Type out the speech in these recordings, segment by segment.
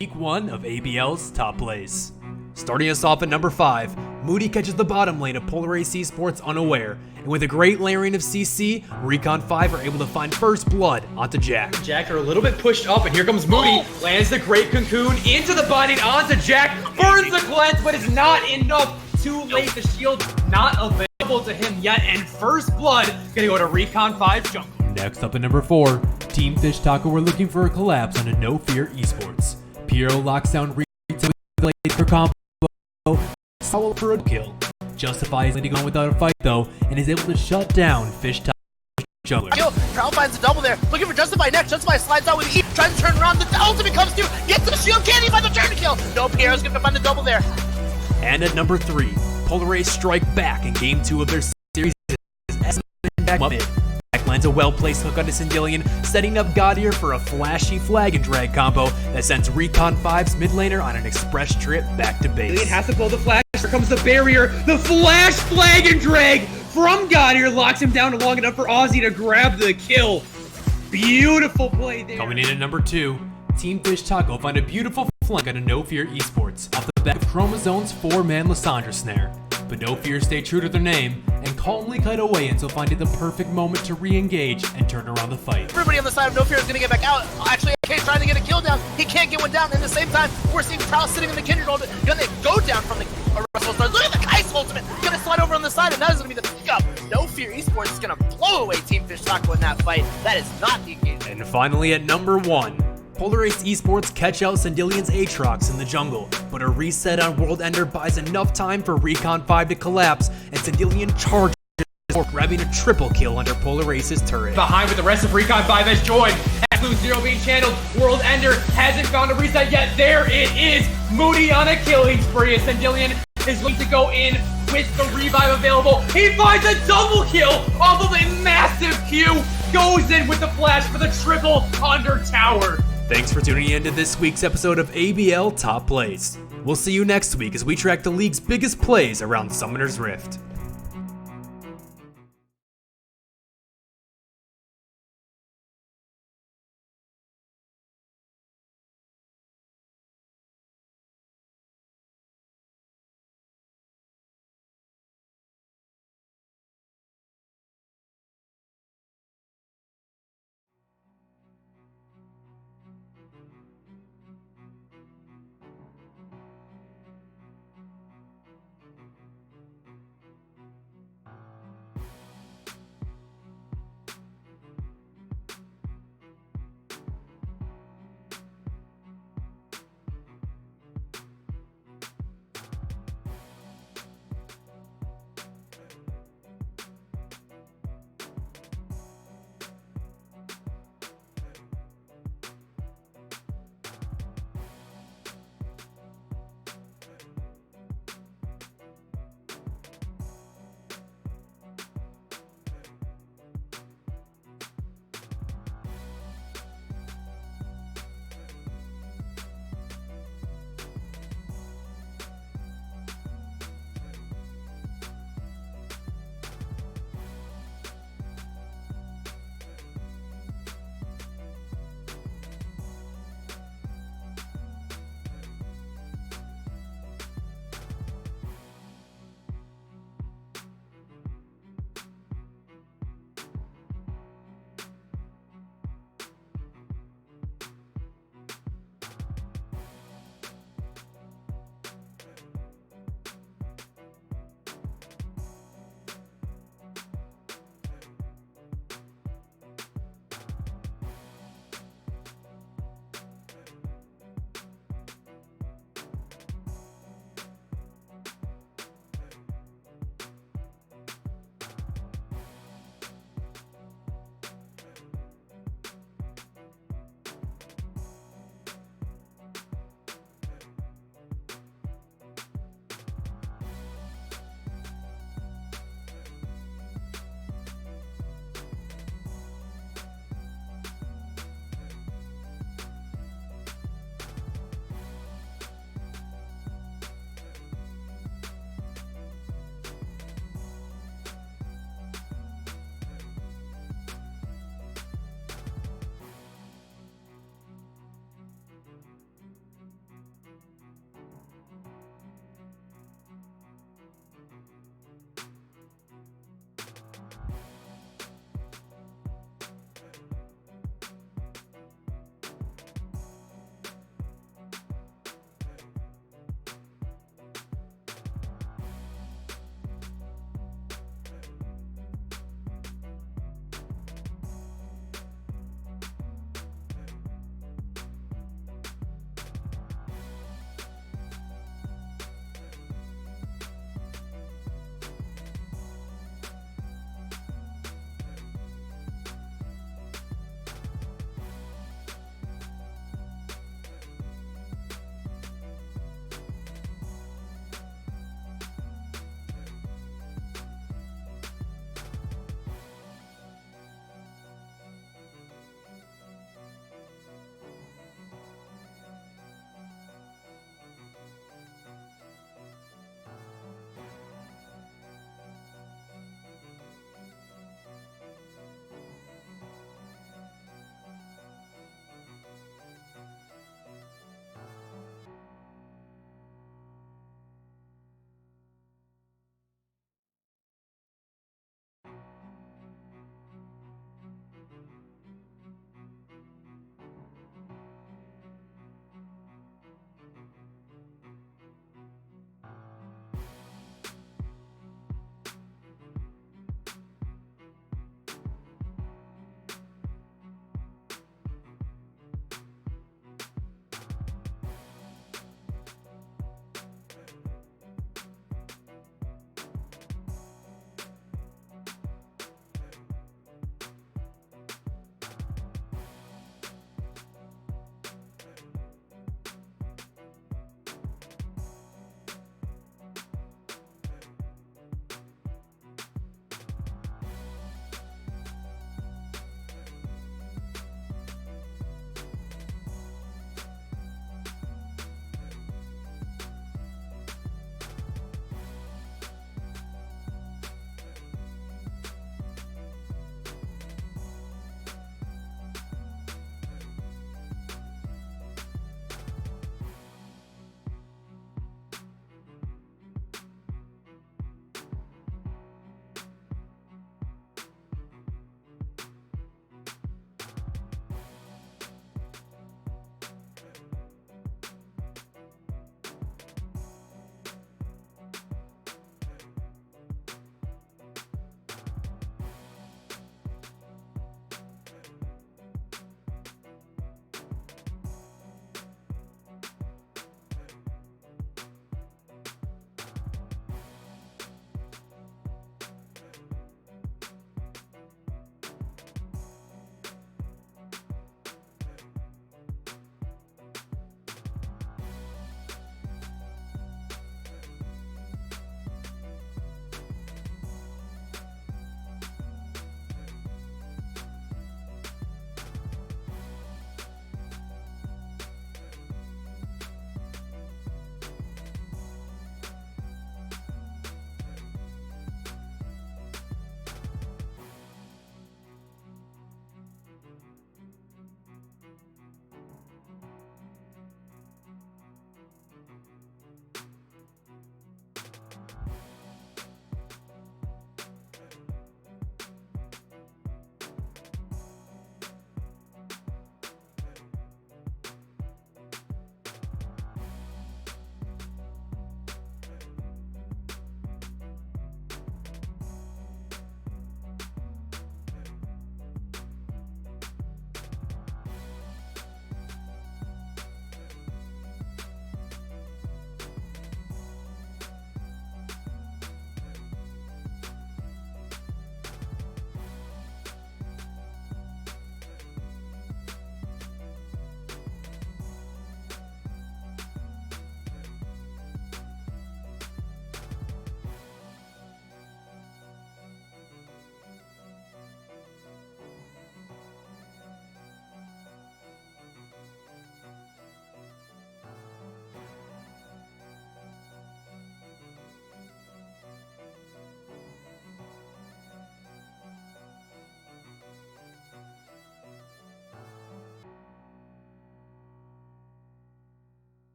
Week 1 of ABL's Top Plays. Starting us off at number 5, Moody catches the bottom lane of Polar Ace eSports unaware, and with a great layering of CC, Recon 5 are able to find first blood onto Jack. Jack are a little bit pushed up, and here comes Moody, lands the great cocoon into the binding onto Jack, burns the cleanse, but it's not enough. Too late, the shield not available to him yet, and first blood gonna go to Recon 5 jungle. Next up at number 4, Team Fish Taco were looking for a collapse onto No Fear eSports. Piero locks down Retail with the for combo, foul for a kill. Justify is landing on without a fight though, and is able to shut down Fish Taco jungler. Kill, Trout finds a double there, looking for Justify next. Justify slides out with E, tries to turn around, the ultimate comes through, gets the shield, can't even find the turn to kill. No, Piero's gonna find the double there. And at number 3, Polar Ace strike back in game 2 of their series as back mid. Jack lands a well-placed hook onto Sindillion, setting up Gaudier for a flashy flag and drag combo that sends Recon 5's mid laner on an express trip back to base. It has to blow the flash, here comes the barrier, the flash flag and drag from Gaudier locks him down long enough for Ozzy to grab the kill. Beautiful play there. Coming in at number 2, Team Fish Taco find a beautiful flank onto No Fear eSports off the back of Chromosome's 4-man Lysandra snare. But No Fear stay true to their name and calmly cut away until finding the perfect moment to re-engage and turn around the fight. Everybody on the side of No Fear is gonna get back out. Actually, Kane's trying to get a kill down. He can't get one down. At the same time, we're seeing Prowl sitting in the Kindred ult, gonna go down from the Russell Stars. Look at the Kai's ultimate, gonna slide over on the side, and that is gonna be the pickup. No Fear eSports is gonna blow away Team Fish Taco in that fight. That is not the engagement. And finally at number 1, Polar Ace eSports catch out Sindillion's Aatrox in the jungle, but a reset on World Ender buys enough time for Recon 5 to collapse, and Sindillion charges for grabbing a triple kill under Polar Ace's turret. Behind with the rest of Recon 5 has joined. Blue Zero being channeled. World Ender hasn't found a reset yet. There it is. Moody on a killing spree. And Sindillion is looking to go in with the revive available. He finds a double kill off of a massive Q. Goes in with the flash for the triple under tower. Thanks for tuning in to this week's episode of ABL Top Plays. We'll see you next week as we track the league's biggest plays around Summoner's Rift.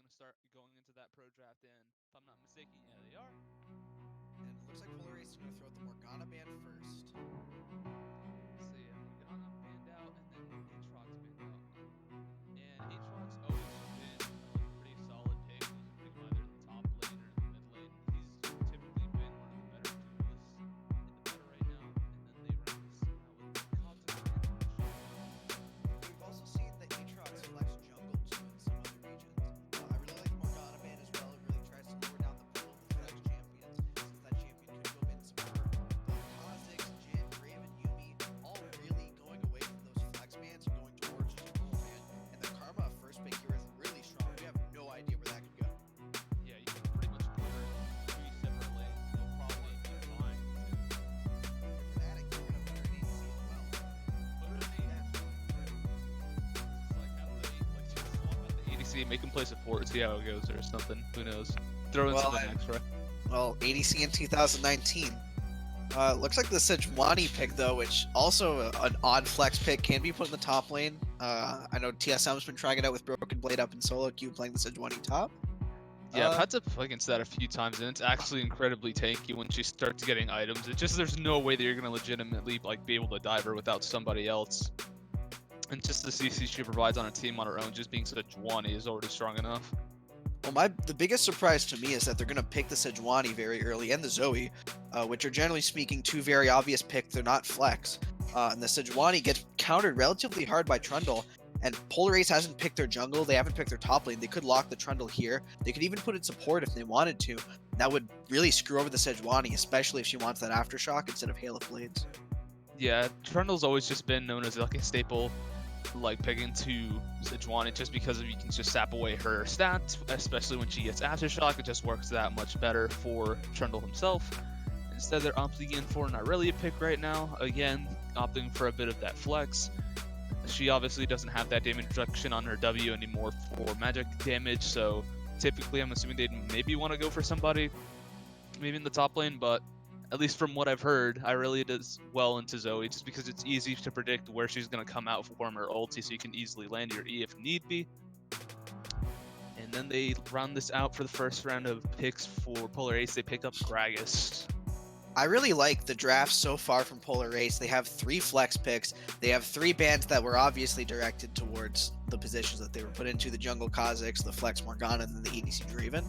to start going into that pro draft, and if I'm not mistaken, yeah, they are. And it looks like Polar Ace is going to throw out the Morgana ban first. So yeah, Morgana banned out, and then Aatrox banned out. And Aatrox always been like a pretty solid pick. You can pick him either in the top lane or in the mid lane. He's typically been one of the better duelists in the meta right now. And then they round this out with Kha'Zix. We've also seen the Aatrox flex jungle too in some other regions. I really like Morgana ban as well. It really tries to lower down the pool of the flex champions, since that champion could go in support. Kha'Zix, Jhin, Raven, Yuumi, all really going away from those flex bans and going towards the jungle ban. And the Karma first pick here is really strong. We have no idea where that could go. Yeah, you can pretty much put her in 3 separate lanes. You'll probably be fine too. Fnatic, they're going to put her in ADC as well. Put her in ADC. It's like how they like just swap out the ADC, make him play support, see how it goes or something. Who knows? Throw in Well, something extra. Well, ADC in 2019. Looks like the Sejuani pick though, which also an odd flex pick, can be put in the top lane. I know TSM's been trying it out with Broken Blade up in solo queue, playing the Sejuani top. Yeah, I've had to play against that a few times, and it's actually incredibly tanky when she starts getting items. It just there's no way that you're gonna legitimately like be able to dive her without somebody else. And just the CC she provides on a team on her own, just being Sejuani, is already strong enough. Well, the biggest surprise to me is that they're going to pick the Sejuani very early and the Zoe, which are generally speaking two very obvious picks. They're not flex. And the Sejuani gets countered relatively hard by Trundle, and Polar Ace hasn't picked their jungle. They haven't picked their top lane. They could lock the Trundle here. They could even put it support if they wanted to. That would really screw over the Sejuani, especially if she wants that Aftershock instead of Hail of Blades. Yeah, Trundle's always just been known as like a staple, like picking to Sejuani just because you can just sap away her stats, especially when she gets Aftershock. It just works that much better for Trundle himself. Instead, they're opting in for an Irelia pick right now. Again, opting for a bit of that flex. She obviously doesn't have that damage reduction on her W anymore for magic damage, so typically I'm assuming they'd maybe want to go for somebody maybe in the top lane, but at least from what I've heard, Irelia does well into Zoe just because it's easy to predict where she's going to come out from her ulti, so you can easily land your E if need be. And then they round this out for the first round of picks for Polar Ace. They pick up Gragas. I really like the draft so far from Polar Ace. They have 3 flex picks. They have 3 bans that were obviously directed towards the positions that they were put into: the jungle Kha'Zix, the flex Morgana, and then the ADC Draven.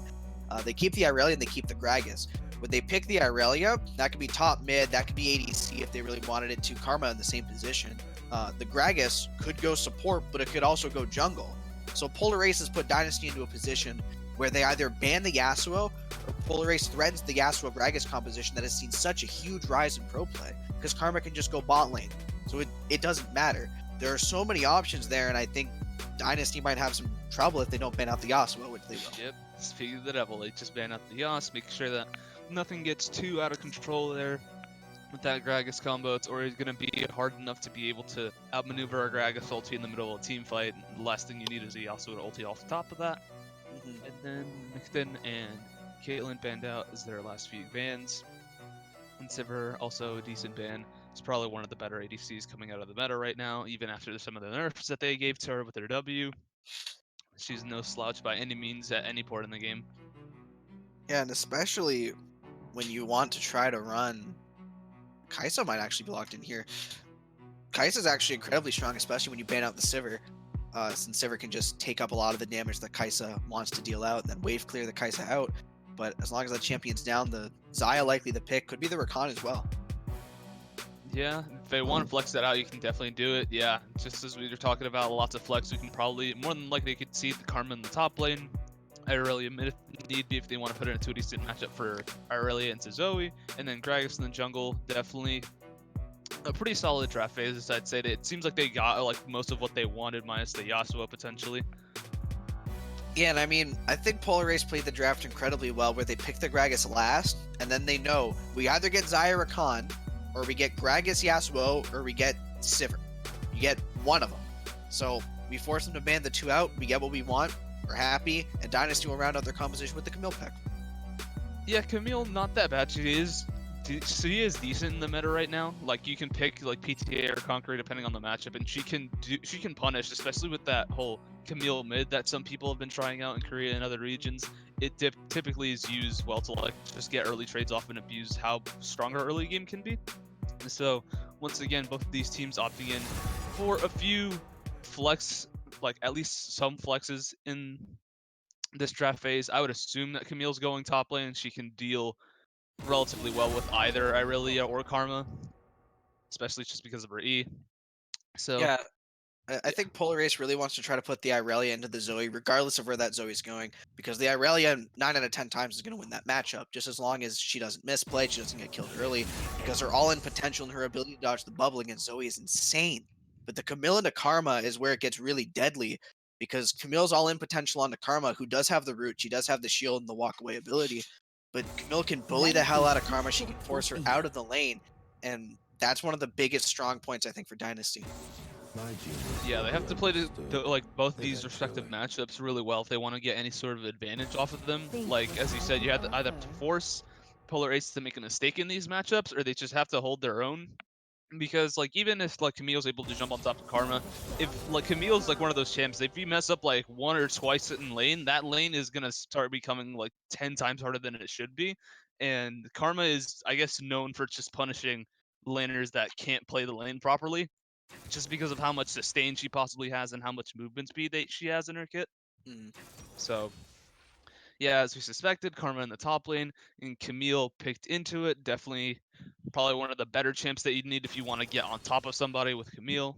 They keep the Irelia and they keep the Gragas. Would they pick the Irelia? That could be top mid, that could be ADC if they really wanted it to. Karma in the same position. The Gragas could go support, but it could also go jungle. So Polar Ace has put Dynasty into a position where they either ban the Yasuo, or Polar Ace threatens the Yasuo Gragas composition that has seen such a huge rise in pro play, because Karma can just go bot lane. So it doesn't matter. There are so many options there, and I think Dynasty might have some trouble if they don't ban out the Yasuo, which they will. Yep, speaking of the devil, they just ban out the Yas, making sure that nothing gets too out of control there with that Gragas combo. It's already going to be hard enough to be able to outmaneuver a Gragas ulti in the middle of a team fight. The last thing you need is a Yasuo ulti off the top of that. And then Mixton and Caitlyn banned out as their last few bans. And Sivir, also a decent ban. It's probably one of the better ADCs coming out of the meta right now, even after some of the nerfs that they gave to her with her W. She's no slouch by any means at any point in the game. Yeah, and especially when you want to try to run, Kai'Sa might actually be locked in here. Kai'Sa's actually incredibly strong, especially when you ban out the Sivir, since Sivir can just take up a lot of the damage that Kai'Sa wants to deal out, and then wave clear the Kai'Sa out. But as long as that champion's down, the Xayah likely the pick, could be the Rakan as well. Yeah, if they want to flex that out, you can definitely do it. Yeah, just as we were talking about lots of flex, we can probably, more than likely, you could see the Karma in the top lane. Irelia mid need if they want to put it into a decent matchup for Irelia into Zoe, and then Gragas in the jungle. Definitely a pretty solid draft phase, I'd say. It seems like they got like most of what they wanted, minus the Yasuo potentially. Yeah, and I mean, I think Polar Ace played the draft incredibly well, where they picked the Gragas last, and then they know we either get Xayah Rakan, or we get Gragas Yasuo, or we get Sivir. You get one of them. So we force them to ban the 2 out, we get what we want, we're happy, and Dynasty will round out their composition with the Camille pick. Yeah, Camille, not that bad. She is decent in the meta right now. Like, you can pick like PTA or Conqueror depending on the matchup, and she can punish, especially with that whole Camille mid that some people have been trying out in Korea and other regions, it typically is used well to like just get early trades off and abuse how strong our early game can be. And so once again, both of these teams opting in for a few flex, like at least some flexes in this draft phase. I would assume that Camille's going top lane. She can deal relatively well with either Irelia or Karma, especially just because of her E. So Yeah, I yeah, think Polar Ace really wants to try to put the Irelia into the Zoe, regardless of where that Zoe's going, because the Irelia 9 out of 10 times is going to win that matchup, just as long as she doesn't misplay, she doesn't get killed early, because her all-in potential and her ability to dodge the bubble against Zoe is insane. But the Camille into Karma is where it gets really deadly, because Camille's all-in potential onto Karma, who does have the root, she does have the shield and the walk-away ability, but Camille can bully the hell out of Karma, she can force her out of the lane, and that's one of the biggest strong points, I think, for Dynasty. yeah, they have to play like both these respective matchups really well if they want to get any sort of advantage off of them. Like as you said, you have to either force Polar Ace to make a mistake in these matchups, or they just have to hold their own. Because like even if like Camille's able to jump on top of Karma, if like Camille's like one of those champs, if you mess up like one or twice in lane, that lane is gonna start becoming like 10 times harder than it should be. And Karma is, I guess, known for just punishing laners that can't play the lane properly, just because of how much sustain she possibly has and how much movement speed that she has in her kit. Mm. So yeah, as we suspected, Karma in the top lane and Camille picked into it. Definitely probably one of the better champs that you need if you want to get on top of somebody with Camille.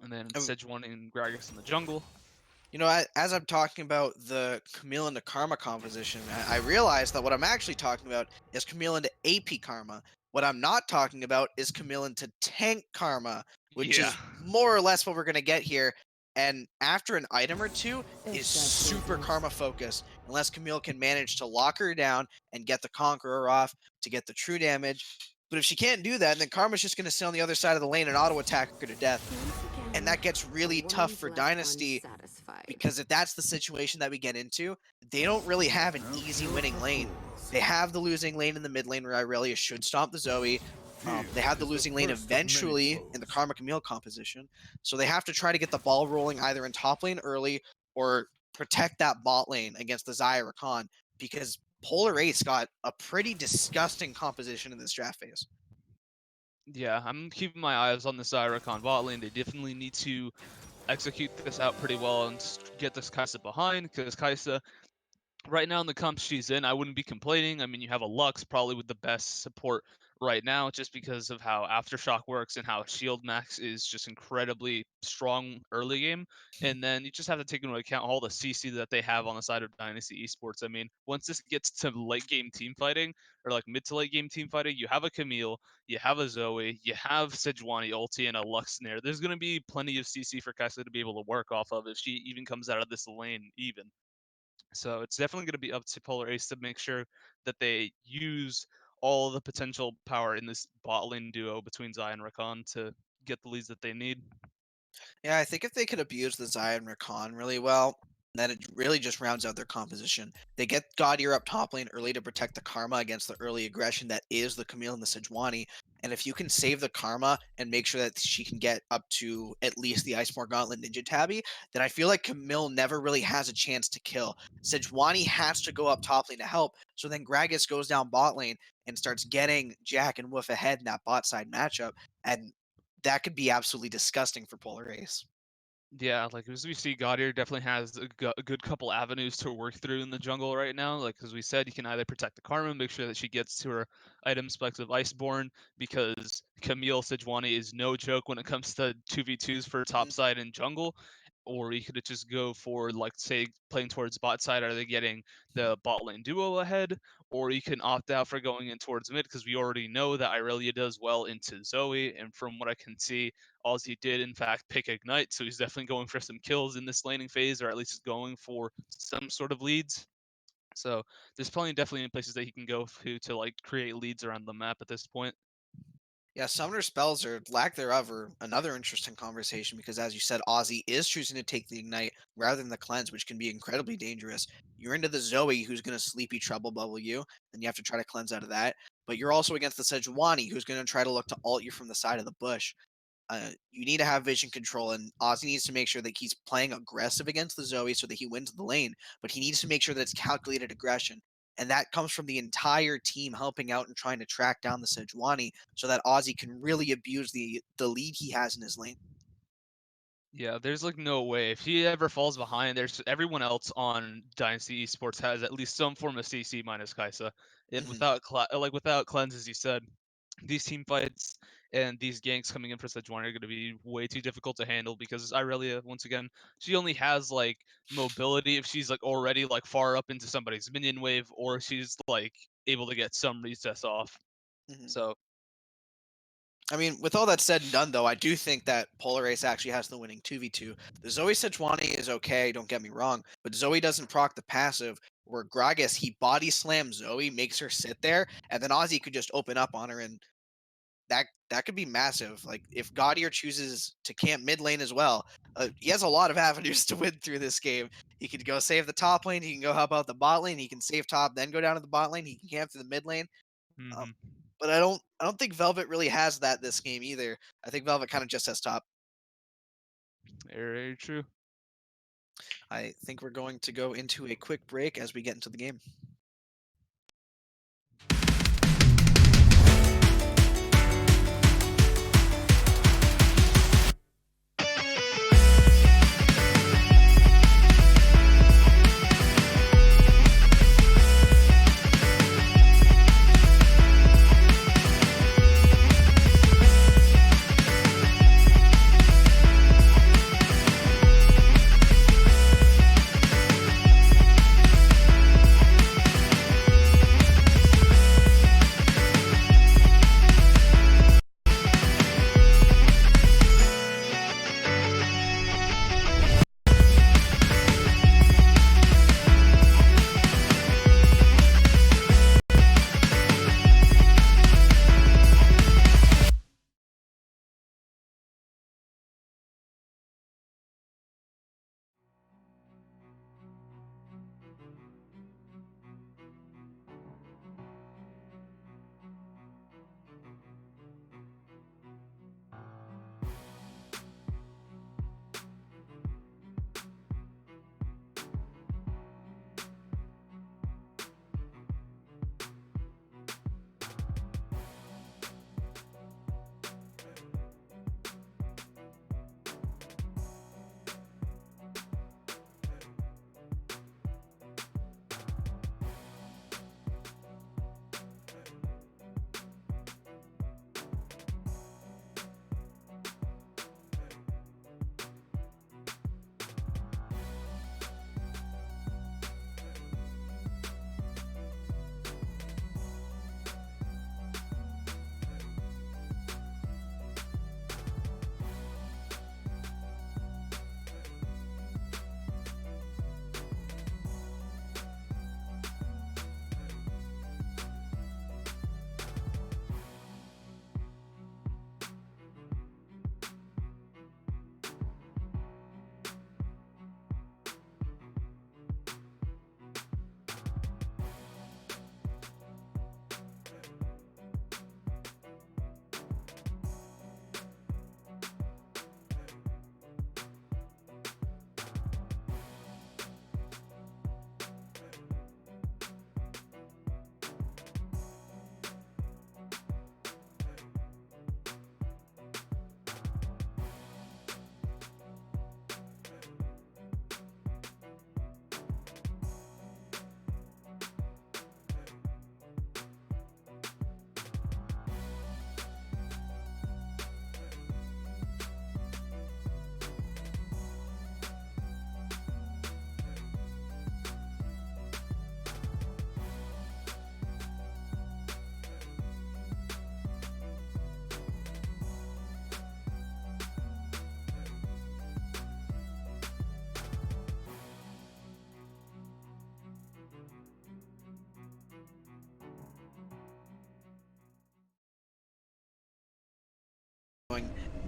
And then Sejuani and Gragas in the jungle. You know, as I'm talking about the Camille into Karma composition, I realize that what I'm actually talking about is Camille into AP Karma. What I'm not talking about is Camille into Tank Karma, which Yeah. is more or less what we're going to get here. And after an item or two is super Karma focused, unless Camille can manage to lock her down and get the Conqueror off to get the true damage. But if she can't do that, then Karma's just going to sit on the other side of the lane and auto attack her to death. And that gets really tough for Dynasty, because if that's the situation that we get into, they don't really have an easy winning lane. They have the losing lane in the mid lane where Irelia should stomp the Zoe. They have the losing lane eventually in the Karma Camille composition. So they have to try to get the ball rolling either in top lane early or protect that bot lane against the Xayah Rakan, because Polar Ace got a pretty disgusting composition in this draft phase. Yeah, I'm keeping my eyes on the Zyracon bot lane. They definitely need to execute this out pretty well and get this Kai'Sa behind, because Kai'Sa right now in the comp she's in, I wouldn't be complaining. I mean, you have a Lux probably with the best support right now, just because of how Aftershock works and how Shield Max is just incredibly strong early game. And then you just have to take into account all the CC that they have on the side of Dynasty Esports. I mean, once this gets to late game team fighting, or like mid to late game team fighting, you have a Camille, you have a Zoe, you have Sejuani ulti and a Lux snare. There's going to be plenty of CC for Kai'Sa to be able to work off of if she even comes out of this lane even. So it's definitely going to be up to Polar Ace to make sure that they use all the potential power in this bot lane duo between Zai and Rakan to get the leads that they need. Yeah, I think if they could abuse the Zion Rakan really well, then it really just rounds out their composition. They get Gaudier up top lane early to protect the Karma against the early aggression that is the Camille and the Sejuani. And if you can save the Karma and make sure that she can get up to at least the Iceborne Gauntlet Ninja Tabby, then I feel like Camille never really has a chance to kill. Sejuani has to go up top lane to help, so then Gragas goes down bot lane and starts getting Jack and Wolf ahead in that bot side matchup. And that could be absolutely disgusting for Polar Ace. Yeah, like as we see, Gaudier definitely has a good couple avenues to work through in the jungle right now. Like as we said, you can either protect the Karma, make sure that she gets to her item specs of Iceborne, because Camille Sejuani is no joke when it comes to 2v2s for top side and jungle. Or you could just go for, like, say, playing towards bot side. Are they getting the bot lane duo ahead? Or you can opt out for going in towards mid, because we already know that Irelia does well into Zoe. And from what I can see, Ozzy did, in fact, pick Ignite, so he's definitely going for some kills in this laning phase, or at least going for some sort of leads. So there's plenty definitely places that he can go to like create leads around the map at this point. Yeah, summoner spells or lack thereof are another interesting conversation, because, as you said, Ozzy is choosing to take the Ignite rather than the Cleanse, which can be incredibly dangerous. You're into the Zoe, who's going to sleepy treble bubble you, and you have to try to cleanse out of that. But you're also against the Sejuani, who's going to try to look to ult you from the side of the bush. You need to have vision control, and Ozzy needs to make sure that he's playing aggressive against the Zoe so that he wins the lane, but he needs to make sure that it's calculated aggression. And that comes from the entire team helping out and trying to track down the Sejuani so that Ozzy can really abuse the lead he has in his lane. Yeah, there's like no way. If he ever falls behind, there's everyone else on Dynasty Esports has at least some form of CC minus Kaisa. And Mhm. without cleanse, as you said, these team fights and these ganks coming in for Sejuani are going to be way too difficult to handle because Irelia, once again, she only has like mobility if she's like already like far up into somebody's minion wave or she's like able to get some recess off. Mhm. So I mean, with all that said and done, though, I do think that Polar Ace actually has the winning 2v2. The Zoe Sejuani is okay, don't get me wrong, but Zoe doesn't proc the passive, where Gragas, he body slams Zoe, makes her sit there, and then Ozzy could just open up on her, and that could be massive. Like, if Gaudier chooses to camp mid lane as well, he has a lot of avenues to win through this game. He could go save the top lane, he can go help out the bot lane, he can save top, then go down to the bot lane, he can camp through the mid lane. Um, mhm. but I don't think Velvet really has that this game either. I think Velvet kind of just has top. Very, very true. I think we're going to go into a quick break as we get into the game.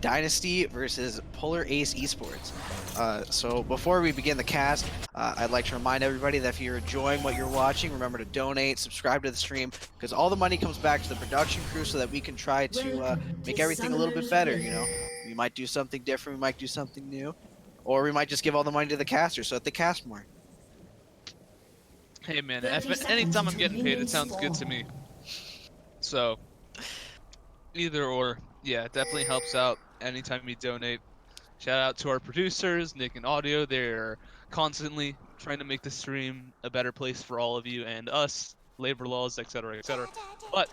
Dynasty versus Polar Ace Esports. So before we begin the cast, I'd like to remind everybody that if you're enjoying what you're watching, remember to donate, subscribe to the stream, because all the money comes back to the production crew so that we can try to make everything a little bit better. You know, We might do something different. We might do something new. Or we might just give all the money to the casters so that they cast more. Hey man, anytime I'm getting paid, it sounds good to me. So, either or, yeah, it definitely helps out anytime you donate. Shout out to our producers, Nick and Audio. They're constantly trying to make the stream a better place for all of you and us, labor laws, etc., etc. But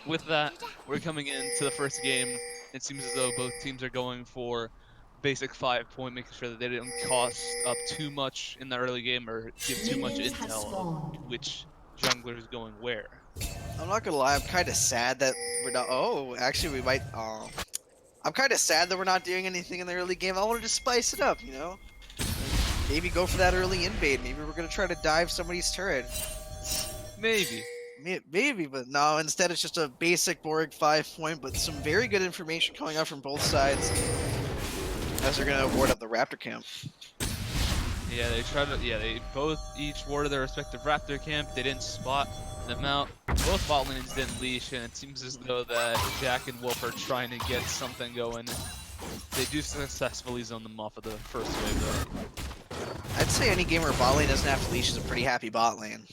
with that, we're coming into the first game. It seems as though both teams are going for basic 5-point, making sure that they don't cost up too much in the early game or give too much intel of which jungler is going where. I'm not gonna lie, I'm kind of sad that we're not. Oh, actually, we might. Oh, I'm kind of sad that we're not doing anything in the early game. I wanted to spice it up, you know. Maybe go for that early invade. Maybe we're gonna try to dive somebody's turret. Maybe. Maybe, but no. Instead, it's just a basic, boring 5-point, but some very good information coming out from both sides as they're gonna board up the Raptor camp. Yeah, they tried to. Yeah, they both each warded their respective Raptor camp. They didn't spot them out. Both bot lanes didn't leash, and it seems as though that Jack and Wolf are trying to get something going. They do successfully zone them off of the first wave, though. I'd say any game where bot lane doesn't have to leash is a pretty happy bot lane.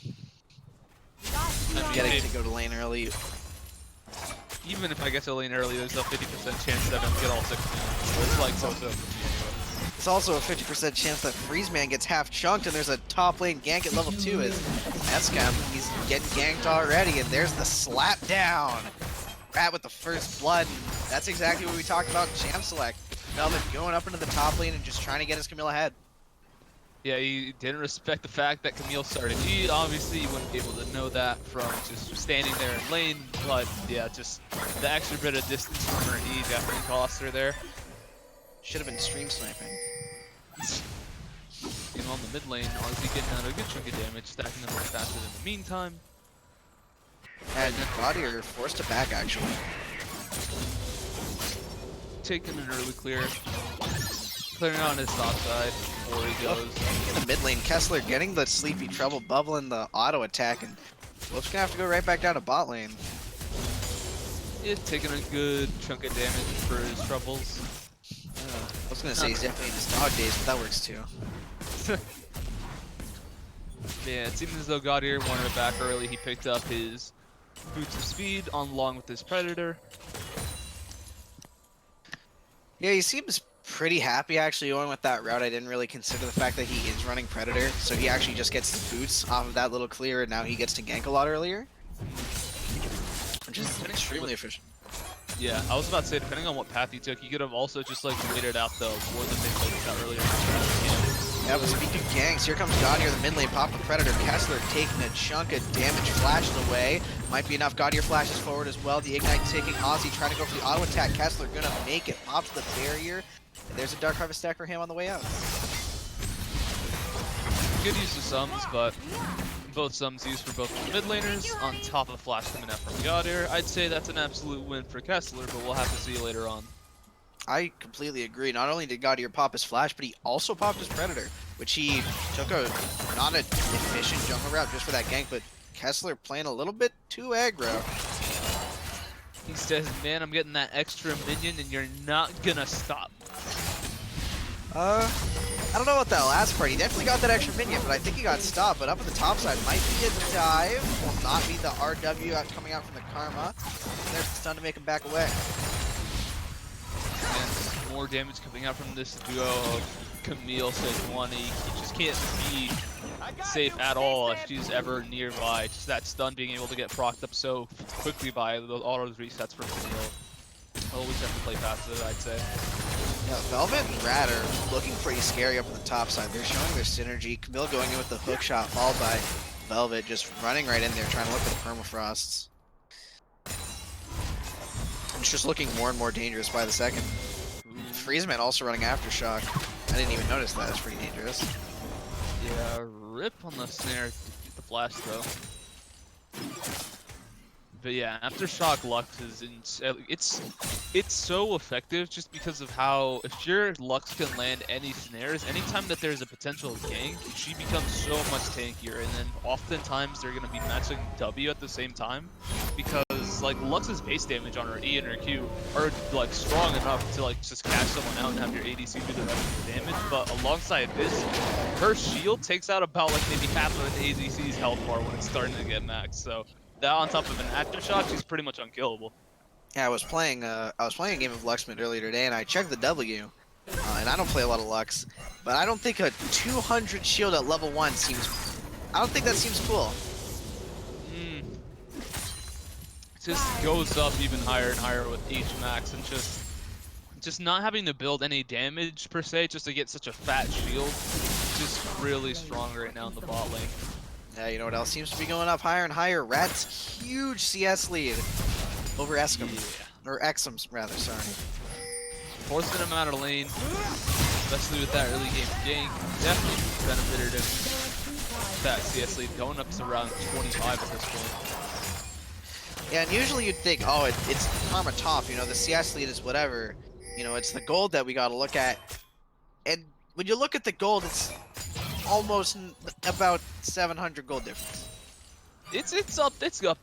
Getting to go to lane early. Even if I get to lane early, there's a 50% chance that I don't get all 6 minutes. So it's like so-so for me anyway. It's also a 50% chance that Freeze Man gets half chunked, and there's a top lane gank at level 2 as Escam, he's getting ganked already, and there's the slap down. Rat with the first blood, and that's exactly what we talked about in Champ Select. Velvet going up into the top lane and just trying to get his Camille ahead. Yeah, he didn't respect the fact that Camille started. He obviously wouldn't be able to know that from just standing there in lane, but yeah, just the extra bit of distance from her E definitely cost her there. Should have been stream sniping. And on the mid lane, RZ getting out a good chunk of damage, stacking them much faster in the meantime. And Body are forced to back, actually. Taking an early clear. Clearing out on his top side before he goes. In the mid lane, Kessler getting the Sleepy Trouble, bubbling the auto attack, and Wolf's gonna have to go right back down to bot lane. Yeah, taking a good chunk of damage for his troubles. I was gonna say he's definitely in his dog days, but that works too. Yeah, it seems as though Gaudier wanted it back early. He picked up his Boots of Speed along with his Predator. Yeah, he seems pretty happy actually going with that route. I didn't really consider the fact that he is running Predator, so he actually just gets the boots off of that little clear, and now he gets to gank a lot earlier. Which is extremely efficient. Yeah, I was about to say, depending on what path he took, he could have also just like waited out the ward that they played out earlier. Yeah, but speaking of ganks, here comes Gaudier, the mid lane, pop the Predator. Kessler taking a chunk of damage, flashes away. Might be enough. Gaudier flashes forward as well. The Ignite taking Ozzy, trying to go for the auto attack. Kessler gonna make it, pops the barrier. And there's a Dark Harvest stack for him on the way out. Good use of sums, but both sums used for both the mid laners on top of flash coming out from Gaudier. I'd say that's an absolute win for Kessler, but we'll have to see later on. I completely agree. Not only did Gaudier pop his flash, but he also popped his Predator, which he took a not an efficient jungle route just for that gank, but Kessler playing a little bit too aggro. He says, man, I'm getting that extra minion and you're not gonna stop. I don't know about that last part. He definitely got that extra minion, but I think he got stopped. But up at the top side might be a dive. Will not be the RW coming out from the Karma. And there's the stun to make him back away. And more damage coming out from this duo of Camille, Sejuani. He just can't be safe at all if she's ever nearby. Just that stun being able to get procced up so quickly by those auto resets from Camille. Always have to play faster, I'd say. Yeah, Velvet and Rat are looking pretty scary up on the top side. They're showing their synergy. Camille going in with the hook shot, followed by Velvet just running right in there, trying to look for the permafrosts. It's just looking more and more dangerous by the second. Freezeman also running Aftershock. I didn't even notice that. It's pretty dangerous. Yeah, rip on the snare, the flash though. But yeah, Aftershock Lux is it's so effective just because of how if your Lux can land any snares, anytime that there's a potential gank, she becomes so much tankier, and then oftentimes they're gonna be matching W at the same time because because like Lux's base damage on her E and her Q are like strong enough to like just catch someone out and have your ADC do the rest of the damage. But alongside this, her shield takes out about like maybe half of an ADC's health bar when it's starting to get maxed. So that on top of an aftershock, she's pretty much unkillable. Yeah, I was playing a game of Luxmid earlier today, and I checked the W. And I don't play a lot of Lux, but I don't think a 200 shield at level 1 seems... I don't think that seems cool. It just goes up even higher and higher with each max, and just not having to build any damage per se, just to get such a fat shield, is just really strong right now in the bot lane. Yeah, you know what else seems to be going up higher and higher? Rat's huge CS lead over Escom. Yeah. Or Exum, rather, sorry. Forcing him out of lane, especially with that early game gank, definitely benefited him. That CS lead going up to around 25 at this point. Yeah, and usually you'd think, oh, it's Karma top, you know, the CS lead is whatever. You know, it's the gold that we gotta look at. And when you look at the gold, it's almost about 700 gold difference. It's up there. It's up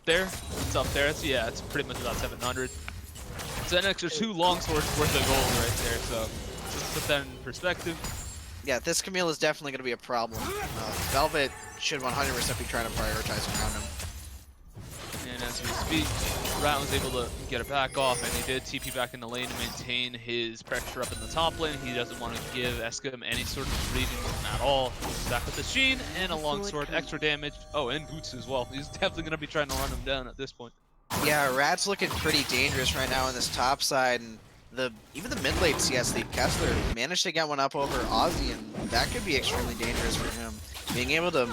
there. It's pretty much about 700. It's an extra 2 longswords worth of gold right there, so just put that in perspective. Yeah, this Camille is definitely going to be a problem. Velvet should 100% be trying to prioritize around him. And as we speak, Rat was able to get it back off, and he did TP back in the lane to maintain his pressure up in the top lane. He doesn't want to give Escom any sort of breathing room at all. He's back with the Sheen and a longsword, extra damage. Oh, and boots as well. He's definitely going to be trying to run him down at this point. Yeah, Rat's looking pretty dangerous right now on this top side, and even the mid lane CS lead, Kessler managed to get one up over Ozzy, and that could be extremely dangerous for him. Being able to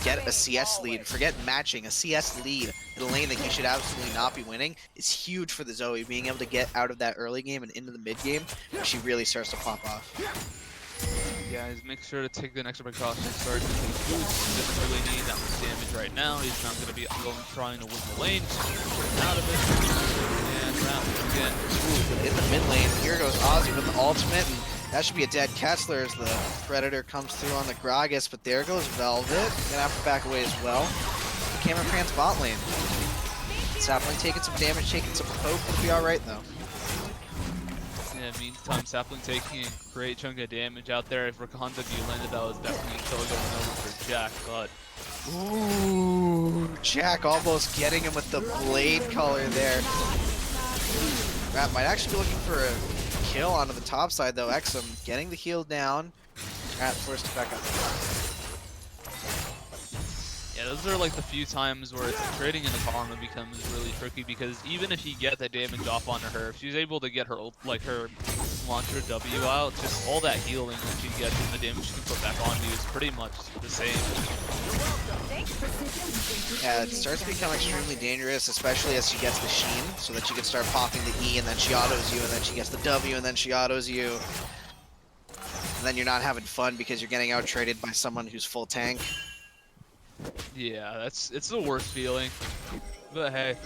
get a CS lead, forget matching, a CS lead in a lane that he should absolutely not be winning is huge for the Zoe. Being able to get out of that early game and into the mid game, she really starts to pop off. Guys, make sure to take the extra precaution. Start to take boots. He doesn't really need that much damage right now. He's not going to be trying to win the lane. Just get out of it. And round again. Ooh, in the mid lane, here goes Ozzy with the ultimate, and that should be a dead Kessler as the Predator comes through on the Gragas, but there goes Velvet. Gonna have to back away as well. The Cameron Pran's bot lane. Sapling taking some damage, taking some poke. It'll be alright though. Yeah, meantime, Sapling taking a great chunk of damage out there. If Rakonda landed, that was definitely a kill going over for Jack, but... Ooh, Jack almost getting him with the blade color there. Rat might actually be looking for a kill onto the top side though. Exum getting the heal down. Rat forced to back up. Yeah, those are like the few times where trading into Karma becomes really tricky, because even if you get the damage off onto her, if she's able to get her her launcher W out, just all that healing that she gets and the damage she can put back on you is pretty much the same. Yeah, it starts to become extremely dangerous, especially as she gets the Sheen, so that she can start popping the E and then she autos you, and then she gets the W and then she autos you. And then you're not having fun because you're getting out traded by someone who's full tank. Yeah, it's the worst feeling. But hey.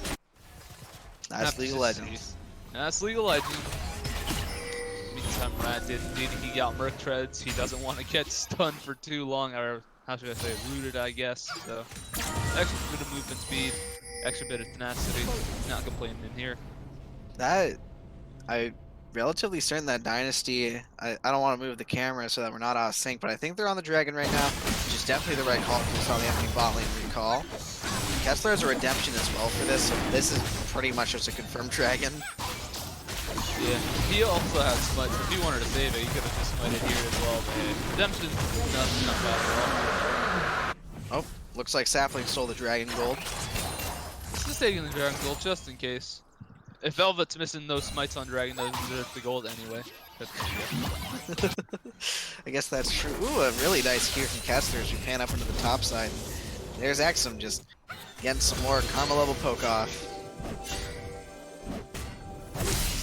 That's League of Legends. That's League of Legends. Meantime, Rat did indeed, he got Merc Treads. He doesn't want to get stunned for too long, or how should I say, rooted, I guess. So, extra bit of movement speed, extra bit of tenacity. Not complaining in here. I'm relatively certain that Dynasty, I don't want to move the camera so that we're not out of sync, but I think they're on the Dragon right now, which is definitely the right call because we saw the enemy bot lane recall. Kessler has a redemption as well for this, so this is pretty much just a confirmed Dragon. Yeah, he also has smite, so if he wanted to save it, he could have just smited here as well, but hey, redemption, not bad at all. Oh, looks like Sapling stole the Dragon Gold. Just taking the Dragon Gold just in case. If Velvet's missing those smites on Dragon, doesn't deserve the gold anyway. I guess that's true. Ooh, a really nice here from Kessler as we pan up into the top side. There's Exum just getting some more Karma level poke off.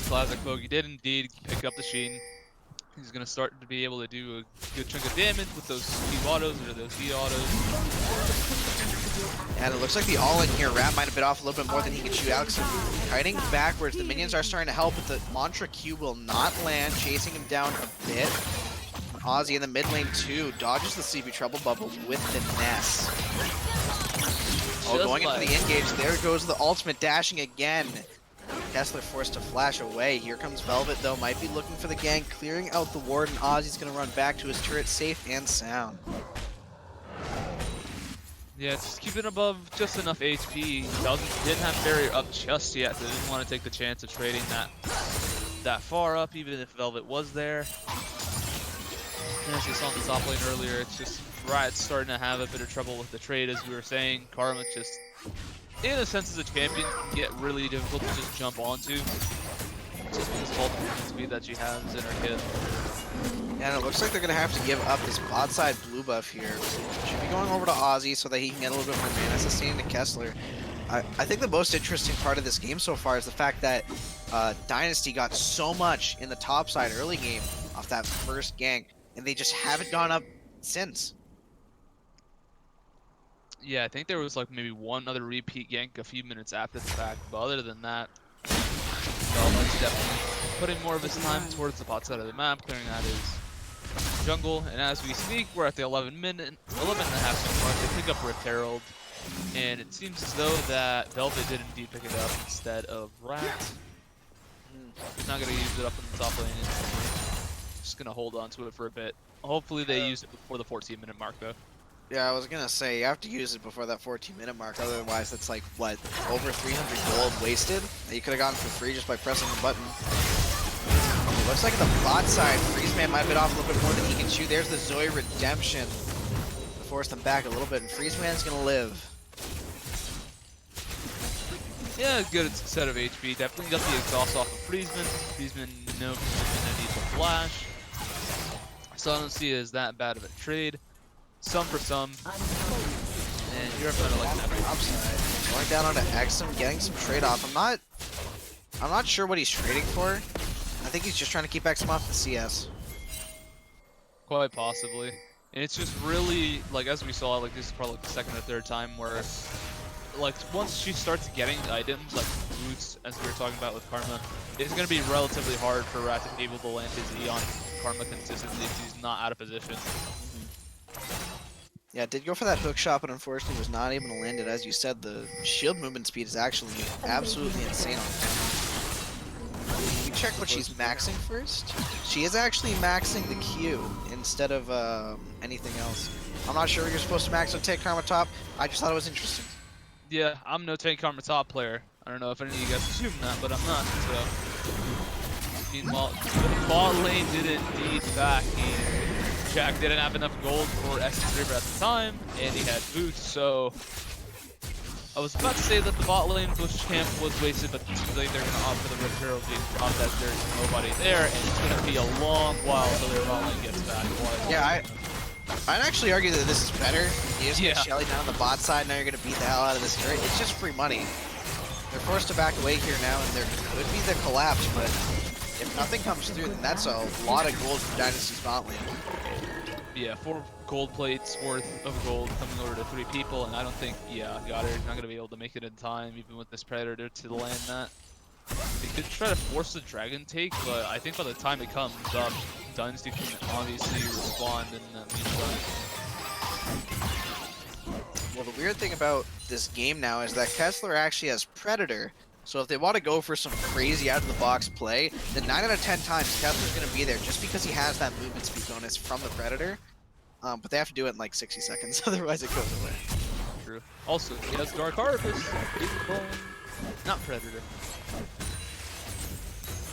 Classic poke. He did indeed pick up the Sheen. He's going to start to be able to do a good chunk of damage with those speed autos or those E autos. And it looks like the all-in here. Rat might have bit off a little bit more than he can shoot out. So kiting backwards. The minions are starting to help, but the Mantra Q will not land, chasing him down a bit. Ozzy in the mid lane too dodges the CP trouble bubble with finesse. Oh, going into the engage. There goes the ultimate, dashing again. Kessler forced to flash away. Here comes Velvet, though. Might be looking for the gank, clearing out the ward, and Ozzy's going to run back to his turret safe and sound. Yeah, just keep it above just enough HP. Didn't have barrier up just yet, so didn't want to take the chance of trading that far up, even if Velvet was there. And as you saw in the top lane earlier, it's just Riot's starting to have a bit of trouble with the trade, as we were saying. Karma just, in a sense, as a champion, can get really difficult to just jump onto, just because of all the movement speed that she has in her kit. And it looks like they're going to have to give up this bot side blue buff here. Should be going over to Ozzy so that he can get a little bit more mana sustain to Kessler. I think the most interesting part of this game so far is the fact that Dynasty got so much in the top side early game off that first gank, and they just haven't gone up since. Yeah, I think there was like maybe one other repeat gank a few minutes after the fact, but other than that, Velvet's definitely putting more of his time towards the bot side of the map, clearing out his jungle, and as we speak, we're at the 11 and a half minute mark. They pick up Rift Herald, and it seems as though that Velvet did indeed pick it up instead of Rat. He's not going to use it up in the top lane. Just going to hold on to it for a bit. Hopefully they use it before the 14-minute mark, though. Yeah, I was going to say, you have to use it before that 14-minute mark, otherwise it's like, what, over 300 gold wasted that you could have gotten for free just by pressing the button. Looks like the bot side, Freezeman might bit off a little bit more than he can chew. There's the Zoe redemption. Force them back a little bit, and Freezeman's gonna live. Yeah, good set of HP. Definitely got the exhaust off of Freezeman. Freezeman, no need to flash. So I don't see it as that bad of a trade. Some for some. And you're kind of like that Upside. Going down onto Exum, getting some trade off. I'm not sure what he's trading for. I think he's just trying to keep Exum off the CS. Quite possibly. And it's just really, like, as we saw, like, this is probably like the second or third time where, like, once she starts getting items, like boots, as we were talking about with Karma, it's going to be relatively hard for Rat to be able to land his E on Karma consistently if he's not out of position. Yeah, did go for that hook shot, but unfortunately was not able to land it. As you said, the shield movement speed is actually absolutely insane on him. We check what she's maxing first. She is actually maxing the Q instead of anything else. I'm not sure you're supposed to max on Take Karma top. I just thought it was interesting. Yeah, I'm no Take Karma top player. I don't know if any of you guys assume that, but I'm not, so. Meanwhile, the bot lane did indeed back. Jack didn't have enough gold for Essence River at the time, and he had boots, so I was about to say that the bot lane bush camp was wasted, but it seems like they're going to opt for the Rift Herald being dropped as there's nobody there, and it's going to be a long while until their bot lane gets back. Yeah, I'd actually argue that this is better. You just get Shelly down on the bot side, now you're going to beat the hell out of this turret. It's just free money. They're forced to back away here now, and there could be the collapse, but if nothing comes through, then that's a lot of gold for Dynasty's bot lane. Yeah, 4 gold plates worth of gold coming over to 3 people, and I don't think, Goddard's not going to be able to make it in time, even with this Predator, to land that. They could try to force the Dragon take, but I think by the time it comes up, Dynasty can obviously respond in the meantime. Well, the weird thing about this game now is that Kessler actually has Predator, so if they want to go for some crazy out-of-the-box play, then 9 out of 10 times Kessler's going to be there just because he has that movement speed bonus from the Predator. But they have to do it in like 60 seconds, otherwise it goes away. True. Also, he has Dark Harvest. Not Predator.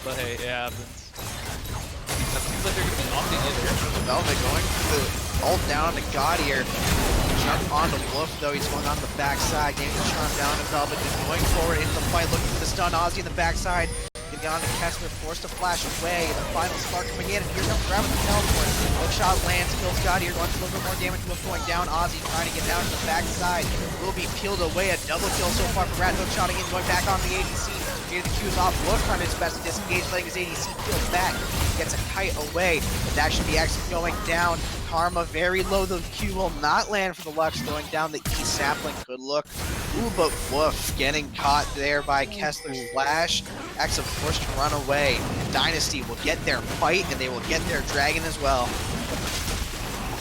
But hey, it happens. That seems like they're going to be opting in here. Velvet going for the ult down on the God here. Jump on the Wolf, though. He's going on the backside. Getting the charm down to Velvet. Just going forward into the fight, looking for the stun. Ozzy in the backside. Getting on to Kessler, forced to flash away. The final spark coming in, and here comes grabbing the teleport. Hook shot lands, kills God here. Wants a little bit more damage. Wolf going down. Ozzy trying to get down to the backside. Will be peeled away. A double kill so far for Rat. Hook shotting in, going back on the ADC. Here the Q's off. Wolf trying his best to disengage, letting his ADC peel back. Gets a kite away. But that should be actually going down. Karma very low. The Q will not land for the Lux. Going down the E sapling. Good look. Ooh, but Woof getting caught there by Kessler's flash. Exum forced to run away. Dynasty will get their fight, and they will get their dragon as well.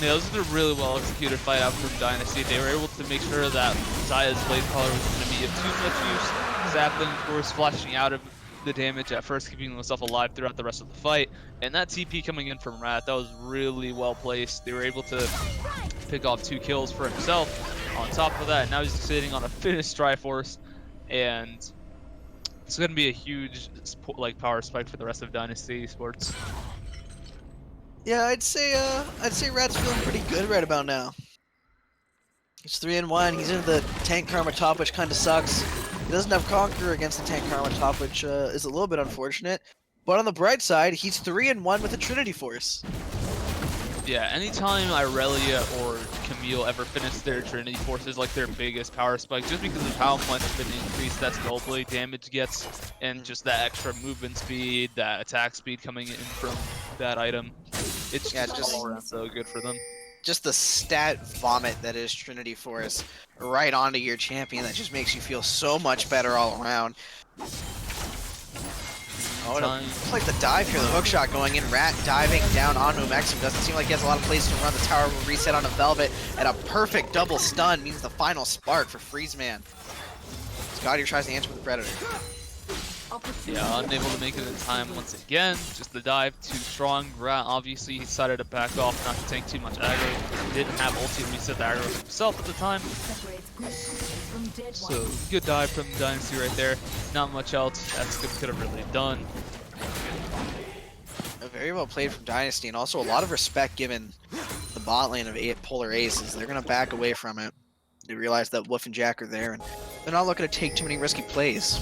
Yeah, this is a really well executed fight out from Dynasty. They were able to make sure that Zaya's blade collar was going to be of too much use. Zapping, of course, flashing out of the damage at first, keeping himself alive throughout the rest of the fight. And that TP coming in from Rat, that was really well placed. They were able to pick off 2 kills for himself. On top of that, now he's sitting on a finished Triforce, and it's going to be a huge power spike for the rest of Dynasty eSports. Yeah, I'd say Rat's feeling pretty good right about now. He's 3-1. He's in the tank karma top, which kind of sucks. He doesn't have Conqueror against the tank karma top, which is a little bit unfortunate. But on the bright side, he's 3-1 with a Trinity Force. Yeah, anytime Irelia or Camille ever finish their Trinity Force is like their biggest power spike, just because of how much of an increase that Skullblade damage gets, and just that extra movement speed, that attack speed coming in from that item. It's just all around so good for them. Just the stat vomit that is Trinity Force right onto your champion, that just makes you feel so much better all around. Oh, it's like the dive here, the hook shot going in. Rat diving down onto Maxim. Doesn't seem like he has a lot of places to run. The tower will reset on a Velvet, and a perfect double stun means the final spark for Freezeman. Scotty tries to answer with the Predator. Yeah, unable to make it in time once again. Just the dive too strong. Rat obviously he decided to back off, not to take too much aggro. He didn't have ulti to reset the aggro himself at the time. So good dive from Dynasty right there. Not much else Escom could have really done. Very well played from Dynasty, and also a lot of respect given the bot lane of Polar Aces. They're going to back away from it. They realize that Wolf and Jack are there, and they're not looking to take too many risky plays.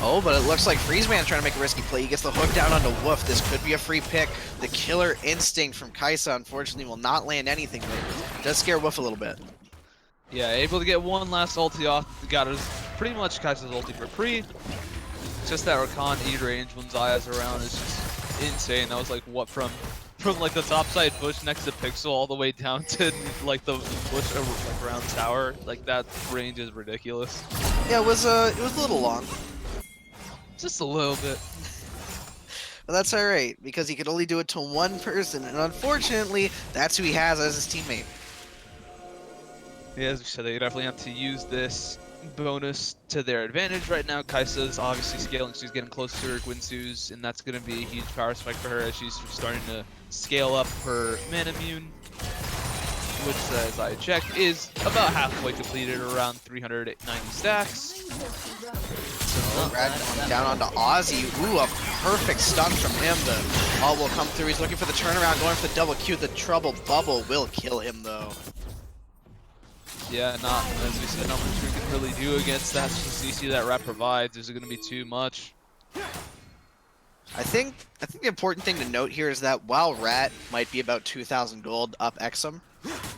Oh, but it looks like Freezeman trying to make a risky play. He gets the hook down onto Wolf. This could be a free pick. The killer instinct from Kaisa, unfortunately, will not land anything, but it does scare Wolf a little bit. Yeah, able to get one last ulti off. Got his pretty much Kaisa's ulti for free. Just that Rakan E-range when Zaya's around is just insane. That was like what from like the top side bush next to Pixel all the way down to like the bush like around tower. Like that range is ridiculous. Yeah, it was a little long. Just a little bit. But that's alright, because he could only do it to one person, and unfortunately, that's who he has as his teammate. Yeah, as we said, they definitely have to use this bonus to their advantage right now. Kaisa's obviously scaling, she's getting close to her Guinsu's, and that's going to be a huge power spike for her as she's starting to scale up her mana immune, which, as I checked, is about halfway completed, around 390 stacks. Rat going down onto Ozzy. Ooh, a perfect stun from him. The all will come through. He's looking for the turnaround, going for the double Q. The trouble bubble will kill him, though. Yeah, not, as we said, not much we can really do against that CC that Rat provides. Is it going to be too much? I think the important thing to note here is that while Rat might be about 2,000 gold up Exum,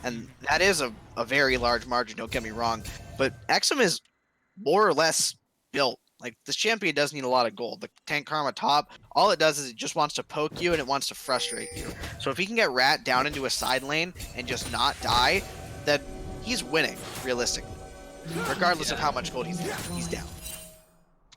and that is a very large margin, don't get me wrong, but Exum is more or less built. Like, this champion does need a lot of gold. The tank karma top, all it does is it just wants to poke you and it wants to frustrate you. So if he can get Rat down into a side lane and just not die, then he's winning, realistically. Regardless of how much gold he's down.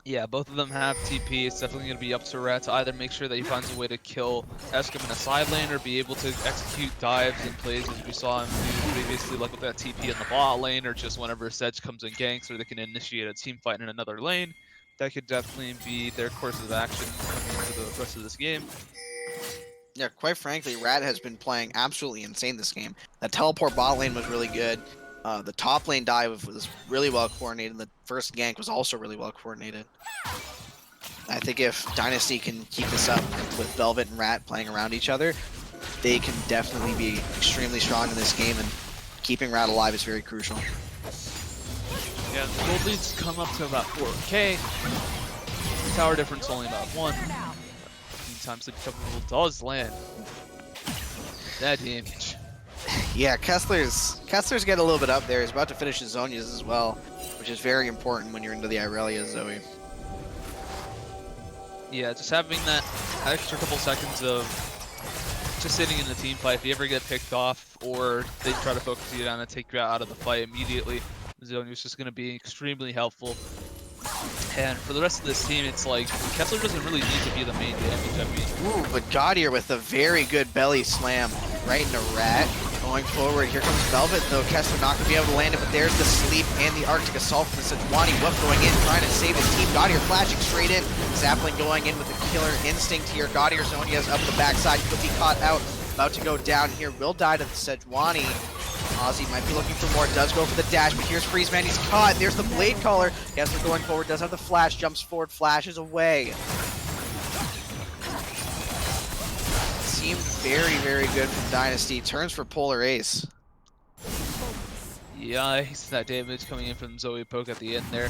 Yeah, both of them have TP. It's definitely going to be up to Rat to either make sure that he finds a way to kill Escom in a side lane or be able to execute dives and plays as we saw him do previously, like with that TP in the bot lane, or just whenever Sedge comes and ganks, or they can initiate a team fight in another lane. That could definitely be their course of action coming into the rest of this game. Yeah, quite frankly, Rat has been playing absolutely insane this game. That teleport bot lane was really good. The top lane dive was really well coordinated. The first gank was also really well coordinated. I think if Dynasty can keep this up with Velvet and Rat playing around each other, they can definitely be extremely strong in this game, and keeping Rat alive is very crucial. Yeah, the gold leads come up to about 4k. Tower difference only about 1. Meantime, Sleepy Couple does land that damage. Yeah, Kessler's getting a little bit up there. He's about to finish his Zonias as well, which is very important when you're into the Irelia Zoe. Yeah, just having that extra couple seconds of just sitting in the team fight. If you ever get picked off or they try to focus you down and take you out of the fight immediately, Zonia is just going to be extremely helpful. And for the rest of this team, it's like Kessler doesn't really need to be the main damage. I mean, ooh, but Gaudier with a very good belly slam right into Rat. Going forward, here comes Velvet, though. Kessler not going to be able to land it, but there's the sleep and the Arctic Assault from the Sejuani. Whoop going in, trying to save his team. Gaudier flashing straight in. Sapling going in with the killer instinct here. Gaudier Zonia's up the backside, could be caught out. About to go down here, will die to the Sejuani. Ozzy might be looking for more, does go for the dash, but here's Freezeman, he's caught. There's the Blade Caller. Kessler going forward, does have the flash, jumps forward, flashes away. Seemed very, very good from Dynasty. Turns for Polar Ace. Yeah, he's that damage coming in from Zoe Poke at the end there.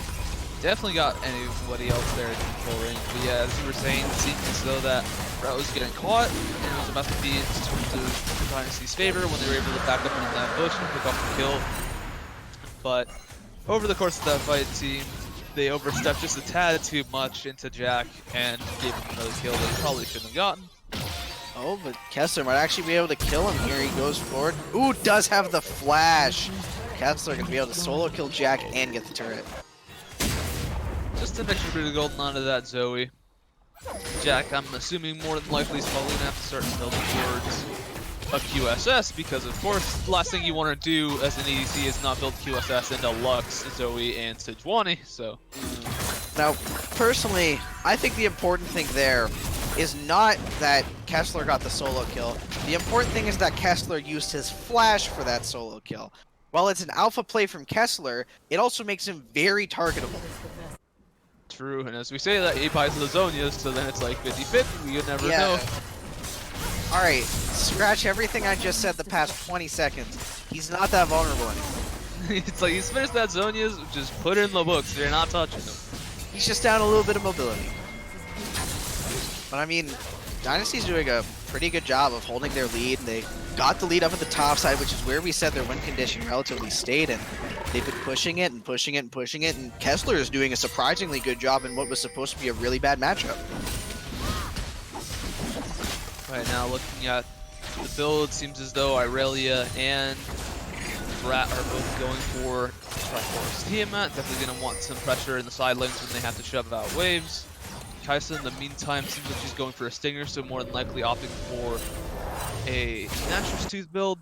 Definitely got anybody else there in full range. But yeah, as you were saying, it seemed as though that Rat was getting caught, and it was about to be into Dynasty's favor when they were able to back up into that bush and pick up the kill. But over the course of that fight, it seemed they overstepped just a tad too much into Jack and gave him another kill that he probably shouldn't have gotten. Oh, but Kessler might actually be able to kill him here. He goes forward. Ooh, does have the flash. Kessler going to be able to solo kill Jack and get the turret. Just an extra bit of golden onto that Zoe. Jack, I'm assuming more than likely is probably going to have to start building towards a QSS because, of course, the last thing you want to do as an EDC is not build QSS into Lux, Zoe, and Sejuani, so. Now, personally, I think the important thing there is not that Kessler got the solo kill. The important thing is that Kessler used his flash for that solo kill. While it's an alpha play from Kessler, it also makes him very targetable. True, and as we say that, he buys the Zonias, so then it's like 50-50, you never know. Alright, scratch everything I just said the past 20 seconds. He's not that vulnerable anymore. It's like, he's finished that Zonias, just put it in the books, you're not touching him. He's just down a little bit of mobility. But I mean, Dynasty's doing a pretty good job of holding their lead. They got the lead up at the top side, which is where we said their win condition relatively stayed in. They've been pushing it and pushing it and pushing it, and Kessler is doing a surprisingly good job in what was supposed to be a really bad matchup. Right now, looking at the build, it seems as though Irelia and Rat are both going for Triforce Tiamat. Definitely going to want some pressure in the side lanes when they have to shove out waves. Kaisa, in the meantime, seems like she's going for a Stinger, so more than likely opting for a Nashor's Tooth build.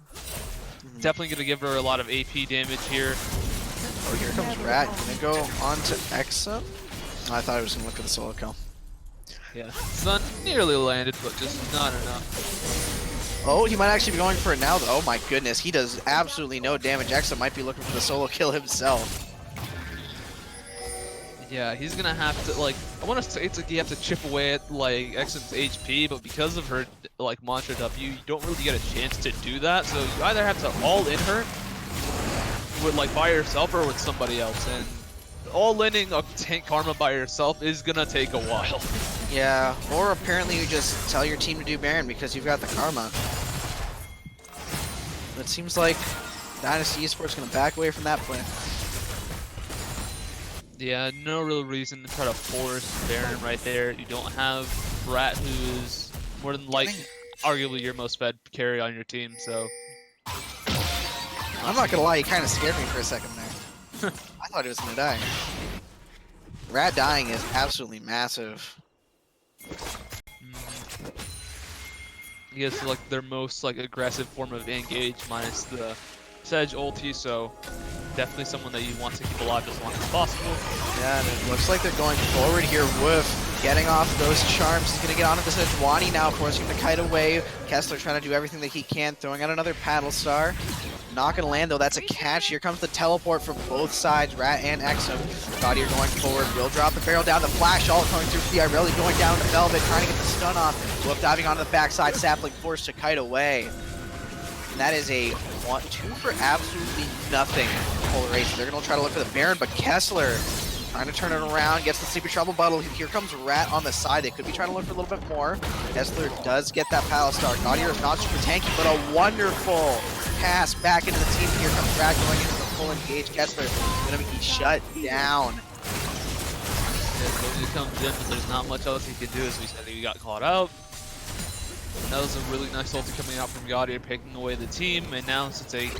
Definitely going to give her a lot of AP damage here. Oh, here comes Rat. Gonna go on to Exum. I thought I was gonna look at the solo kill. Yeah, it's not nearly landed, but just not enough. Oh, he might actually be going for it now, though. Oh my goodness, he does absolutely no damage. Exum might be looking for the solo kill himself. Yeah, he's gonna have to, like, I want to say it's like you have to chip away at, like, Exum's HP, but because of her, like, Mantra W, you don't really get a chance to do that, so you either have to all-in her with, like, by yourself or with somebody else, and all-inning a tank Karma by yourself is gonna take a while. Yeah, or apparently you just tell your team to do Baron because you've got the Karma. It seems like Dynasty eSports gonna back away from that plan. Yeah, no real reason to try to force Baron right there. You don't have Rat, who is more than likely arguably your most fed carry on your team, so. I'm not gonna lie, he kind of scared me for a second there. I thought he was gonna die. Rat dying is absolutely massive. I guess like their most like aggressive form of engage minus the Sedge ulti, so definitely someone that you want to keep alive as long as possible. Yeah, and it looks like they're going forward here. Woof getting off those charms. He's going to get onto the Sejuani now, forcing him to kite away. Kessler trying to do everything that he can, throwing out another paddle star. Not going to land, though. That's a catch. Here comes the teleport from both sides, Rat and Exum. Gaudier going forward. Will drop the barrel down. The flash all coming through for the Irelia, going down to Velvet, trying to get the stun off. Woof diving onto the backside. Sapling forced to kite away. And that is a 1-2 for absolutely nothing. Polar Ace. They're going to try to look for the Baron, but Kessler trying to turn it around, gets the Sleepy Trouble Bottle. Here comes Rat on the side. They could be trying to look for a little bit more. Kessler does get that Paddle Star. Gaudier is not super tanky, but a wonderful pass back into the team. Here comes Rat going into the full engage. Kessler going to be shut down. Yeah, he comes in, but there's not much else he can do, as we said, he got caught out. That was a really nice ulti coming out from Gaudier, picking away the team, and now since they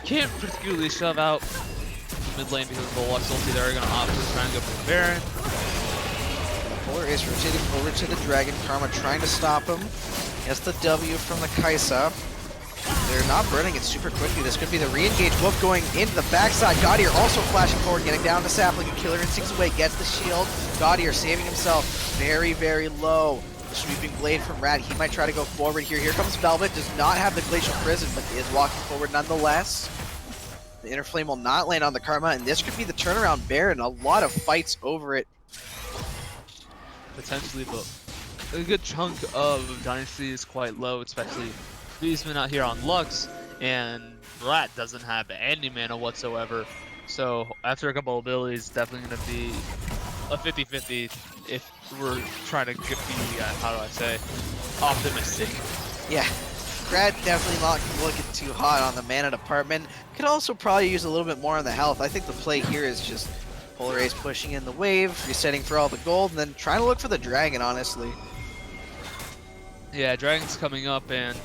can't particularly shove out the mid lane because of the Lux ulti, they're going to opt to try and go for the Baron. Polar Ace rotating over to the Dragon. Karma trying to stop him. Gets the W from the Kaisa. They're not burning it super quickly. This could be the re-engage. Wolf going into the backside. Gaudier also flashing forward, getting down to Sapling. Killer Instincts away, gets the shield. Gaudier saving himself very, very low. The sweeping blade from Rat. He might try to go forward here. Here comes Velvet. Does not have the Glacial Prison, but is walking forward nonetheless. The Inner Flame will not land on the Karma, and this could be the turnaround Baron. A lot of fights over it. Potentially, but a good chunk of Dynasty is quite low, especially Beastman out here on Lux, and Rat doesn't have any mana whatsoever. So after a couple of abilities, definitely going to be a 50-50 if we're trying to get the, how do I say, optimistic. Yeah, Rat definitely not looking too hot on the mana department. Could also probably use a little bit more on the health. I think the play here is just Polar Ace pushing in the wave, resetting for all the gold, and then trying to look for the dragon, honestly. Yeah, Dragon's coming up, and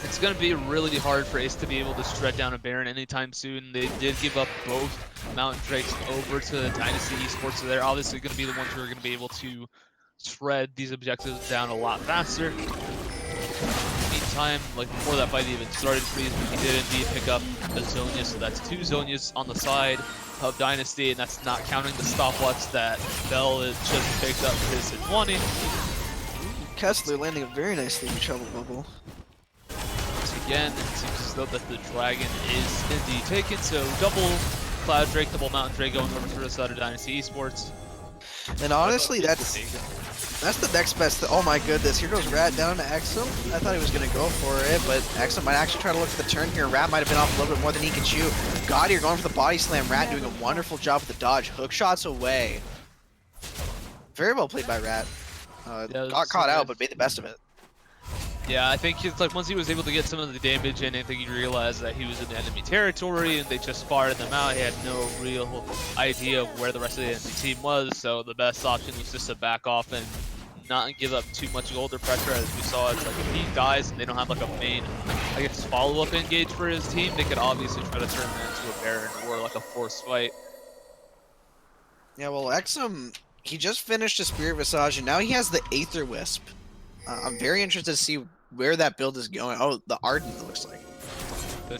it's going to be really hard for Ace to be able to shred down a Baron anytime soon. They did give up both Mountain Drakes over to Dynasty eSports, so they're obviously going to be the ones who are going to be able to shred these objectives down a lot faster. Meantime, like before that fight even started, he did indeed pick up a Zonia, so that's 2 Zonias on the side of Dynasty, and that's not counting the stopwatch that Bell has just picked up for his Sejuani. Kessler landing a very nice thing in Trouble Bubble. Once again, it seems as though that the Dragon is indeed taken, so double Cloud Drake, double Mountain Drake going over to the side of Dynasty eSports. And honestly, that's the next best. Oh my goodness, here goes Rat down to Exum. I thought he was going to go for it, but Exum might actually try to look for the turn here. Rat might have been off a little bit more than he can chew. Gaudier going for the body slam. Rat doing a wonderful job with the dodge. Hook shots away. Very well played by Rat. Yeah, got caught out, but made the best of it. Yeah, I think it's like once he was able to get some of the damage in, I think he realized that he was in enemy territory and they just fired them out. He had no real idea of where the rest of the enemy team was, so the best option was just to back off and not give up too much gold or pressure. As we saw, it's like if he dies and they don't have like a main, I guess, follow-up engage for his team, they could obviously try to turn that into a Baron or like a forced fight. Yeah, well, Exum, he just finished a Spirit Visage, and now he has the Aether Wisp. I'm very interested to see where that build is going. Oh, the Ardent, it looks like.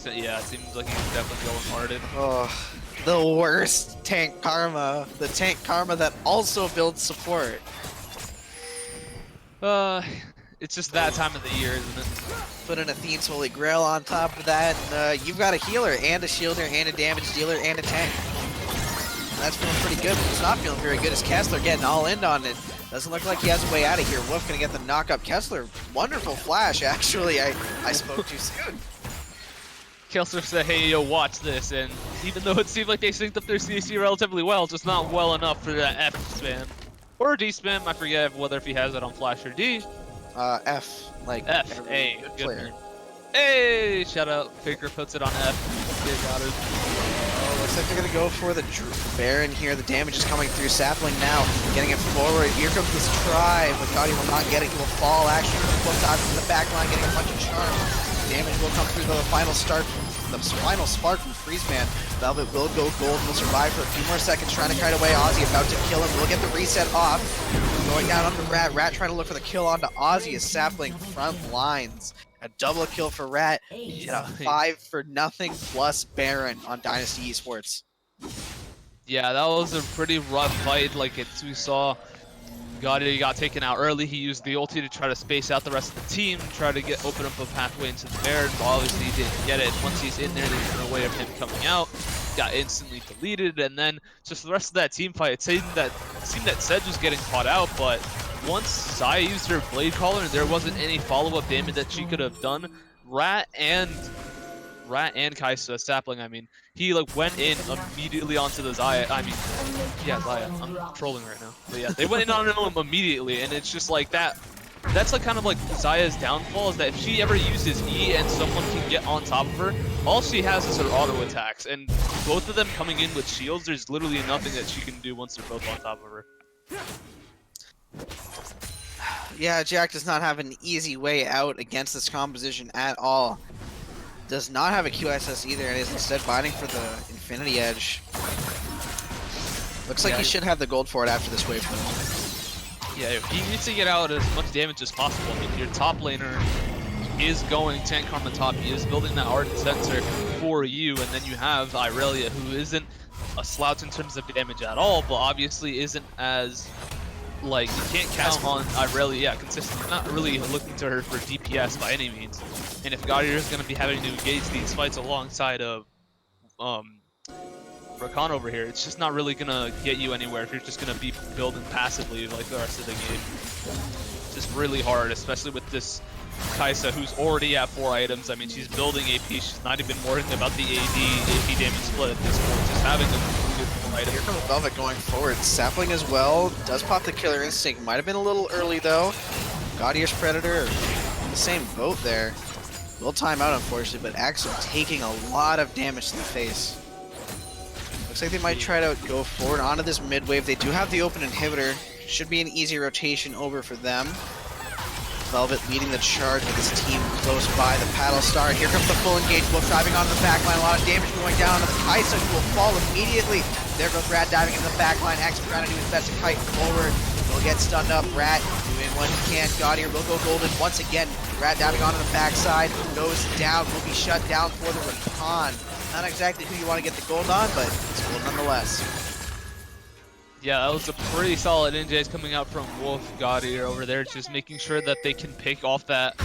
Yeah, it seems like he's definitely going Ardent. Oh, the worst tank Karma. The tank Karma that also builds support. It's just that time of the year, isn't it? Put in Athene's Holy Grail on top of that, and you've got a healer, and a shielder, and a damage dealer, and a tank. That's feeling pretty good, but it's not feeling very good as Kessler getting all in on it. Doesn't look like he has a way out of here. Wolf gonna get the knock up. Kessler, wonderful flash, actually. I spoke too soon. Kessler said, hey, yo, watch this, and even though it seemed like they synced up their CC relatively well, just not well enough for that F spam. Or D spam, I forget whether if he has it on Flash or D. F, like F, hey, good good player. nerd. Hey, shout out, Faker puts it on F. They got it. Oh, looks like they're gonna go for the Baron here. The damage is coming through. Sapling now getting it forward. Here comes this try, but Gaudier will not get it. He will fall actually. Flip dive from the back line, getting a bunch of charm. Damage will come through the final start. The final spark from Freezeman. Velvet will go gold and will survive for a few more seconds, trying to kite away. Ozzy about to kill him. We'll get the reset off. Going down on the Rat. Rat trying to look for the kill onto Ozzy as Sapling front lines. A double kill for Rat. Yeah, 5-0 plus Baron on Dynasty eSports. Yeah, that was a pretty rough fight. Like we saw, Gaudier got taken out early. He used the ulti to try to space out the rest of the team, try to open up a pathway into the Baron, but obviously he didn't get it. Once he's in there, there's no way of him coming out. Got instantly deleted, and then just the rest of that team fight, it seemed that Sedge was getting caught out, but once Xayah used her Blade Caller and there wasn't any follow-up damage that she could have done, Rat and Kaisa, Sapling, I mean, he like went in immediately onto the Xayah. I mean, yeah, Xayah. I'm trolling right now. But yeah, they went in on him immediately, and it's just like that. That's like kind of like Xayah's downfall, is that if she ever uses E and someone can get on top of her, all she has is her auto attacks, and both of them coming in with shields, there's literally nothing that she can do once they're both on top of her. Yeah, Jack does not have an easy way out against this composition at all. Does not have a QSS either, and is instead fighting for the Infinity Edge. Looks like he should have the gold for it after this wave. Yeah, he needs to get out as much damage as possible. I mean, your top laner is going tank on the top. He is building that ardent sensor for you, and then you have Irelia, who isn't a slouch in terms of damage at all, but obviously isn't as, like, you can't count on Irelia, consistent. Not really looking to her for DPS by any means. And if Gaudier is going to be having to engage these fights alongside of Rakan over here, it's just not really going to get you anywhere if you're just going to be building passively like the rest of the game. It's just really hard, especially with this Kai'Sa, who's already at 4 items. I mean, she's building AP. She's not even worrying about the AP damage split at this point. Just having a good 4 item. Here comes Velvet going forward. Sapling as well. Does pop the Killer Instinct. Might have been a little early, though. Gaudier's Predator in the same boat there. Will time out, unfortunately, but Axum taking a lot of damage to the face. Looks like they might try to go forward onto this mid wave. They do have the open inhibitor. Should be an easy rotation over for them. Velvet leading the charge with his team close by the paddle star. Here comes the full engage. Wolf driving onto the backline. A lot of damage going down on the Kai'Sa, who will fall immediately. There goes Rad diving into the backline. Axum trying to do his best to kite forward. Will get stunned up. Rad doing what he can. Gaudier will go golden once again. Rad diving onto the backside. Goes down. Will be shut down for the Rakan. Not exactly who you want to get the gold on, but it's gold nonetheless. Yeah, that was a pretty solid NJs coming out from Wolf Gaudier over there, just making sure that they can pick off that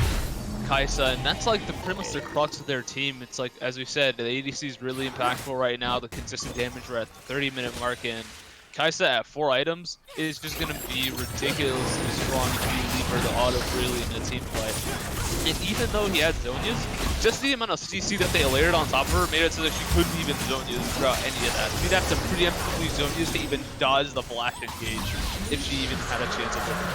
Kai'Sa, and that's like pretty much the crux of their team. It's like, as we said, the ADC is really impactful right now, the consistent damage. We're at the 30-minute mark, and Kai'Sa at 4 items is just going to be ridiculously strong if you leave her to auto really in a team play. And even though he had Zhonya's, just the amount of CC that they layered on top of her made it so that she couldn't even Zhonya's throughout any of that. She'd have to preemptively Zhonya's to even dodge the flash engage if she even had a chance of living.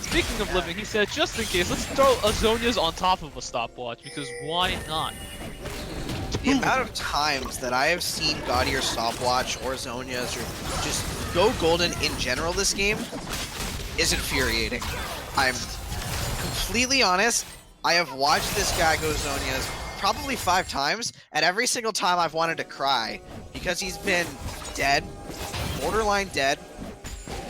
Speaking of living, he said, just in case, let's throw a Zhonya's on top of a stopwatch, because why not? The amount of times that I have seen Gaudier stopwatch or Zhonya's or just go golden in general this game is infuriating. I'm completely honest, I have watched this guy go Zhonya's probably 5 times, and every single time I've wanted to cry because he's been dead, borderline dead,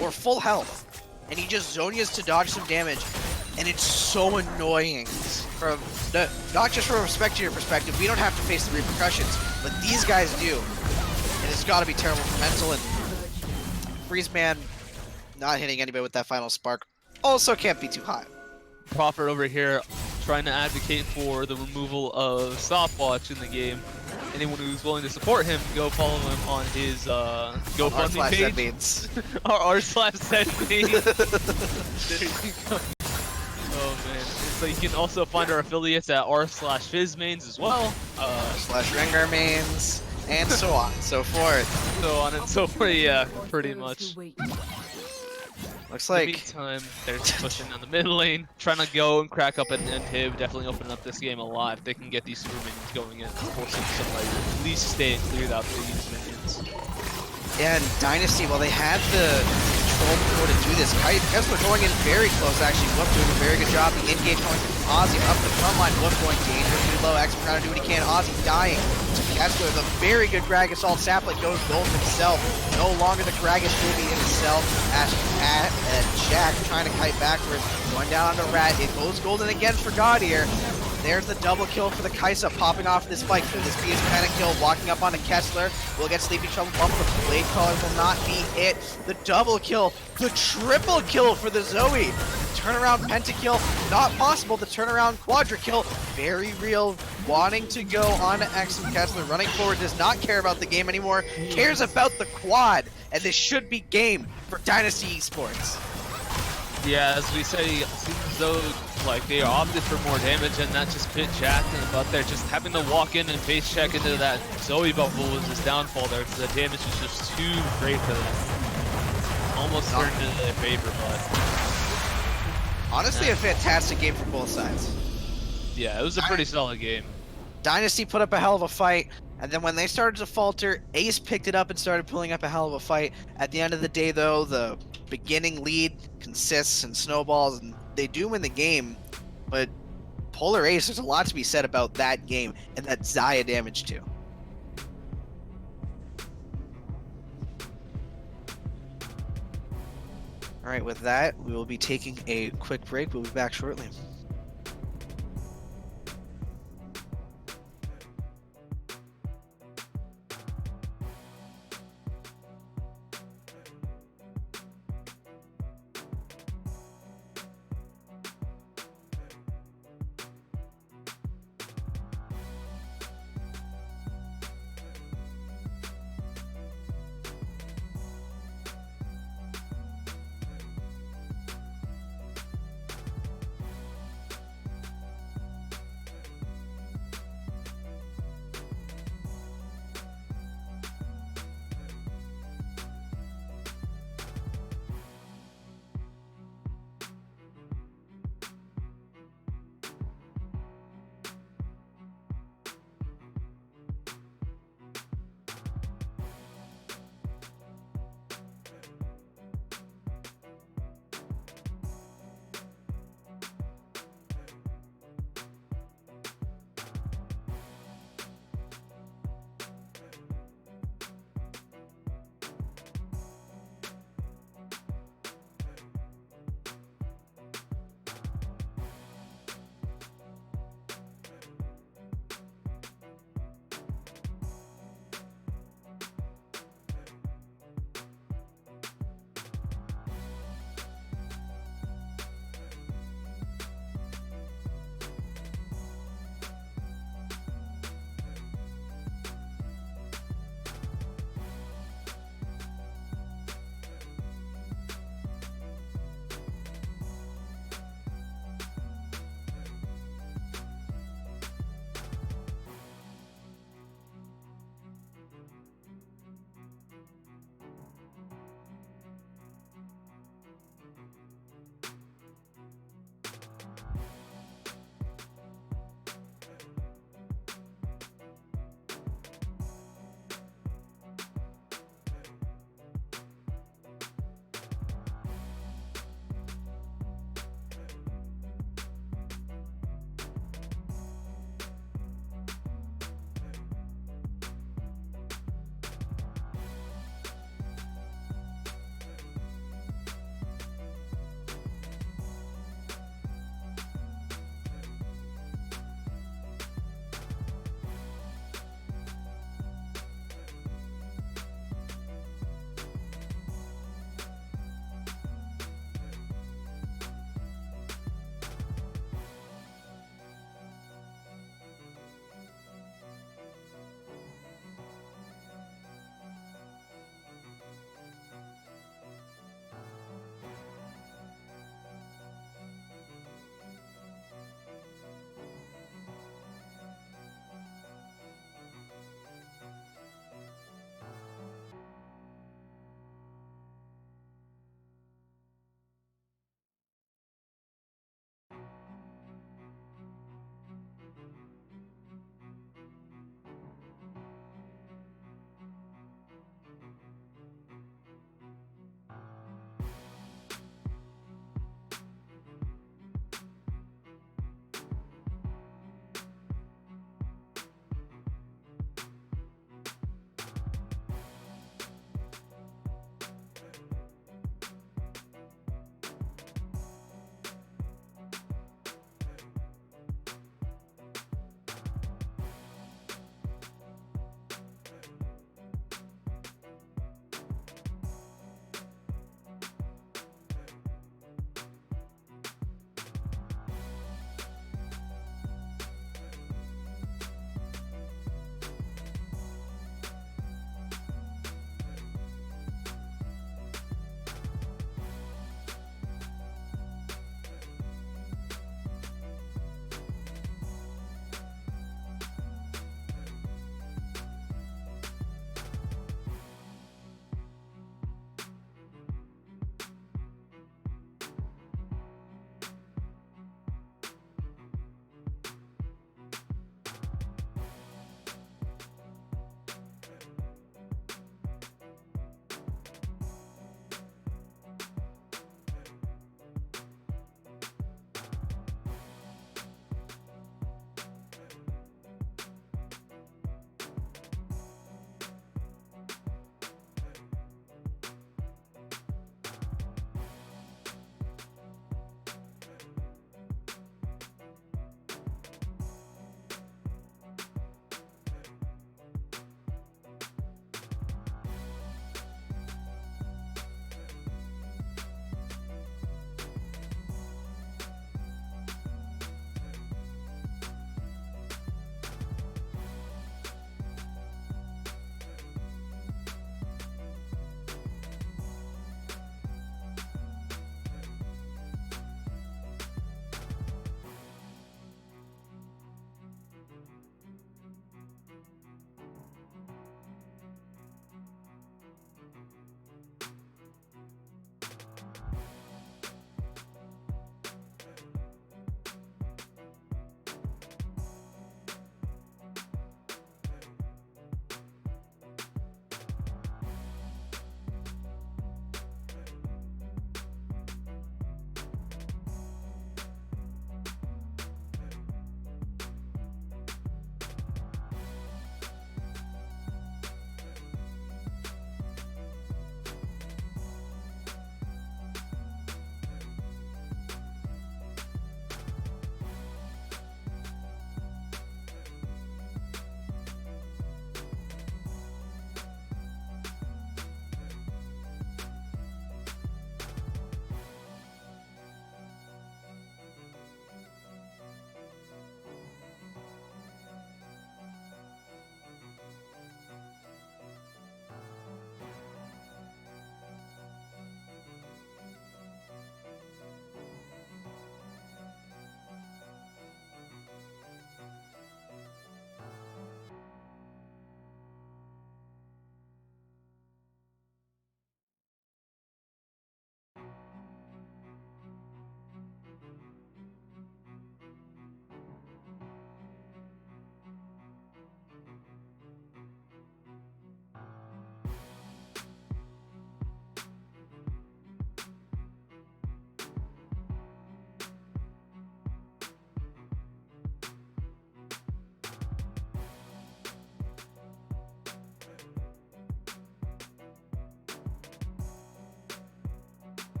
or full health, and he just Zhonya's to dodge some damage, and it's so annoying. From not just from a spectator perspective, we don't have to face the repercussions, but these guys do, and it's got to be terrible for mental. And Freezeman not hitting anybody with that final spark also can't be too high. Prophet over here trying to advocate for the removal of stopwatch in the game. Anyone who's willing to support him, go follow him on his GoFundMe page. r/ZBeans. There you go. Oh man. So you can also find our affiliates at r/FizzMains as well. /Rengar mains, and so on and so forth. So on and so forth, yeah, pretty much. Looks In the like meantime, they're just pushing down the mid lane, trying to go and crack up an inhib, definitely opening up this game a lot if they can get these super minions going in, forcing somebody to at least stay and clear out these minions. yeah, and Dynasty, while they had the control before to do this, Kessler going in very close actually. Wolf doing a very good job. The engage going to Ozzy up the front line. Wolf going dangerously low. X trying to do what he can. Ozzy dying to Kessler. The very good Grag Assault. Sapling goes gold himself. No longer the Gragas will be in himself. Jack trying to kite backwards. Going down onto Rat. It goes golden again for Gaudier. There's the double kill for the Kai'Sa, popping off this fight. This BS panic kill, walking up onto Kessler. Will get Sleeping Trouble bump, but the Blade Caller will not be hit. The double kill, the triple kill for the Zoe. Turnaround pentakill, not possible. The turnaround quadra kill, very real. Wanting to go on to X and Kessler, running forward, does not care about the game anymore. Cares about the quad, and this should be game for Dynasty eSports. Yeah, as we said, it seems as though like they opted for more damage, and that just bit Jack in the butt there. Just having to walk in and face check into that Zoe bubble was his downfall there, because the damage is just too great for them. Almost turned into their favor, but honestly, a fantastic game for both sides. Yeah, it was a pretty solid game. Dynasty put up a hell of a fight, and then when they started to falter, Ace picked it up and started pulling up a hell of a fight. At the end of the day, though, the beginning lead consists and snowballs, and they do win the game, but Polar Ace, there's a lot to be said about that game and that Xayah damage too. All right, with that, we will be taking a quick break. We'll be back shortly.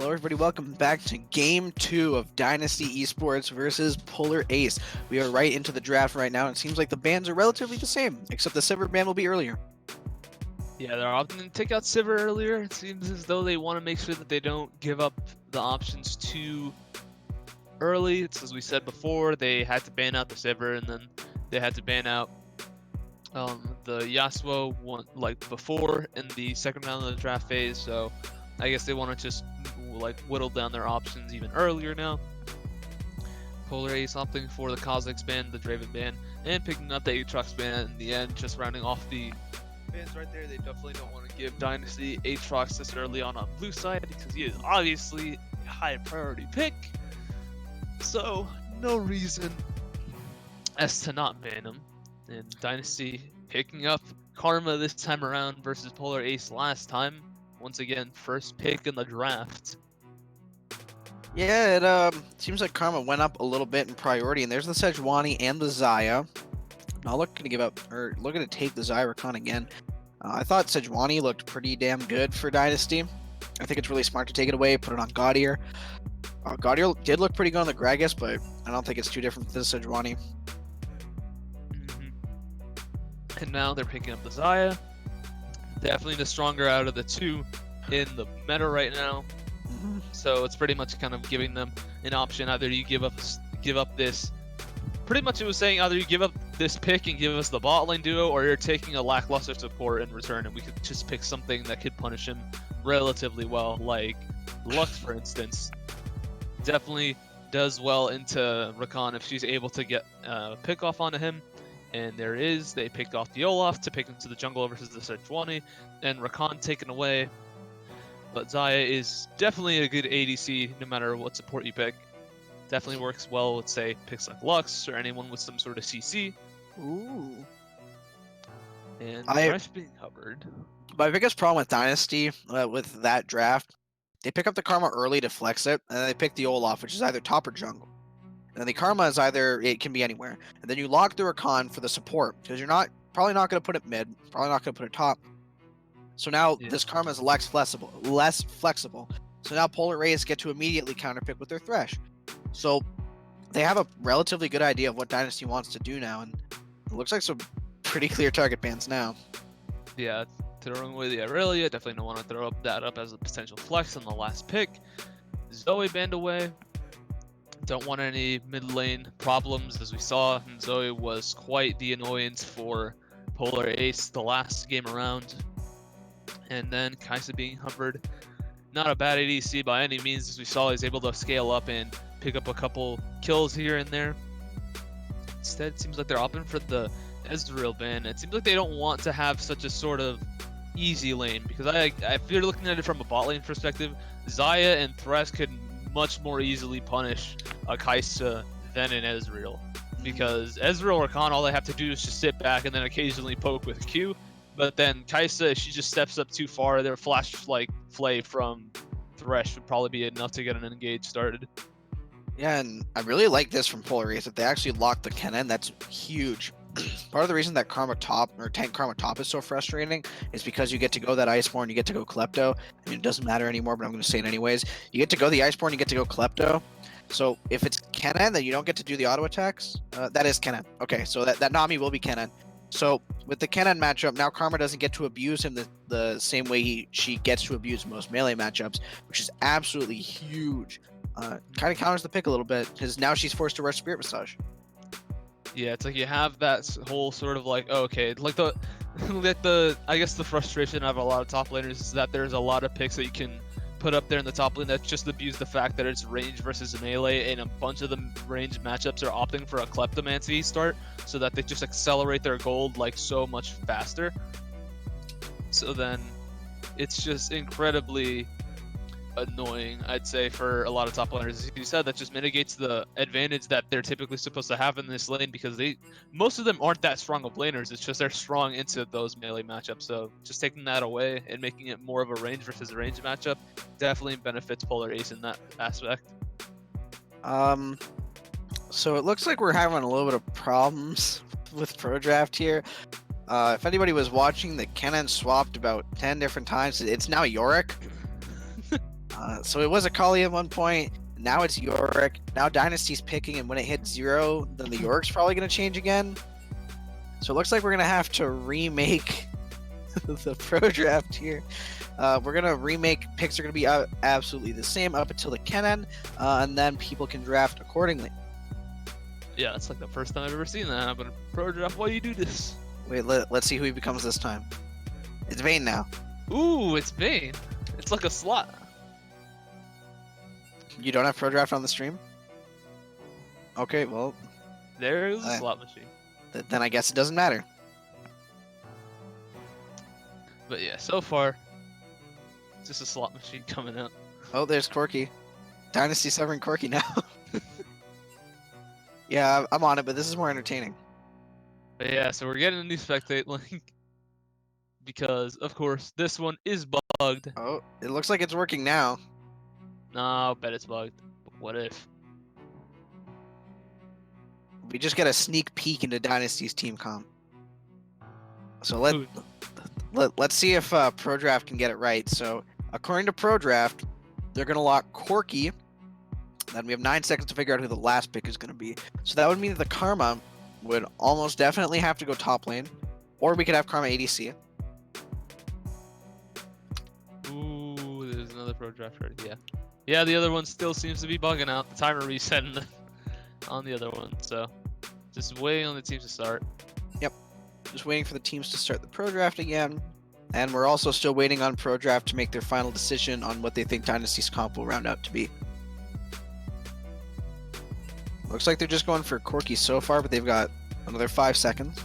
Hello, everybody. Welcome back to Game 2 of Dynasty eSports versus Polar Ace. We are right into the draft right now. It seems like the bans are relatively the same, except the Sivir ban will be earlier. Yeah, they're opting to take out Sivir earlier. It seems as though they want to make sure that they don't give up the options too early. It's as we said before, they had to ban out the Sivir, and then they had to ban out the Yasuo one like before in the second round of the draft phase. So I guess they want to just like whittle down their options even earlier now. Polar Ace opting for the Kha'Zix ban, the Draven ban, and picking up the Aatrox ban in the end, just rounding off the bans right there. They definitely don't want to give Dynasty Aatrox this early on blue side because he is obviously a high priority pick. So no reason as to not ban him. And Dynasty picking up Karma this time around versus Polar Ace last time. Once again, first pick in the draft. Yeah, it seems like Karma went up a little bit in priority, and there's the Sejuani and the Xayah. Not looking to give up, or looking to take the Xayah Rakan again. I thought Sejuani looked pretty damn good for Dynasty. I think it's really smart to take it away, put it on Gaudier. Gaudier did look pretty good on the Gragas, but I don't think it's too different than Sejuani. And now they're picking up the Xayah. Definitely the stronger out of the two in the meta right now. So it's pretty much kind of giving them an option. Either you give up this. Pretty much it was saying either you give up this pick and give us the bot lane duo, or you're taking a lackluster support in return, and we could just pick something that could punish him relatively well, like Lux, for instance. Definitely does well into Rakan if she's able to get pick off onto him. And there is, they picked off the Olaf to pick him to the jungle versus the Sejuani, and Rakan taken away. But Xayah is definitely a good ADC no matter what support you pick. Definitely works well with, say, picks like Lux or anyone with some sort of CC. Ooh. And Thresh being covered. My biggest problem with Dynasty, with that draft, they pick up the Karma early to flex it, and then they pick the Olaf, which is either top or jungle. And the Karma is either, it can be anywhere. And then you lock the Rakan for the support, because you're probably not going to put it mid, probably not going to put it top. So now this Karma is less flexible. So now Polar Ace get to immediately counterpick with their Thresh. So they have a relatively good idea of what Dynasty wants to do now, and it looks like some pretty clear target bans now. Yeah, throwing away the Irelia, definitely don't want to throw that up as a potential flex on the last pick. Zoe banned away. Don't want any mid lane problems, as we saw, and Zoe was quite the annoyance for Polar Ace the last game around. And then Kai'Sa being hovered, not a bad ADC by any means, as we saw he's able to scale up and pick up a couple kills here and there. Instead, it seems like they're opting for the Ezreal ban. It seems like they don't want to have such a sort of easy lane, because if you're looking at it from a bot lane perspective, Xayah and Thresh could much more easily punish a Kai'Sa than an Ezreal, because Ezreal or Khan, all they have to do is just sit back and then occasionally poke with Q. But then Kai'Sa, if she just steps up too far, their flash like flay from Thresh would probably be enough to get an engage started. Yeah, and I really like this from Polar Ace, that they actually locked the Kennen. That's huge. Part of the reason that Karma top, or tank Karma top, is so frustrating is because you get to go that Iceborne, you get to go Klepto. I mean, it doesn't matter anymore, but I'm going to say it anyways. You get to go the Iceborne, you get to go Klepto. So if it's Kennen, then you don't get to do the auto attacks. That is Kennen. Okay, so that Nami will be Kennen. So with the Kennen matchup, now Karma doesn't get to abuse him the same way she gets to abuse most melee matchups, which is absolutely huge. Kind of counters the pick a little bit, because now she's forced to rush Spirit Massage. Yeah, it's like you have that whole sort of like, oh, okay, like I guess the frustration of a lot of top laners is that there's a lot of picks that you can put up there in the top lane that just abuse the fact that it's range versus melee, and a bunch of the range matchups are opting for a Kleptomancy start so that they just accelerate their gold like so much faster. So then it's just incredibly annoying, I'd say, for a lot of top laners. As you said, that just mitigates the advantage that they're typically supposed to have in this lane, because most of them aren't that strong of laners. It's just they're strong into those melee matchups. So just taking that away and making it more of a range versus a range matchup definitely benefits Polar Ace in that aspect. So it looks like we're having a little bit of problems with Pro Draft here. If anybody was watching, the Kennen swapped about 10 different times. It's now Yorick. So it was a Kali at one point. Now it's Yorick. Now Dynasty's picking, and when it hits 0, then the Yorick's probably going to change again. So it looks like we're going to have to remake the pro draft here. We're going to remake. Picks are going to be absolutely the same up until the Kennen, and then people can draft accordingly. Yeah, it's like the first time I've ever seen that happen. Pro draft, why do you do this? Wait, let's see who he becomes this time. It's Vayne now. Ooh, it's Vayne. It's like a slot. You don't have pro draft on the stream? Okay, well, There's a slot machine. then I guess it doesn't matter. But yeah, so far, it's just a slot machine coming out. Oh, there's Corky. Dynasty severing Corky now. Yeah, I'm on it, but this is more entertaining. But yeah, so we're getting a new spectate link. Because, of course, this one is bugged. Oh, it looks like it's working now. No, I'll bet it's bugged. But what if? We just get a sneak peek into Dynasty's team comp. So let's see if ProDraft can get it right. So according to ProDraft, they're gonna lock Corky. Then we have 9 seconds to figure out who the last pick is gonna be. So that would mean that the Karma would almost definitely have to go top lane, or we could have Karma ADC. Ooh, there's another pro draft ready. Yeah. Yeah, the other one still seems to be bugging out. The timer resetting on the other one. So just waiting on the teams to start. Yep. Just waiting for the teams to start the pro draft again. And we're also still waiting on pro draft to make their final decision on what they think Dynasty's comp will round out to be. Looks like they're just going for Corky so far, but they've got another 5 seconds.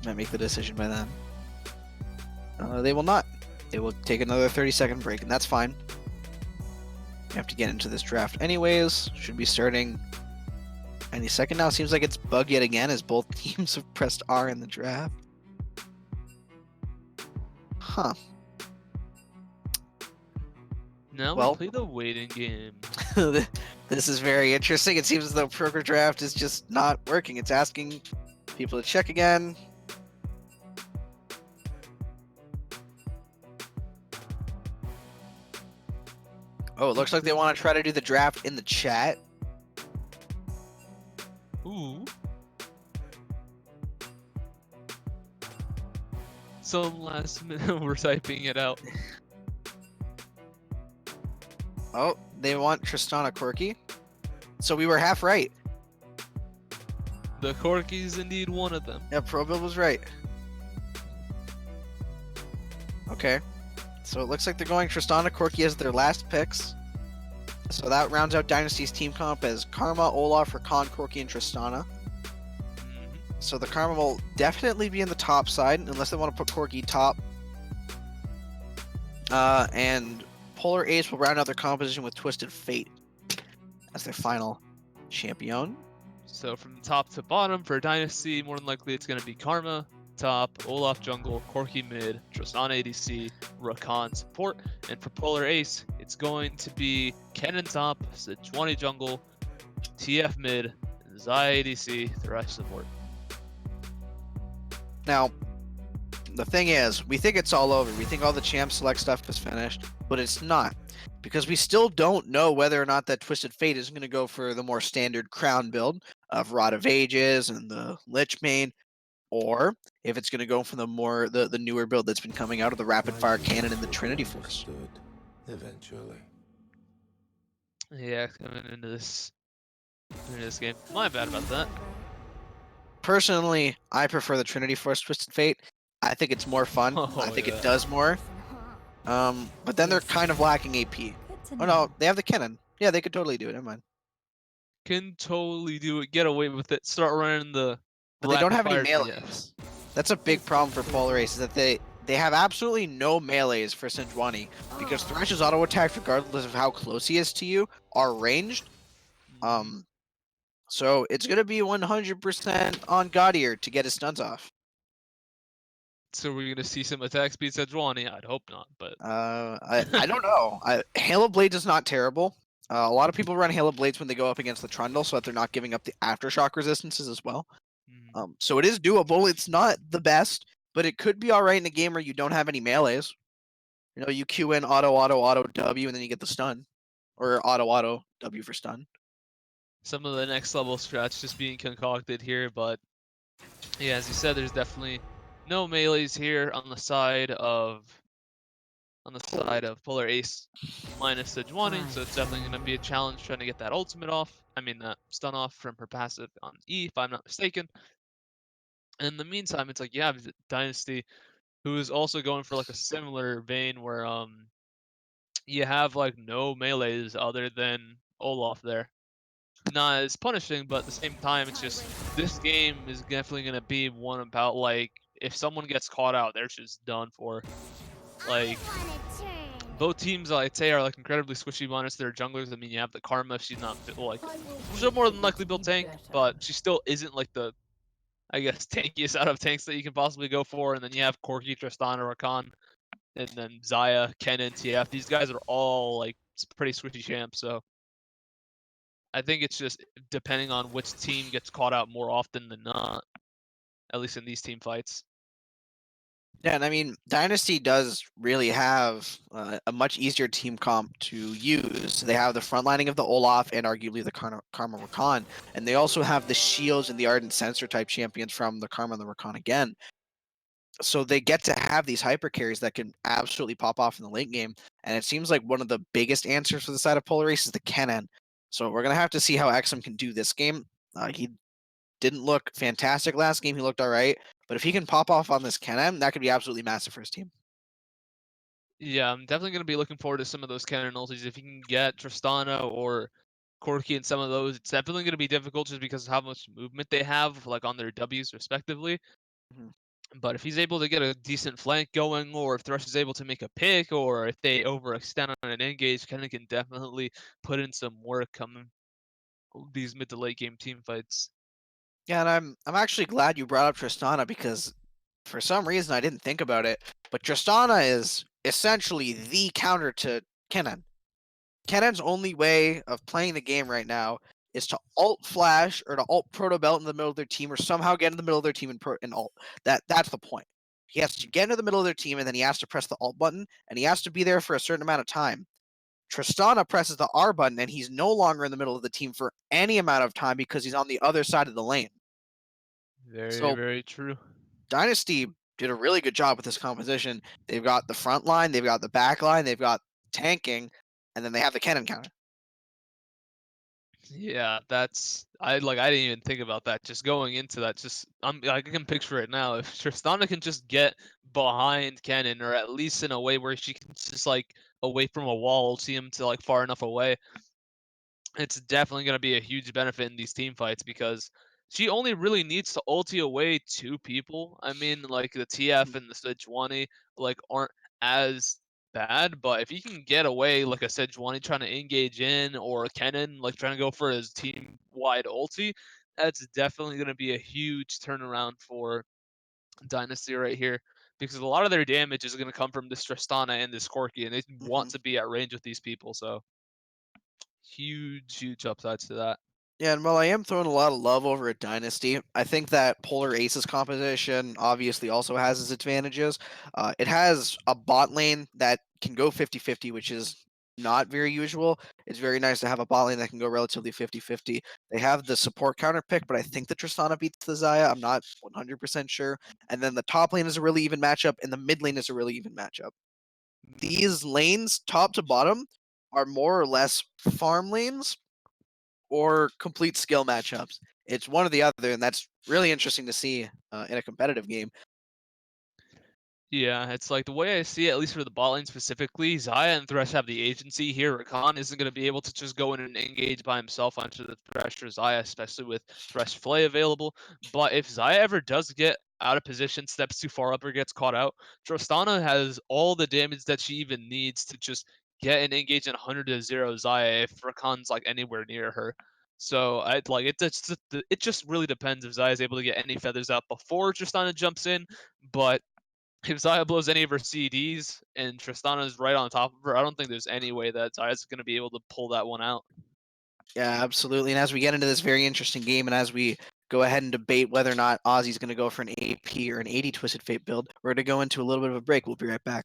Might make the decision by then. They will not. They will take another 30-second break, and that's fine. We have to get into this draft anyways. Should be starting any second now. Seems like it's bugged yet again as both teams have pressed R in the draft. Huh. Now Well- we play the waiting game. This is very interesting. It seems as though Program Draft is just not working. It's asking people to check again. Oh, it looks like they want to try to do the draft in the chat. Ooh. So last minute we're typing it out. Oh, they want Tristana Corky. So we were half right. The Corky's indeed one of them. Yeah, ProBuild was right. Okay. So it looks like they're going Tristana Corky as their last picks. So that rounds out Dynasty's team comp as Karma, Olaf, Rakan, Corky, and Tristana. So the Karma will definitely be in the top side, unless they want to put Corky top. And Polar Ace will round out their composition with Twisted Fate as their final champion. So from top to bottom for Dynasty, more than likely it's going to be Karma top, Olaf jungle, Corky mid, Tristana ADC, Rakan support, and for Polar Ace, it's going to be Kennen top, Sejuani jungle, TF mid, Zaya ADC, Thresh support. Now, the thing is, we think it's all over. We think all the champ select stuff is finished, but it's not. Because we still don't know whether or not that Twisted Fate is going to go for the more standard crown build of Rod of Ages and the Lich Main, or if it's going to go for the newer build that's been coming out of the Rapid Fire Cannon and the Trinity Force. Eventually. Yeah, coming into this game. My bad about that. Personally, I prefer the Trinity Force Twisted Fate. I think it's more fun. Oh, I think yeah. it does more. But then they're kind of lacking AP. Oh no, they have the Cannon. Yeah, they could totally do it. Never mind. Can totally do it. Get away with it. Start running the. But they don't have any rapid fire melees. That's a big problem for Polar Ace, is that they have absolutely no melees for Sejuani, because Thresh's auto attacks, regardless of how close he is to you, are ranged. So it's gonna be 100% on Gaudier to get his stuns off. So we're gonna see some attack speed Sejuani. I'd hope not, but I don't know. Halo Blades is not terrible. A lot of people run Halo Blades when they go up against the Trundle, so that they're not giving up the aftershock resistances as well. So it is doable. It's not the best, but it could be all right in a game where you don't have any melees. You Q in auto W, and then you get the stun, or auto W for stun. Some of the next level strats just being concocted here, but yeah, as you said, there's definitely no melees here on the side of Polar Ace minus Sejuani, so it's definitely going to be a challenge trying to get that ultimate off. I mean, that stun off from her passive on E, if I'm not mistaken. And in the meantime, it's like you have Dynasty, who is also going for like a similar vein where you have like no melees other than Olaf there. Not as punishing, but at the same time, it's just this game is definitely going to be one about like if someone gets caught out, they're just done for. Like both teams, I'd say, are like incredibly squishy minus their junglers. I mean, you have the Karma if she's not like she'll more than likely build tank, but she still isn't like the I guess tankiest out of tanks that you can possibly go for. And then you have Corki, Tristana, Rakan, and then Zaya, Kennen, TF. These guys are all like pretty squishy champs, so I think it's just depending on which team gets caught out more often than not, at least in these team fights. Yeah, and I mean, Dynasty does really have a much easier team comp to use. They have the frontlining of the Olaf and arguably the Karma Rakan, and they also have the Shields and the Ardent Sensor type champions from the Karma and the Rakan again. So they get to have these hyper carries that can absolutely pop off in the late game, and it seems like one of the biggest answers for the side of Polar Ace is the Kennen. So we're gonna have to see how XM can do this game. He didn't look fantastic last game. He looked all right. But if he can pop off on this Kennen, that could be absolutely massive for his team. Yeah, I'm definitely going to be looking forward to some of those counter ultis. If you can get Tristana or Corki and some of those, it's definitely going to be difficult just because of how much movement they have, like on their Ws respectively. Mhm. But if he's able to get a decent flank going, or if Thresh is able to make a pick, or if they overextend on an engage, Kennen can definitely put in some work coming these mid to late game team fights. Yeah, and I'm actually glad you brought up Tristana because for some reason I didn't think about it, but Tristana is essentially the counter to Kennen. Kennen's only way of playing the game right now is to alt flash or to alt proto belt in the middle of their team or somehow get in the middle of their team and alt. That's the point. He has to get into the middle of their team and then he has to press the alt button and he has to be there for a certain amount of time. Tristana presses the R button and he's no longer in the middle of the team for any amount of time because he's on the other side of the lane. Very, So very true. Dynasty did a really good job with this composition. They've got the front line, they've got the back line, they've got tanking, and then they have the cannon counter. Yeah, that's I didn't even think about that. Just going into that, just I can picture it now. If Tristana can just get behind Kennen, or at least in a way where she can just like away from a wall, see him to like far enough away, it's definitely going to be a huge benefit in these team fights because she only really needs to ulti away two people. I mean, like the TF and the Sejuani like aren't as bad, but if he can get away like a Sejuani trying to engage in or Kennen like trying to go for his team wide ulti, that's definitely going to be a huge turnaround for Dynasty right here because a lot of their damage is going to come from this Tristana and this Corki, and they want to be at range with these people, so huge upsides to that. Yeah, and while I am throwing a lot of love over at Dynasty, I think that Polar Aces composition obviously also has its advantages. It has a bot lane that can go 50-50, which is not very usual. It's very nice to have a bot lane that can go relatively 50-50. They have the support counter pick, but I think the Tristana beats the Zaya. I'm not 100% sure. And then the top lane is a really even matchup, and the mid lane is a really even matchup. These lanes, top to bottom, are more or less farm lanes or complete skill matchups. It's one or the other, and that's really interesting to see in a competitive game. Yeah, it's like the way I see it, at least for the bot lane specifically, Zaya and Thresh have the agency here. Rakan isn't going to be able to just go in and engage by himself onto the Thresh or Zaya, especially with Thresh Flay available. But if Zaya ever does get out of position, steps too far up, or gets caught out, Tristana has all the damage that she even needs to just get and engage in 100-0 Zaya if Rakan's like anywhere near her. So I'd like it just really depends if Zaya is able to get any feathers out before Tristana jumps in, but if Zaya blows any of her CDs and Tristana's right on top of her, I don't think there's any way that Zaya's going to be able to pull that one out. Yeah, absolutely. And as we get into this very interesting game, and as we go ahead and debate whether or not Ozzy's going to go for an AP or an 80 Twisted Fate build, we're going to go into a little bit of a break. We'll be right back.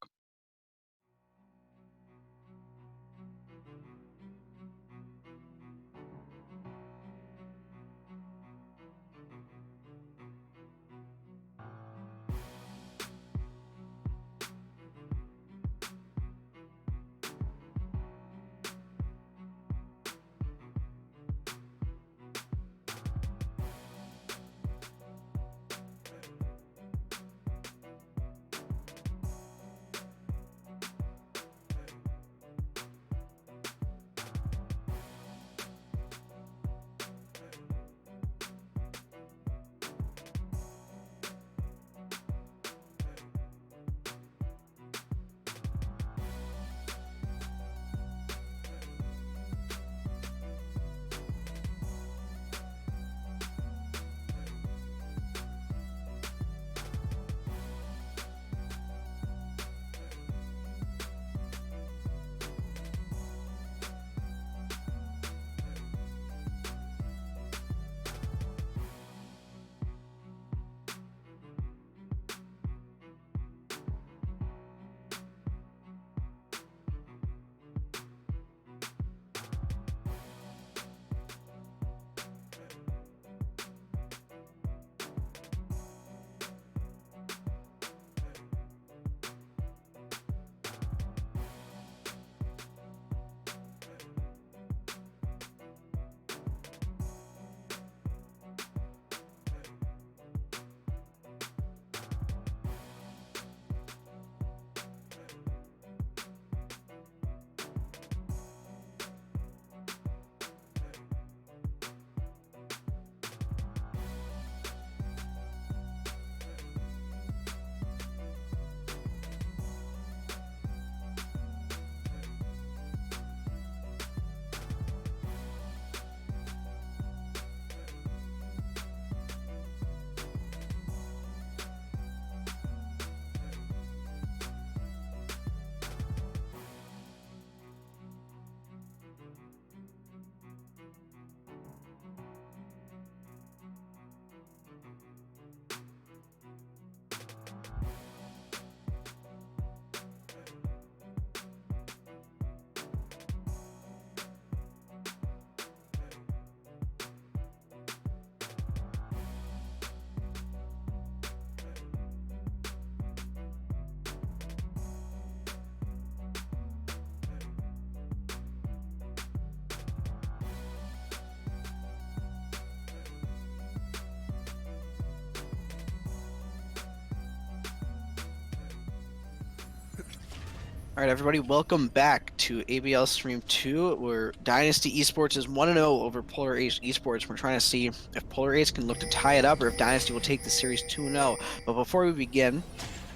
All right, everybody, welcome back to ABL Stream 2, where Dynasty eSports is 1-0 over Polar Ace eSports. We're trying to see if Polar Ace can look to tie it up or if Dynasty will take the series 2-0. But before we begin,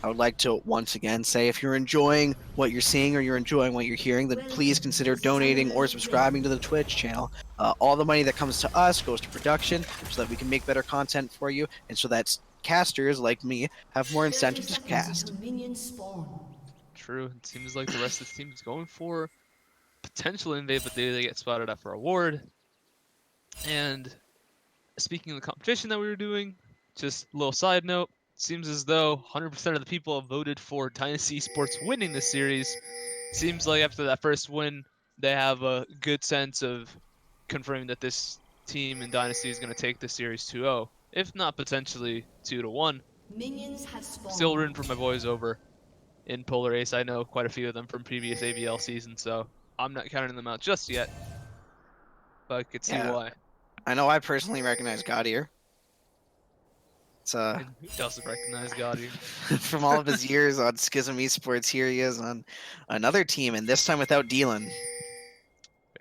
I would like to once again say if you're enjoying what you're seeing or you're enjoying what you're hearing, then please consider donating or subscribing to the Twitch channel. All the money that comes to us goes to production so that we can make better content for you and so that casters like me have more incentive to cast. True. It seems like the rest of the team is going for potential invade, but they get spotted up for a ward. And speaking of the competition that we were doing, just a little side note, seems as though 100% of the people have voted for Dynasty Esports winning this series. Seems like after that first win, they have a good sense of confirming that this team in Dynasty is going to take the series 2-0, if not potentially 2-1. Still rooting for my boys over in Polar Ace. I know quite a few of them from previous ABL seasons, so I'm not counting them out just yet. But I could see why. I know I personally recognize Gaudier. It's And who doesn't recognize Gotti? from all of his years on Schism Esports, here he is on another team, and this time without Dylan,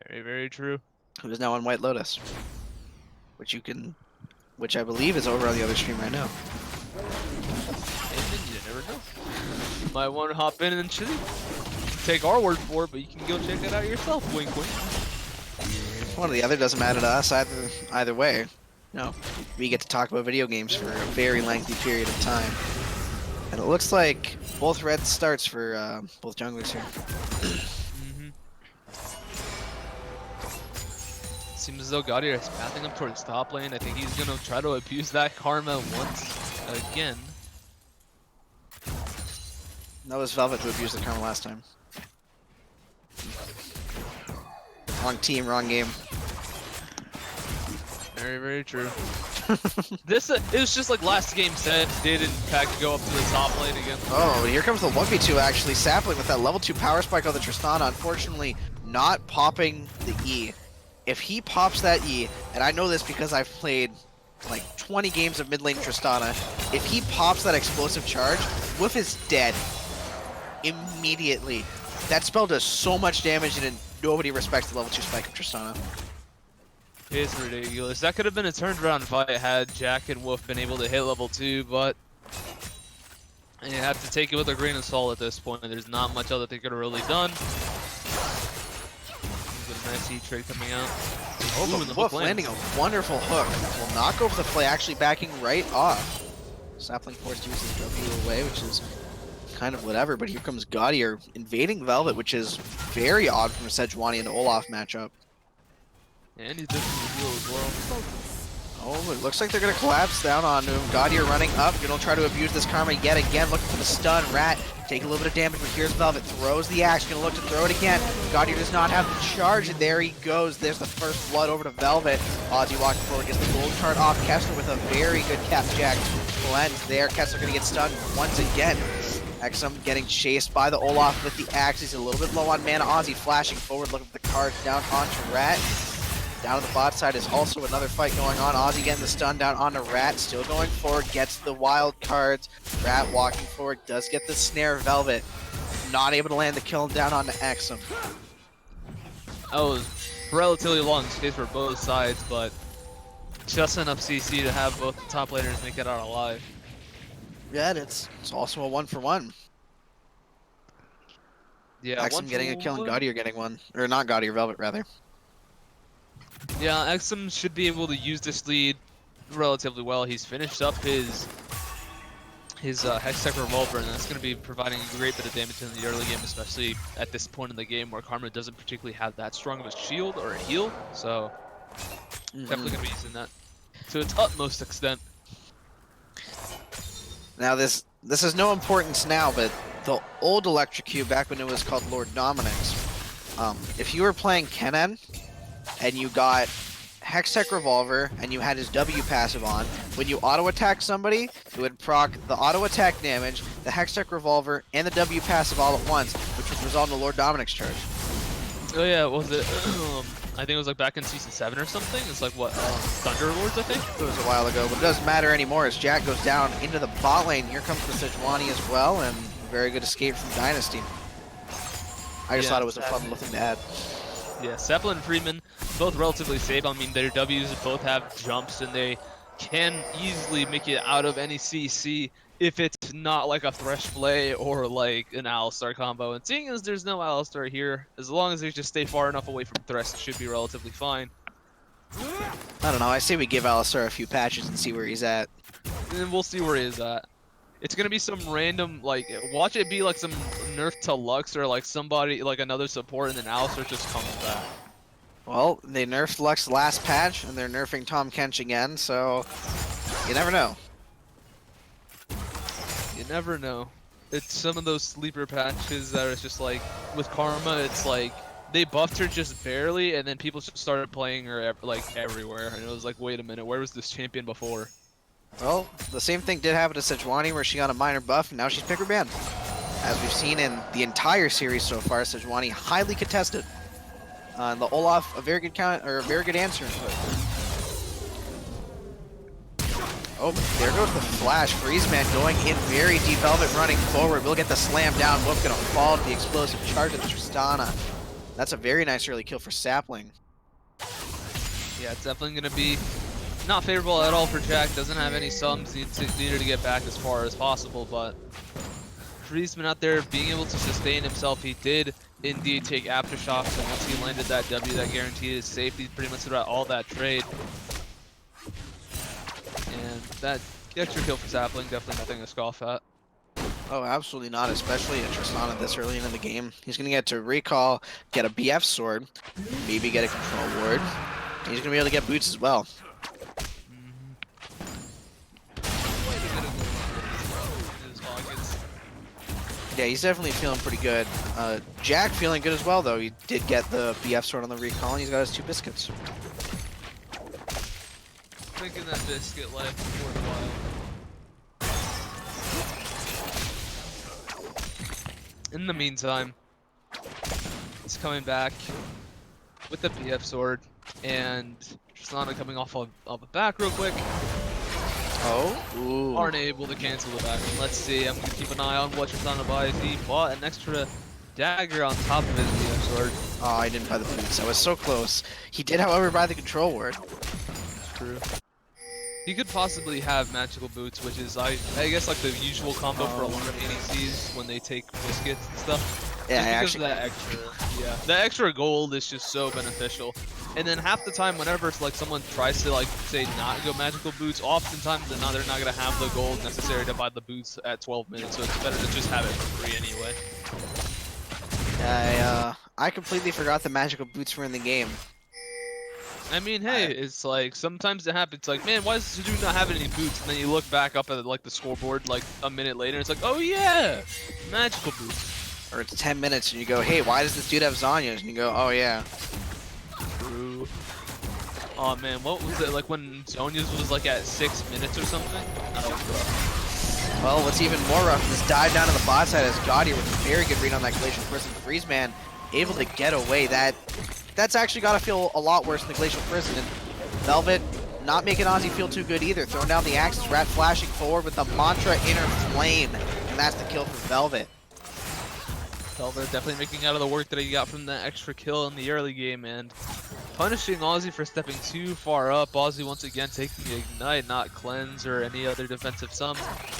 Very, very true. who is now on White Lotus, which I believe is over on the other stream right now. And you never know. You might want to hop in and take our word for it, but you can go check it out yourself. Wink, wink. One or the other doesn't matter to us either way. No, we get to talk about video games for a very lengthy period of time. And it looks like both red starts for both junglers here. Seems as though Gaudier is pathing up towards top lane. I think he's going to try to abuse that karma once again. That was Velvet who abused the karma last time. Wrong team, wrong game. Very, very true. It was just like last game said, didn't pack to go up to the top lane again. Oh, here comes the 1v2 actually. Sapling with that level 2 power spike on the Tristana, unfortunately not popping the E. If he pops that E, and I know this because I've played like 20 games of mid lane Tristana, if he pops that explosive charge, Wolf is dead immediately. That spell does so much damage and nobody respects the level 2 spike of Tristana. It's ridiculous. That could have been a turned around fight had Jack and Wolf been able to hit level 2, but you have to take it with a grain of salt at this point. There's not much other they could have really done. A nice heat trade coming out. Oh, but Wolf landing a wonderful hook. Will not go for the play, actually backing right off. Sapling forced to use his W away, which is kind of whatever, but here comes Gaudier invading Velvet, which is very odd from a Sejuani and Olaf matchup. And he's different the heal as well. Oh, it looks like they're going to collapse down onto him. Gaudier running up, going to try to abuse this karma yet again, looking for the stun. Rat taking a little bit of damage, but here's Velvet, throws the axe, going to look to throw it again. Gaudier does not have the charge, and there he goes. There's the first blood over to Velvet. Ozzy walking forward, gets the gold card off Kessler with a very good Capjack cleanse there. Kessler going to get stunned once again. Exum getting chased by the Olaf with the axe. He's a little bit low on mana. Ozzy flashing forward, looking for the card down onto Rat. Down on the bot side is also another fight going on. Ozzy getting the stun down onto Rat, still going forward, gets the wild cards. Rat walking forward, does get the snare. Velvet not able to land the kill down onto Exum. That was relatively long chase for both sides, but just enough CC to have both the top laners make it out alive. Yeah, and it's also a 1-for-1. Yeah, Exum getting a kill and Gaudier getting one. Or not Gaudier, Velvet rather. Yeah, Exum should be able to use this lead relatively well. He's finished up his Hextech Revolver, and that's going to be providing a great bit of damage in the early game, especially at this point in the game where Karma doesn't particularly have that strong of a shield or a heal. So definitely going to be using that to its utmost extent. Now this is no importance now, but the old Electrocube back when it was called Lord Dominix, if you were playing Kennen and you got Hextech Revolver and you had his W passive on, when you auto attack somebody, it would proc the auto attack damage, the Hextech Revolver, and the W passive all at once, which would result in the Lord Dominix charge. Oh yeah, what was it? I think it was like back in Season 7 or something. It's like what, Thunder Lords, I think? It was a while ago, but it doesn't matter anymore as Jack goes down into the bot lane. Here comes the Sejuani as well, and a very good escape from Dynasty. I just Yeah, thought it was a fun little thing to add. Yeah, Seppel and Freeman, both relatively safe. I mean, their Ws both have jumps, and they can easily make it out of any CC if it's not like a Thresh play or like an Alistar combo. And seeing as there's no Alistar here, as long as they just stay far enough away from Thresh, it should be relatively fine. I don't know. I say we give Alistar a few patches and see where he's at. And then we'll see where he is at. It's gonna be some random, like, watch it be like some nerf to Lux or like somebody, like another support, and then Alistar just comes back. Well, they nerfed Lux last patch, and they're nerfing Tom Kench again, so you never know. You never know. It's some of those sleeper patches that are just like, with Karma, it's like, they buffed her just barely, and then people just started playing her like everywhere, and it was like, wait a minute, where was this champion before? Well, the same thing did happen to Sejuani, where she got a minor buff, and now she's picker banned. As we've seen in the entire series so far, Sejuani highly contested. And the Olaf, a very good count, or a very good answer. Oh, there goes the flash. Freezeman going in very deep. Velvet running forward. We'll get the slam down. Wolf gonna fall to the explosive charge of the Tristana. That's a very nice early kill for Sapling. Yeah, it's definitely gonna be not favorable at all for Jack. Doesn't have any sums, needed to get back as far as possible, but Freezeman out there being able to sustain himself. He did indeed take aftershocks, and once he landed that W, that guaranteed his safety pretty much throughout all that trade. And that extra kill for Sapling, definitely nothing to scoff at. Oh, absolutely not, especially a Tristana this early into the game. He's going to get to recall, get a BF sword, maybe get a control ward. He's going to be able to get boots as well. Yeah, he's definitely feeling pretty good. Jack feeling good as well, though. He did get the BF sword on the recall, and he's got his 2 biscuits. Thinking that biscuit life is worthwhile. In the meantime, he's coming back with the BF sword, and Tristana coming off of the back real quick. Oh, ooh. Aren't able to cancel the back. Let's see. I'm gonna keep an eye on what Tristana buys. He bought an extra dagger on top of his BF sword. Oh, I didn't buy the boots. I was so close. He did, however, buy the control ward. True. He could possibly have magical boots, which is I guess like the usual combo for a lot of ADCs when they take biscuits and stuff. Yeah, Just because of that extra gold is just so beneficial. And then half the time, whenever it's like someone tries to like say not go magical boots, oftentimes they're not gonna have the gold necessary to buy the boots at 12 minutes. So it's better to just have it for free anyway. I completely forgot the magical boots were in the game. I mean, hey, it's like sometimes it happens. Like, man, why does this dude not have any boots? And then you look back up at like the scoreboard like a minute later, and it's like, oh yeah, magical boots. Or it's 10 minutes, and you go, hey, why does this dude have Zanyas? And you go, oh yeah. True. Oh man, what was it like when Zonya's was like at 6 minutes or something? That was rough. Well, what's even more rough is dive down to the bot side as Gaudier with a very good read on that Glacial Prison. Freezeman able to get away. That's actually got to feel a lot worse than the Glacial Prison. And Velvet not making Ozzy feel too good either. Throwing down the axes, Rat flashing forward with the Mantra Inner Flame. And that's the kill for Velvet. Velvet definitely making out of the work that he got from that extra kill in the early game and punishing Ozzy for stepping too far up. Ozzy once again taking the Ignite, not Cleanse or any other defensive sum.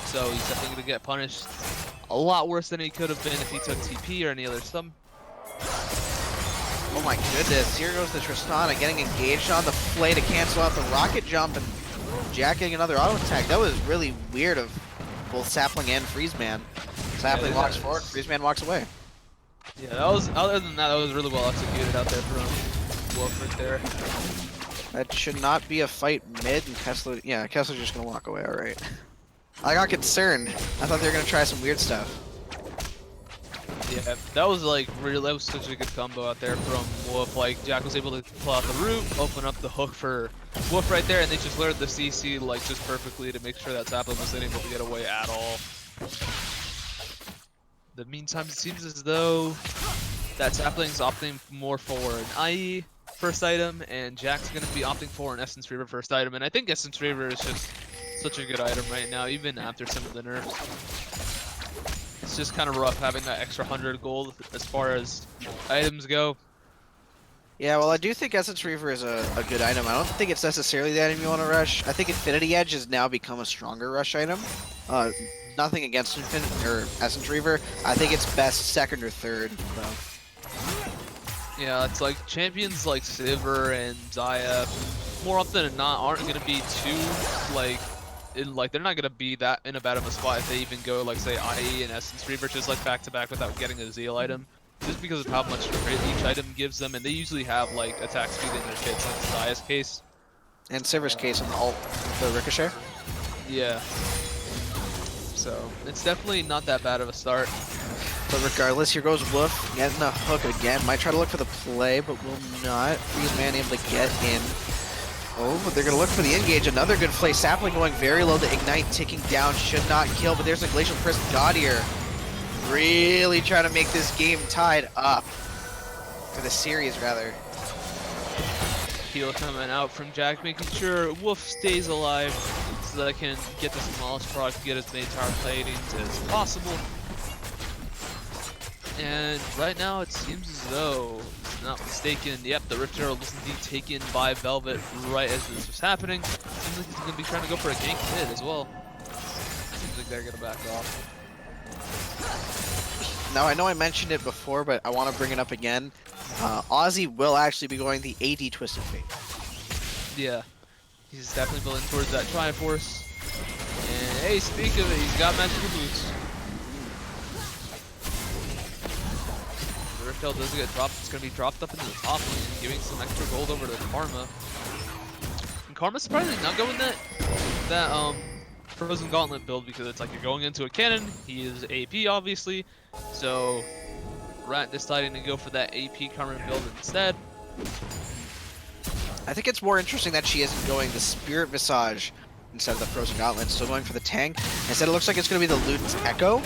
So he's definitely going to get punished a lot worse than he could have been if he took TP or any other sum. Oh my goodness, here goes the Tristana getting engaged on the play to cancel out the rocket jump and Jack getting another auto attack. That was really weird of both Sapling and Freezeman. Sapling walks forward, Freezeman walks away. Yeah, that was, other than that was really well executed out there from Wolf right there. That should not be a fight mid, and Kessler, yeah, Kessler's just gonna walk away, alright. I got concerned. I thought they were gonna try some weird stuff. Yeah, that was like that was such a good combo out there from Wolf. Like Jack was able to pull out the root, open up the hook for Wolf right there, and they just lured the CC like just perfectly to make sure that Sapling wasn't able to get away at all. The meantime, it seems as though that Sapling's opting more for an IE first item, and Jack's going to be opting for an Essence Reaver first item. And I think Essence Reaver is just such a good item right now, even after some of the nerfs. it's just kind of rough having that extra 100 gold as far as items go. Yeah, well, I do think Essence Reaver is a good item. I don't think it's necessarily the item you want to rush. I think Infinity Edge has now become a stronger rush item. Nothing against Essence Reaver. I think it's best second or third, though. Yeah, it's like champions like Sivir and Zaya, more often than not, aren't going to be too, like, they're not going to be that in a bad of a spot if they even go, like, say, IE and Essence Reaver just, like, back-to-back without getting a Zeal item. Just because of how much crit each item gives them, and they usually have, like, attack speed in their kits, like Zaya's case. And Sivir's case on the ult, the Ricochet. Yeah. So, it's definitely not that bad of a start. But regardless, here goes Wolf, getting the hook again. Might try to look for the play, but will not. Freeze man able to get in. Oh, but they're going to look for the engage. Another good play. Sapling going very low to Ignite, ticking down. Should not kill, but there's a Glacial Prism. Gaudier really trying to make this game tied up. For the series, rather. Heal coming out from Jack, making sure Wolf stays alive so that I can get the smallest proc, get as many tower platings as possible. And right now it seems as though, if I'm not mistaken, yep, the Rift Herald was indeed taken by Velvet right as this was happening. Seems like he's going to be trying to go for a gank mid as well. Seems like they're going to back off. Now, I know I mentioned it before, but I want to bring it up again. Ozzy will actually be going the AD Twisted Fate. Yeah, he's definitely building towards that Triforce. And hey, speak of it, he's got magical boots. The Rift Herald does get dropped. It's going to be dropped up into the top lane, giving some extra gold over to Karma. And Karma's surprisingly not going that Frozen Gauntlet build, because it's like you're going into a cannon. He is AP, obviously. So Rat deciding to go for that AP Karma build instead. I think it's more interesting that she isn't going the Spirit Visage instead of the Frozen Gauntlet, still going for the tank. Instead, it looks like it's going to be the Luden's Echo.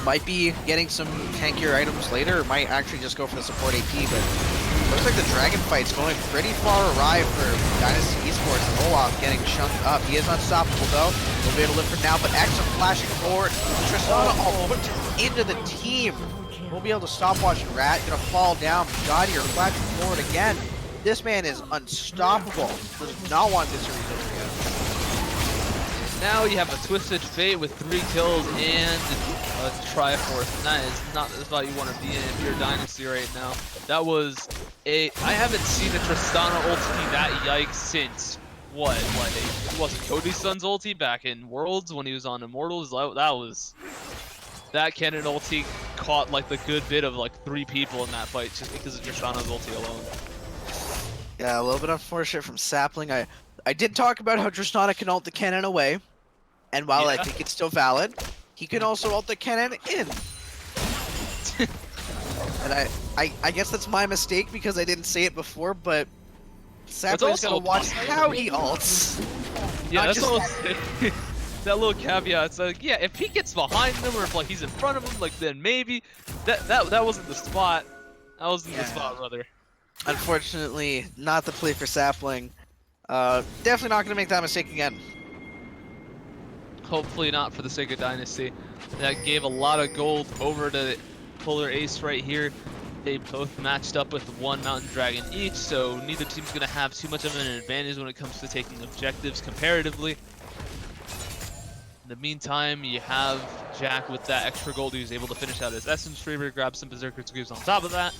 Might be getting some tankier items later, or might actually just go for the support AP, but looks like the Dragon Fight's going pretty far awry for Dynasty eSports. Olaf getting chunked up. He is unstoppable, though. He'll be able to live for now, but Exum flashing forward. Tristana put into the team. We'll be able to stopwatch Rat. Gonna fall down. Gaudier flashing forward again. This man is unstoppable. Does not want this to rebuild again. Now you have a Twisted Fate with 3 kills and a Triforce, and that is not the spot you want to be in if you're Dynasty right now. That was I haven't seen a Tristana ulti that yikes since, what, like, was it Cody's son's ulti back in Worlds when he was on Immortals? That cannon ulti caught like the good bit of like 3 people in that fight just because of Tristana's ulti alone. Yeah, a little bit unfortunate from Sapling. I did talk about how Tristana can ult the cannon away, and while I think it's still valid, he can also ult the cannon in. And I guess that's my mistake because I didn't say it before, but Sapling's gonna watch how he ults. Yeah, that's all that little caveat. It's like, yeah, if he gets behind them or if like he's in front of him, like then maybe that wasn't the spot. That wasn't the spot, brother. Unfortunately, not the play for Sapling. Definitely not gonna make that mistake again. Hopefully not, for the sake of Dynasty. That gave a lot of gold over to Polar Ace right here. They both matched up with 1 Mountain Dragon each, so neither team's going to have too much of an advantage when it comes to taking objectives comparatively. In the meantime, you have Jack with that extra gold. He was able to finish out his Essence Reaver, grab some Berserker's Greaves on top of that.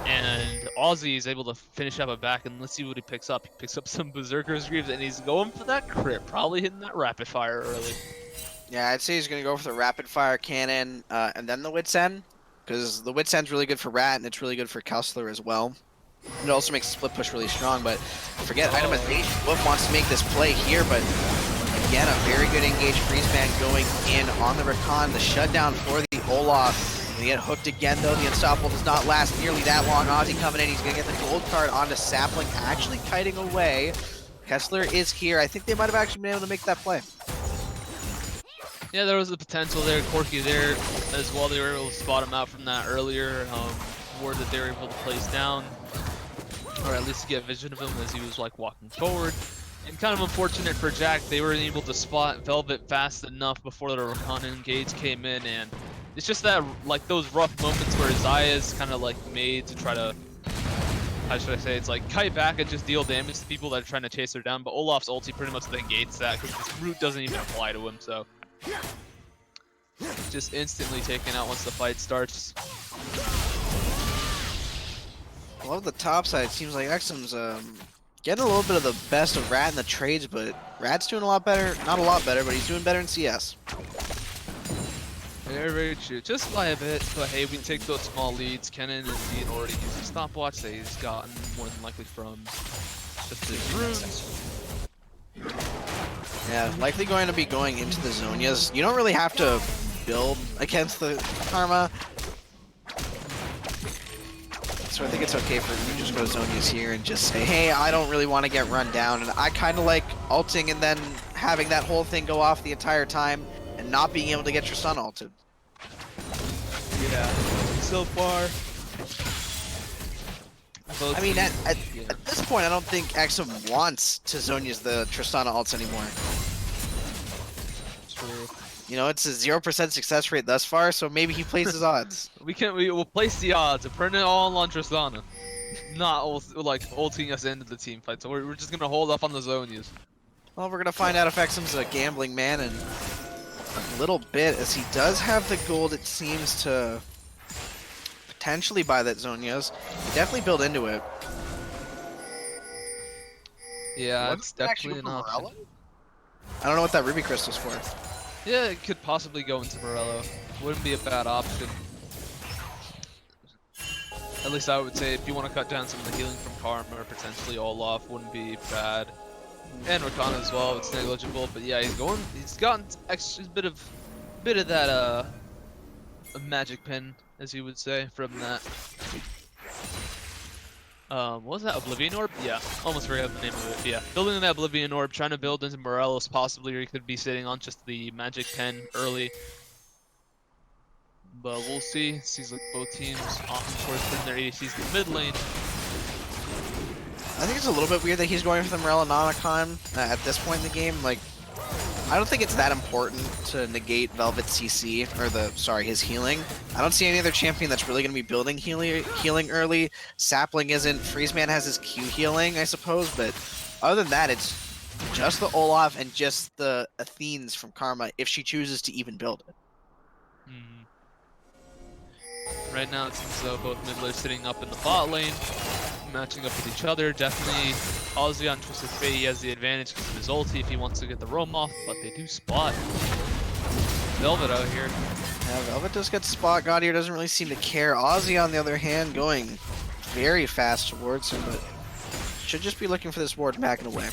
And Ozzy is able to finish up a back, and let's see what he picks up. He picks up some Berserker's Greaves, and he's going for that crit, probably hitting that rapid fire early. Yeah, I'd say he's going to go for the rapid fire cannon, and then the Wit's End, because the Wit's End's really good for Rat, and it's really good for Kessler as well. It also makes the split push really strong, but forget itemization. Wolf wants to make this play here, but again, a very good engaged freeze man going in on the Rakan. The shutdown for the Olaf. They get hooked again, though. The Unstoppable does not last nearly that long. Ozzy coming in. He's going to get the gold card onto Sapling, actually kiting away. Kessler is here. I think they might have actually been able to make that play. Yeah, there was a potential there. Corky there as well. They were able to spot him out from that earlier ward that they were able to place down, or at least get vision of him as he was like walking forward. And kind of unfortunate for Jack, they were able to spot Velvet fast enough before the Rakan engage came in, and It's just that, like, those rough moments where Zaya is kind of, like, made to try to, how should I say, it's like kite back and just deal damage to people that are trying to chase her down, but Olaf's ulti pretty much negates that because this root doesn't even apply to him, so. Just instantly taken out once the fight starts. I love the top side. It seems like Exum's getting a little bit of the best of Rat in the trades, but Rat's doing a lot better. Not a lot better, but he's doing better in CS. Very, very true. Just by a bit, but hey, we take those small leads. Kennen indeed already used a stopwatch that he's gotten more than likely from just his runes. Yeah, likely going to be going into the Zonias. You don't really have to build against the Karma. So I think it's okay for you to just go Zonias here and just say, hey, I don't really want to get run down. And I kind of like ulting and then having that whole thing go off the entire time and not being able to get your son ulted. Yeah, so far. I mean, at this point, I don't think Exum wants to Zonias the Tristana ults anymore. True. You know, it's a 0% success rate thus far, so maybe he plays his odds. We will place the odds and put it all on Tristana. Not like ulting us into the team fight, so we're just gonna hold up on the Zonias. Well, we're gonna find out if Exum's a gambling man in a little bit, as he does have the gold, it seems, to potentially buy that Zonias. Definitely build into it. Yeah, Wasn't it's it actually definitely an for option. Morello? I don't know what that Ruby Crystal's for. Yeah, it could possibly go into Morello. Wouldn't be a bad option. At least I would say if you want to cut down some of the healing from Karma or potentially Olaf, wouldn't be bad. And Rakana as well, it's negligible, but yeah, he's gotten extra bit of that a magic pin, as you would say, from that. What was that, Oblivion Orb? Yeah, almost forgot the name of it. Yeah, building that Oblivion Orb, trying to build into Morelos possibly, or he could be sitting on just the magic pen early. But we'll see. Seems like both teams opting towards putting their ADCs in the mid lane. I think it's a little bit weird that he's going for the Morellonomicon at this point in the game. Like, I don't think it's that important to negate Velvet's CC, or his healing. I don't see any other champion that's really going to be building healing early. Sapling isn't. Freezeman has his Q healing, I suppose, but other than that, it's just the Olaf and just the Athenes from Karma if she chooses to even build it. Right now, it seems as though both mid laners sitting up in the bot lane, matching up with each other. Definitely, Ozzy on Twisted Fate, he has the advantage because of his ulti if he wants to get the roam off, but they do spot Velvet out here. Yeah, Velvet does get spot. God here doesn't really seem to care. Ozzy, on the other hand, going very fast towards him, but should just be looking for this ward backing away.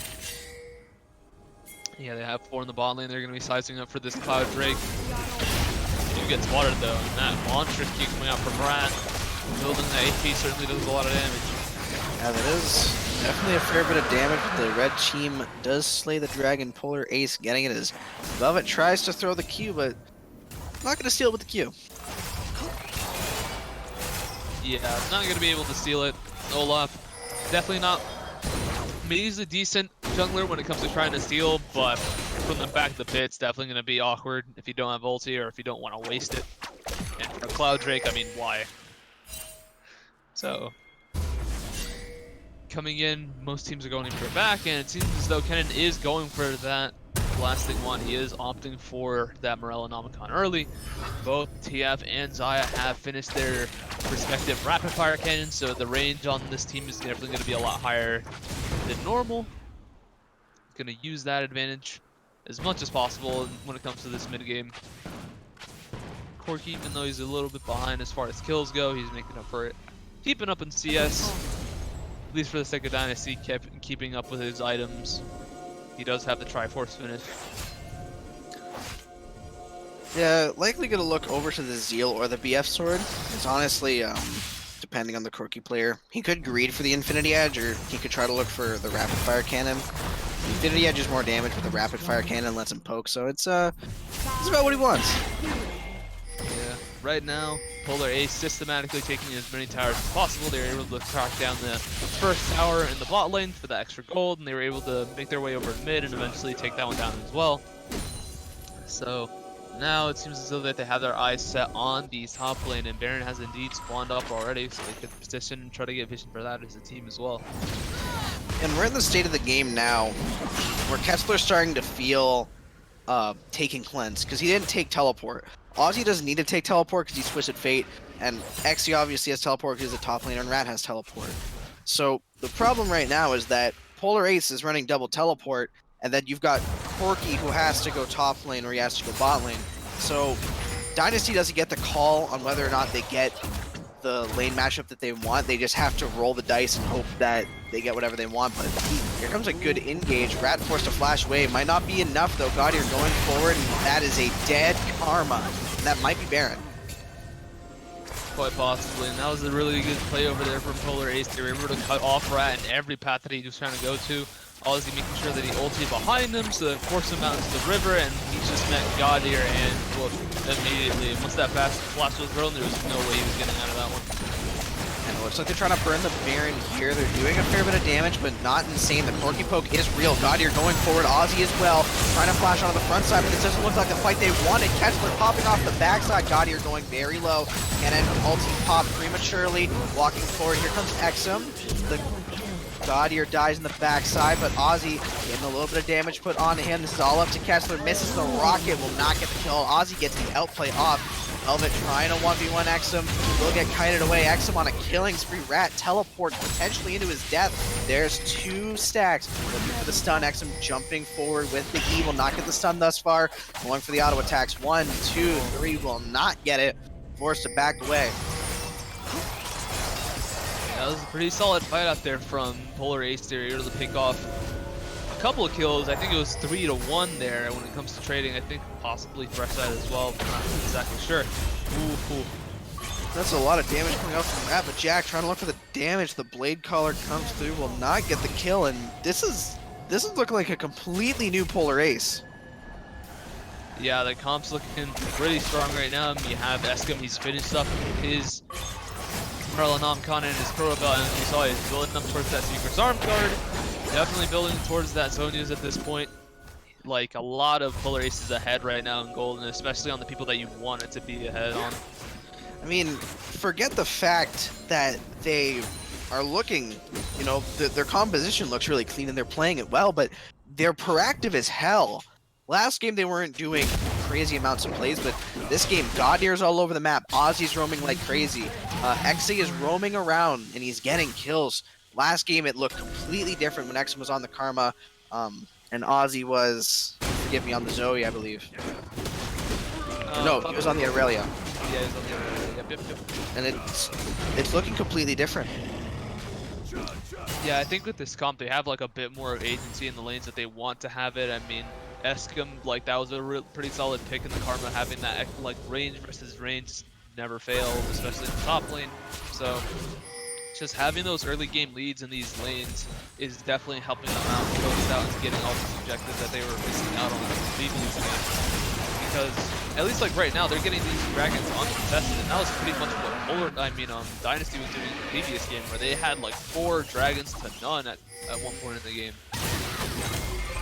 Yeah, they have 4 in the bot lane. They're going to be sizing up for this Cloud Drake. You get spotted though, and that monstrous Q coming out from Rat. Building the AP certainly does a lot of damage. Yeah, that is definitely a fair bit of damage, but the red team does slay the dragon. Polar Ace getting it as Velvet tries to throw the Q, but not going to steal it with the Q. Yeah, not going to be able to steal it. Olaf, definitely not. I mean, he's a decent jungler when it comes to trying to steal, but from the back of the pit, it's definitely going to be awkward if you don't have ulti or if you don't want to waste it. And for Cloud Drake, I mean, why? So, coming in, most teams are going in for a back, and it seems as though Kennen is going for that blasting one. He is opting for that Morellonomicon early. Both TF and Zaya have finished their respective rapid fire cannons, so the range on this team is definitely going to be a lot higher than normal. Going to use that advantage as much as possible when it comes to this mid game. Corki, even though he's a little bit behind as far as kills go, he's making up for it. Keeping up in CS, at least for the sake of Dynasty, keeping up with his items. He does have the Triforce finish. Yeah, likely going to look over to the Zeal or the BF sword. It's honestly, depending on the Corki player. He could greed for the Infinity Edge, or he could try to look for the Rapid Fire Cannon. The Infinity Edge is more damage, but the Rapid Fire Cannon lets him poke, so it's about what he wants. Yeah, right now, Polar Ace systematically taking as many towers as possible. They were able to crack down the first tower in the bot lane for the extra gold, and they were able to make their way over to mid and eventually take that one down as well. So, Now it seems as though that they have their eyes set on the top lane, and Baron has indeed spawned up already, so they could position and try to get vision for that as a team as well. And we're in the state of the game now where Kessler's starting to feel taking cleanse, because he didn't take teleport. Ozzy doesn't need to take teleport because he's Twisted Fate, and Xe obviously has teleport because he's a top laner, and Rat has teleport. So the problem right now is that Polar Ace is running double teleport, and then you've got Corki who has to go top lane or he has to go bot lane. So Dynasty doesn't get the call on whether or not they get the lane matchup that they want. They just have to roll the dice and hope that they get whatever they want. But here comes a good engage. Rat forced to flash away. Might not be enough though. Gaudier going forward, and that is a dead Karma. And that might be Baron. Quite possibly, and that was a really good play over there from Polar Ace. They were able to cut off Rat in every path that he was trying to go to. Ozzy making sure that he ulted behind him, so that forced him out into the river, and he just met Gaudier and whooped immediately. And once that flash was thrown, there was no way he was getting out of that one. And it looks like they're trying to burn the Baron here. They're doing a fair bit of damage, but not insane. The Corki poke is real. Gaudier going forward. Ozzy as well, trying to flash onto the front side, but it doesn't look like the fight they wanted. Kessler popping off the backside. Gaudier going very low. Cannon ulti pop prematurely. Walking forward. Here comes Exum. The Gaudier dies in the backside, but Ozzy getting a little bit of damage put on him. This is all up to Kessler. Misses the rocket. Will not get the kill. Ozzy gets the outplay off. Velvet trying to 1v1 Exum. Will get kited away. Exum on a killing spree. Rat teleports potentially into his death. There's 2 stacks. Looking for the stun. Exum jumping forward with the E. Will not get the stun thus far. Going for the auto attacks. 1, 2, 3. Will not get it. Forced to back away. That was a pretty solid fight out there from Polar Ace. They were able to pick off a couple of kills. I think it was 3-1 there when it comes to trading. I think possibly fresh side as well, but not exactly sure. Ooh. That's a lot of damage coming out from Rat, but Jack trying to look for the damage. The blade collar comes through, will not get the kill, and this is looking like a completely new Polar Ace. Yeah, the comp's looking pretty strong right now. You have Eskim, he's finished up his Namkan and his pro belt, and you saw he's building up towards that Secret's Arm card. Definitely building towards that Zonia's at this point. Like, a lot of Polar Aces ahead right now in gold, and especially on the people that you want it to be ahead on. I mean, forget the fact that they are looking, you know, their composition looks really clean and they're playing it well, but they're proactive as hell. Last game they weren't doing crazy amounts of plays, but this game, Gaudier's all over the map. Ozzy's roaming like crazy. Xe is roaming around and he's getting kills. Last game it looked completely different when Xe was on the Karma, and Ozzy was, forgive me, on the Zoe, I believe. No, he was on the Aurelia. Yeah, he's on the Aurelia. Yep. And it's looking completely different. Yeah, I think with this comp, they have like a bit more of agency in the lanes that they want to have it. I mean, Eskim, like, that was a pretty solid pick in the Karma, having that like range versus range never failed, especially in the top lane. So just having those early game leads in these lanes is definitely helping them out, close out into getting all these objectives that they were missing out on in the previous game. Because at least like right now, they're getting these dragons uncontested, and that was pretty much what Dynasty was doing in the previous game, where they had like 4 dragons to none at one point in the game.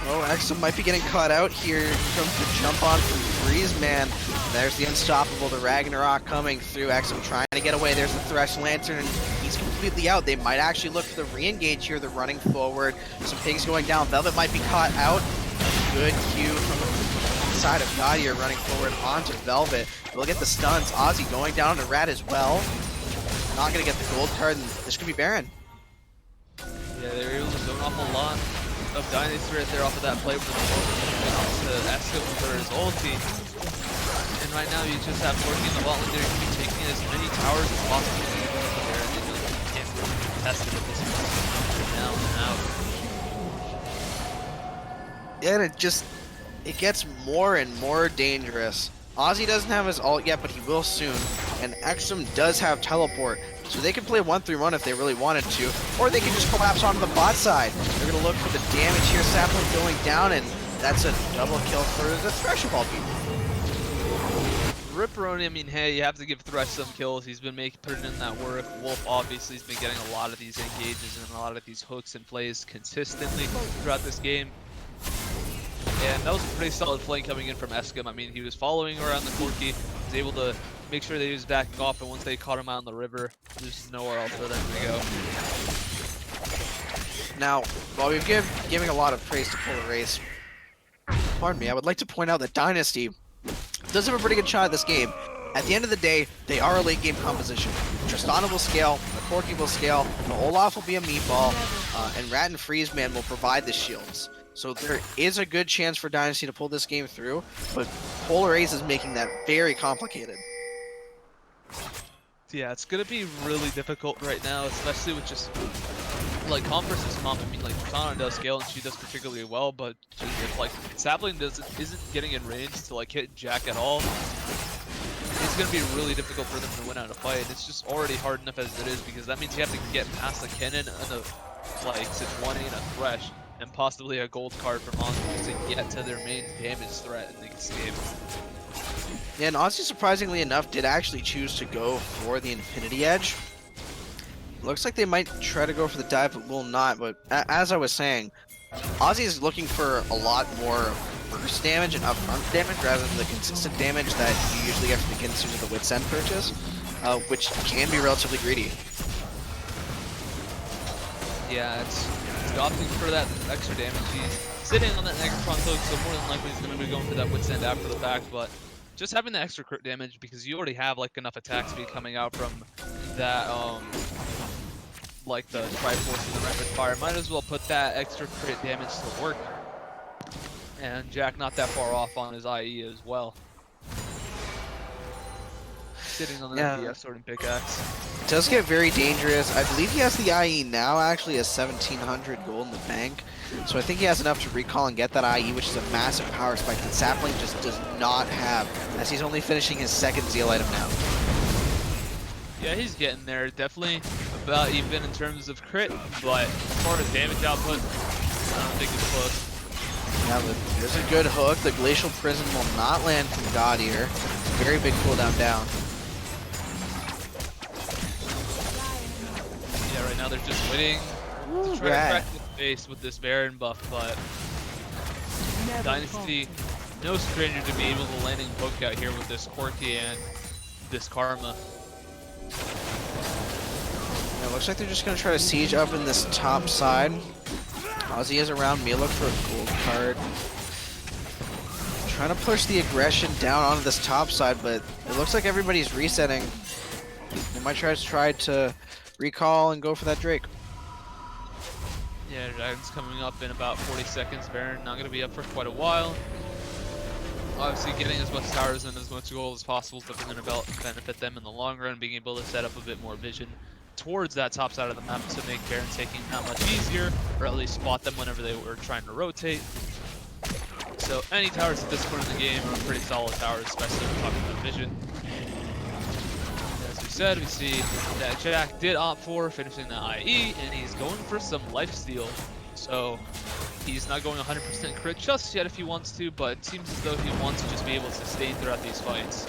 Oh, Exum might be getting caught out here. Here comes the jump on from Freeze Man. There's the Unstoppable, the Ragnarok coming through. Exum trying to get away. There's the Thresh Lantern, and he's completely out. They might actually look for the re-engage here. They're running forward. Some pigs going down. Velvet might be caught out. Good Q from the side of Gaudier running forward onto Velvet. We'll get the stuns. Ozzy going down to Rat as well. Not going to get the gold card, and this could be Baron. Yeah, they were able to zone off a lot of Dynasty right there off of that play for the went off to Eskim for his ulti. And right now you just have working in the bot lane there, you can be taking as many towers as possible even with the Baron. They just can't really contest it at this point. Down and out. Yeah, and it gets more and more dangerous. Ozzy doesn't have his ult yet, but he will soon. And Exum does have teleport, so they can play 1-3-1 if they really wanted to, or they can just collapse onto the bot side. They're gonna look for the damage here. Sapling going down, and that's a double kill for the Thresh Ball team. Ripperoni, I mean, hey, you have to give Thresh some kills. He's been putting in that work. Wolf obviously has been getting a lot of these engages and a lot of these hooks and plays consistently throughout this game. And that was a pretty solid flank coming in from Eskim. I mean, he was following around the Corki, was able to make sure that he was backing off, and once they caught him out on the river, there's nowhere else for them to go. Now, while we've giving a lot of praise to Polar Race, pardon me, I would like to point out that Dynasty does have a pretty good shot at this game. At the end of the day, they are a late game composition. Tristana will scale, the Corki will scale, the Olaf will be a meatball, and Rat and Freezeman will provide the shields. So there is a good chance for Dynasty to pull this game through, but Polar Ace is making that very complicated. Yeah, it's gonna be really difficult right now, especially with just like comp versus comp. I mean, like Tristana does scale and she does particularly well, but if like Sapling isn't getting in range to like hit Jack at all, it's gonna be really difficult for them to win out a fight. It's just already hard enough as it is, because that means you have to get past a cannon and a like Sejuani and a Thresh, and possibly a gold card from Ozzy to get to their main damage threat in this game. Yeah, and Ozzy, surprisingly enough, did actually choose to go for the Infinity Edge. Looks like they might try to go for the dive, but will not. But as I was saying, Ozzy is looking for a lot more burst damage and upfront damage rather than the consistent damage that you usually get from the Ginsu with the Wit's End purchase, which can be relatively greedy. Yeah, it's opting for that extra damage. He's sitting on that Necron hook, so more than likely he's going to be going for that Wit's End after the fact, but just having the extra crit damage, because you already have like enough attack speed coming out from that, like the Triforce and the Rapid Fire, might as well put that extra crit damage to work. And Jack not that far off on his IE as well. Sitting on the DF sword and pickaxe. It does get very dangerous. I believe he has the IE now, actually, as 1700 gold in the bank. So I think he has enough to recall and get that IE, which is a massive power spike that Sapling just does not have, as he's only finishing his second Zeal item now. Yeah, he's getting there. Definitely about even in terms of crit, but as far as damage output, I don't think it's close. Yeah, but there's a good hook. The Glacial Prison will not land from God here. Very big cooldown down. Yeah, right now they're just waiting to try to crack the face with this Baron buff, but Dynasty, no stranger to be able to landing poke out here with this Corki and this Karma. Yeah, it looks like they're just going to try to siege up in this top side. Ozzy is around me, look for a gold card. Trying to push the aggression down onto this top side, but it looks like everybody's resetting. They might try to recall and go for that Drake. Yeah, Dragon's coming up in about 40 seconds. Baron not going to be up for quite a while. Obviously getting as much towers and as much gold as possible is definitely going to benefit them in the long run, being able to set up a bit more vision towards that top side of the map to make Baron taking that much easier, or at least spot them whenever they were trying to rotate. So any towers at this point in the game are pretty solid towers, especially when talking about vision. As we said, we see that Jack did opt for finishing the IE, and he's going for some lifesteal. So he's not going 100% crit just yet if he wants to, but it seems as though he wants to just be able to sustain throughout these fights.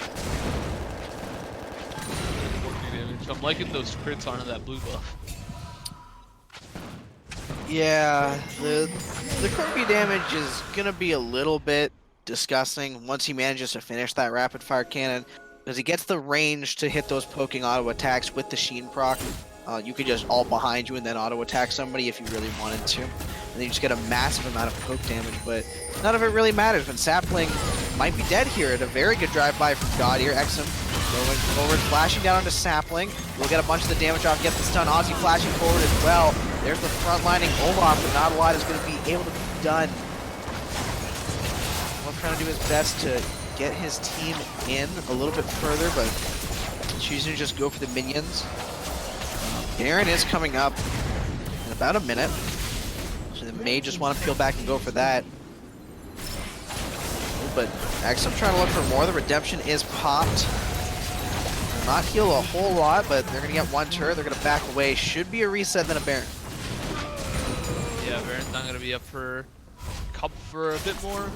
I'm liking those crits onto that blue buff. Yeah, the Corki damage is gonna be a little bit disgusting once he manages to finish that rapid fire cannon, because he gets the range to hit those poking auto attacks with the Sheen proc. You could just ult behind you and then auto attack somebody if you really wanted to, and then you just get a massive amount of poke damage, but none of it really matters when Sapling might be dead here. At a very good drive-by from God here. Exum going forward, flashing down onto Sapling. We'll get a bunch of the damage off, get the stun. Ozzy flashing forward as well. There's the front-lining Olaf, but not a lot is going to be able to be done. Olaf trying to do his best to get his team in a little bit further, but choosing to just go for the minions. Baron is coming up in about a minute, so they may just want to peel back and go for that. But Exum trying to look for more. The redemption is popped. Will not heal a whole lot, but they're going to get one turret. They're going to back away. Should be a reset, then a Baron. Yeah, Baron's not going to be up for a bit more.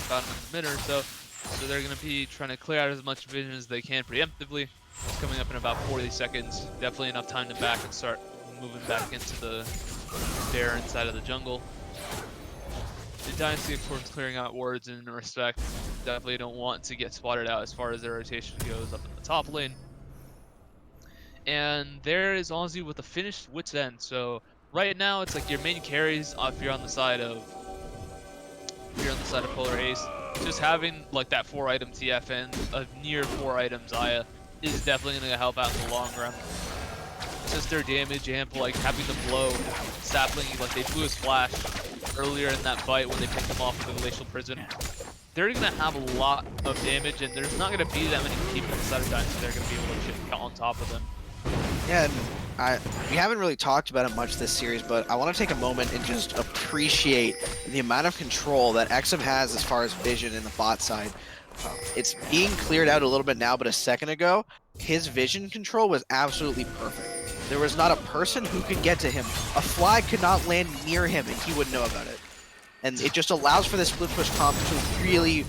About a minute or so. So they're going to be trying to clear out as much vision as they can preemptively. It's coming up in about 40 seconds. Definitely enough time to back and start moving back into the Baron side of the jungle. the Dynasty, of course, clearing out wards in respect. Definitely don't want to get spotted out as far as their rotation goes up in the top lane. And there is Ozzy with a finished Wit's End. So right now, it's like your main carries if you're on the side of Polar Ace. Just having like that 4-item TF and a near 4-item Xayah is definitely going to help out in the long run. Just their damage and like having the blow Sapling, like they blew his flash earlier in that fight when they picked him off with the Glacial Prison. They're going to have a lot of damage, and there's not going to be that many people on the side of Dynasty that are going to be able to get on top of them. Yeah, and we haven't really talked about it much this series, but I want to take a moment and just appreciate the amount of control that XM has as far as vision in the bot side. It's being cleared out a little bit now, but a second ago, his vision control was absolutely perfect. There was not a person who could get to him. A fly could not land near him, and he wouldn't know about it. And it just allows for this split push comp to really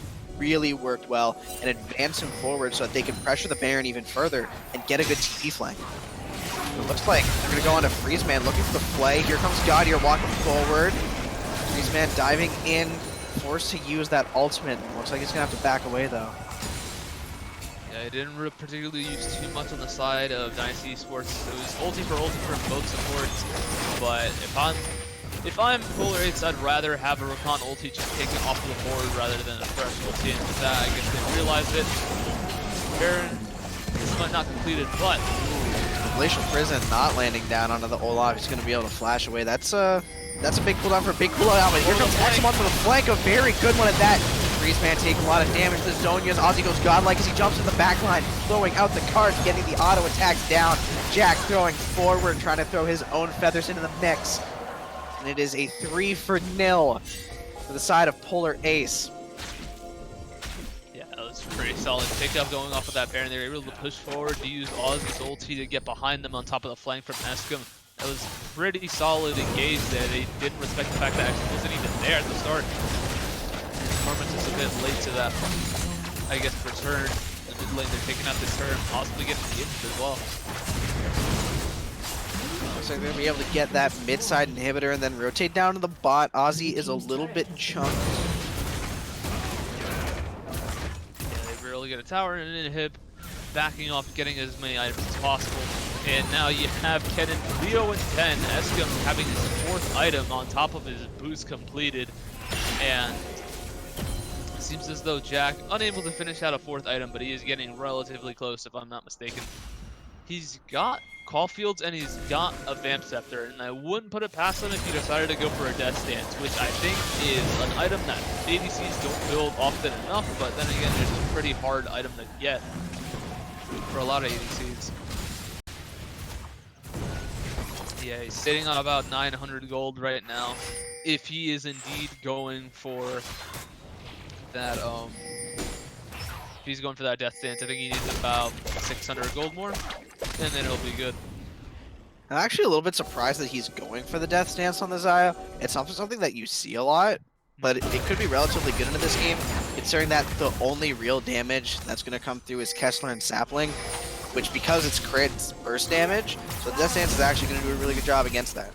work well and advance him forward so that they can pressure the Baron even further and get a good TP flank. It looks like they're going to go on to Freezeman looking for the play. Here comes Gaudier walking forward. Freezeman diving in, forced to use that ultimate. Looks like he's going to have to back away though. Yeah, he didn't particularly use too much on the side of Dynasty eSports. It was ulti for both supports, but if I'm Polar Ace, I'd rather have a Rakan ulti just taken off the board rather than a fresh ulti, and with that, I guess they realized it. Baron might not completed, but Glacial Prison not landing down onto the Olaf. He's going to be able to flash away. That's a big cooldown for a big cooldown. But here comes Examon for the flank, a very good one at that. Freezeman taking a lot of damage. The Zonias. Ozzy goes godlike as he jumps in the back line, throwing out the cards, getting the auto attacks down. Jack throwing forward, trying to throw his own feathers into the mix. And it is a 3-0 for the side of Polar Ace. yeah, that was pretty solid pickup going off of that Baron. They were able to push forward to use Ozzy's ulti to get behind them on top of the flank from Escom. That was pretty solid engage there. They didn't respect the fact that Escom wasn't even there at the start. Performance is a bit late to that, I guess, return. The mid lane, they're taking out this turn, possibly getting the injured as well. Looks like they're going to be able to get that mid-side inhibitor and then rotate down to the bot. Ozzy is a little bit chunked. Yeah, they really get a tower and an inhib, backing off, getting as many items as possible. And now you have Kennen, Leo, and 10. Escom having his 4th item on top of his boost completed. And it seems as though Jack, unable to finish out a 4th item, but he is getting relatively close if I'm not mistaken. He's got Caulfields and he's got a Vamp Scepter, and I wouldn't put it past him if he decided to go for a Death Stance, which I think is an item that ADCs don't build often enough, but then again, it's a pretty hard item to get for a lot of ADCs. Yeah, he's sitting on about 900 gold right now. If he is indeed going for that, if he's going for that Death Stance, I think he needs about 600 gold more, and then it'll be good. I'm actually a little bit surprised that he's going for the Death Stance on the Xayah. It's something that you see a lot, but it could be relatively good into this game, considering that the only real damage that's going to come through is Kessler and Sapling, which, because it's crit, it's burst damage, so the Death Stance is actually going to do a really good job against that.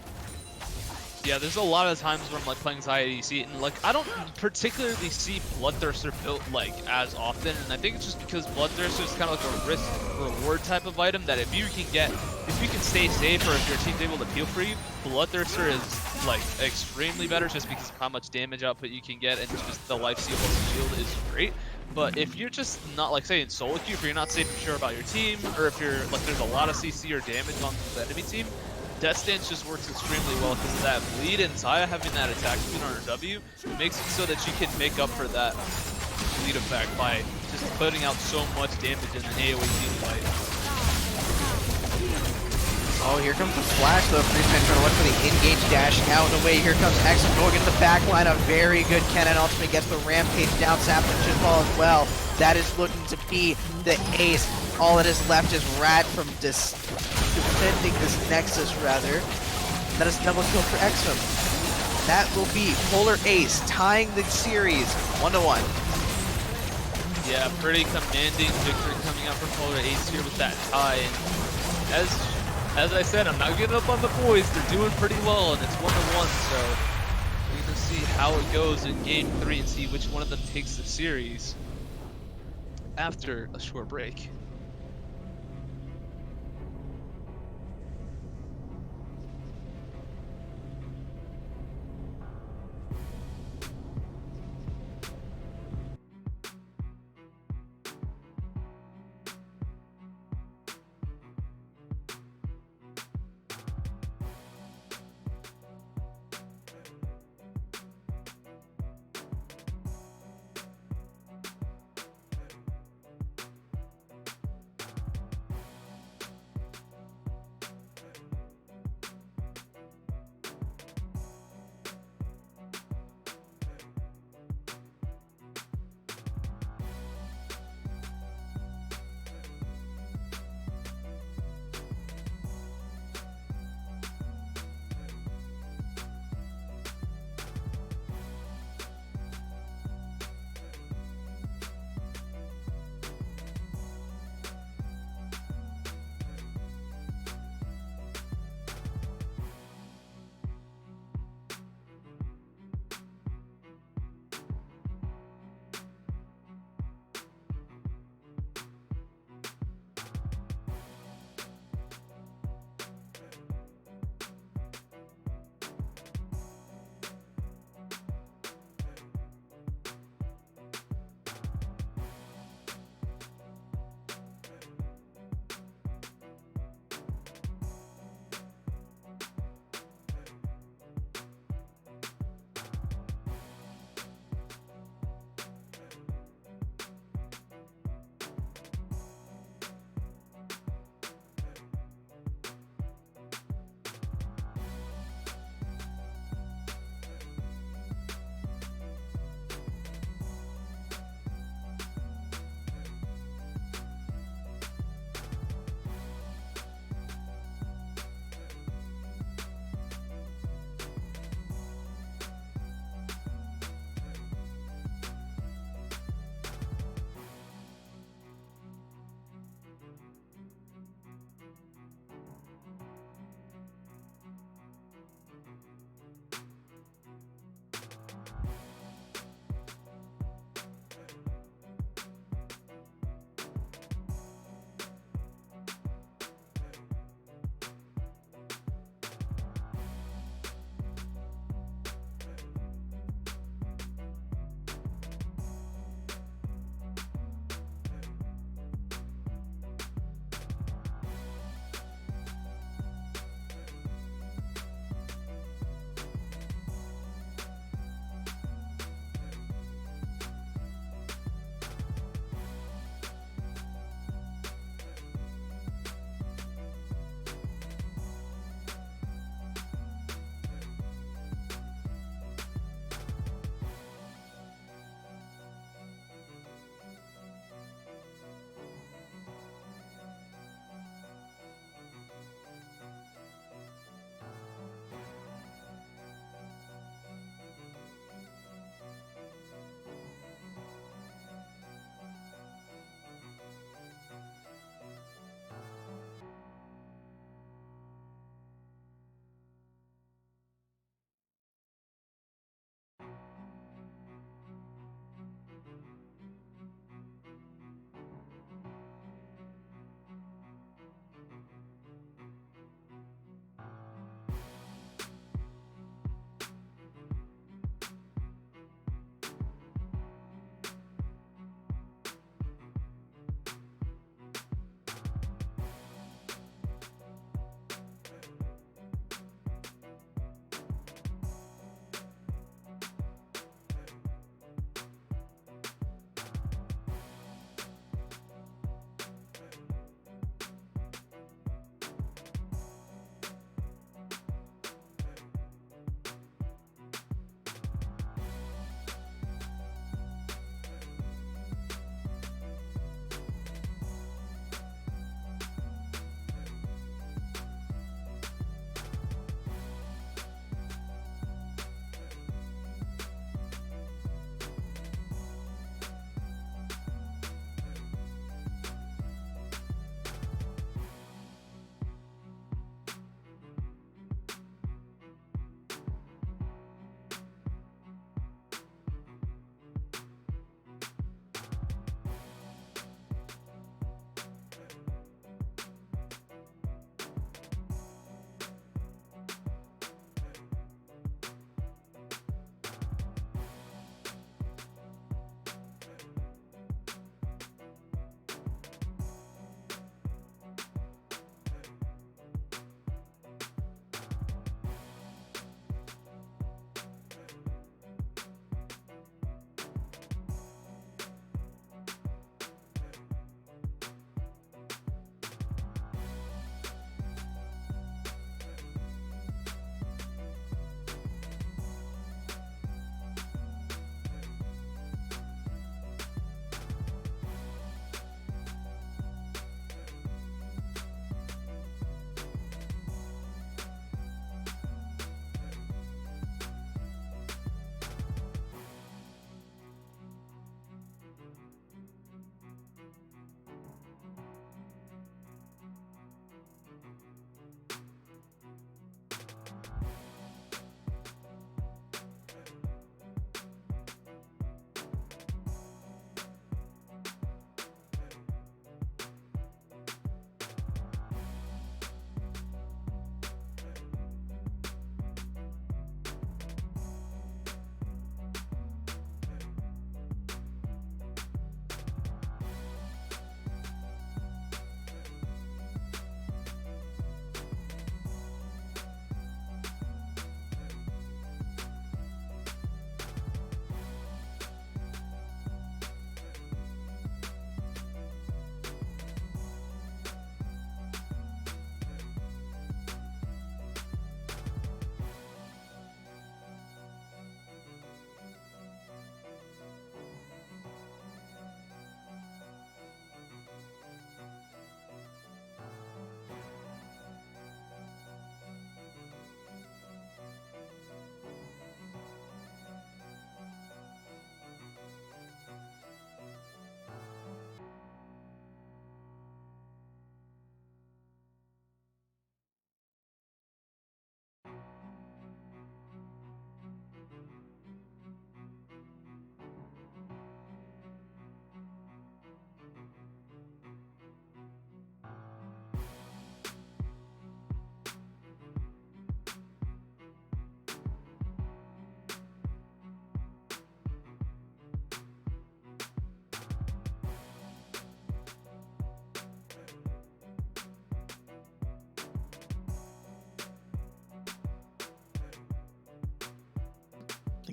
Yeah, there's a lot of times where I'm like playing Xayah ADC, and like I don't particularly see Bloodthirster built like as often, and I think it's just because Bloodthirster is kind of like a risk-reward type of item that if you can stay safe, or if your team's able to peel for you, Bloodthirster is like extremely better just because of how much damage output you can get, and just the life steal plus shield is great. But if you're just not, like, say in solo queue, if you're not safe and sure about your team, or if you're like there's a lot of CC or damage on the enemy team, Death Stance just works extremely well because of that bleed, and Xayah having that attack speed on her W makes it so that she can make up for that bleed effect by just putting out so much damage in an AoE team fight. Oh, here comes the flash though. Freezeman trying to look for the engage, dashing out and away. Here comes Exum going into the back line. A very good Kennen ultimate gets the rampage down. Sapling should fall as well. That is looking to be the ace. All that is left is Rat from defending this Nexus, rather. That is double kill for Exum. That will be Polar Ace tying the series 1-1. Yeah, pretty commanding victory coming out for Polar Ace here with that tie. And as I said, I'm not giving up on the boys. They're doing pretty well, and it's 1-1, so we're gonna see see how it goes in Game 3 and see which one of them takes the series after a short break.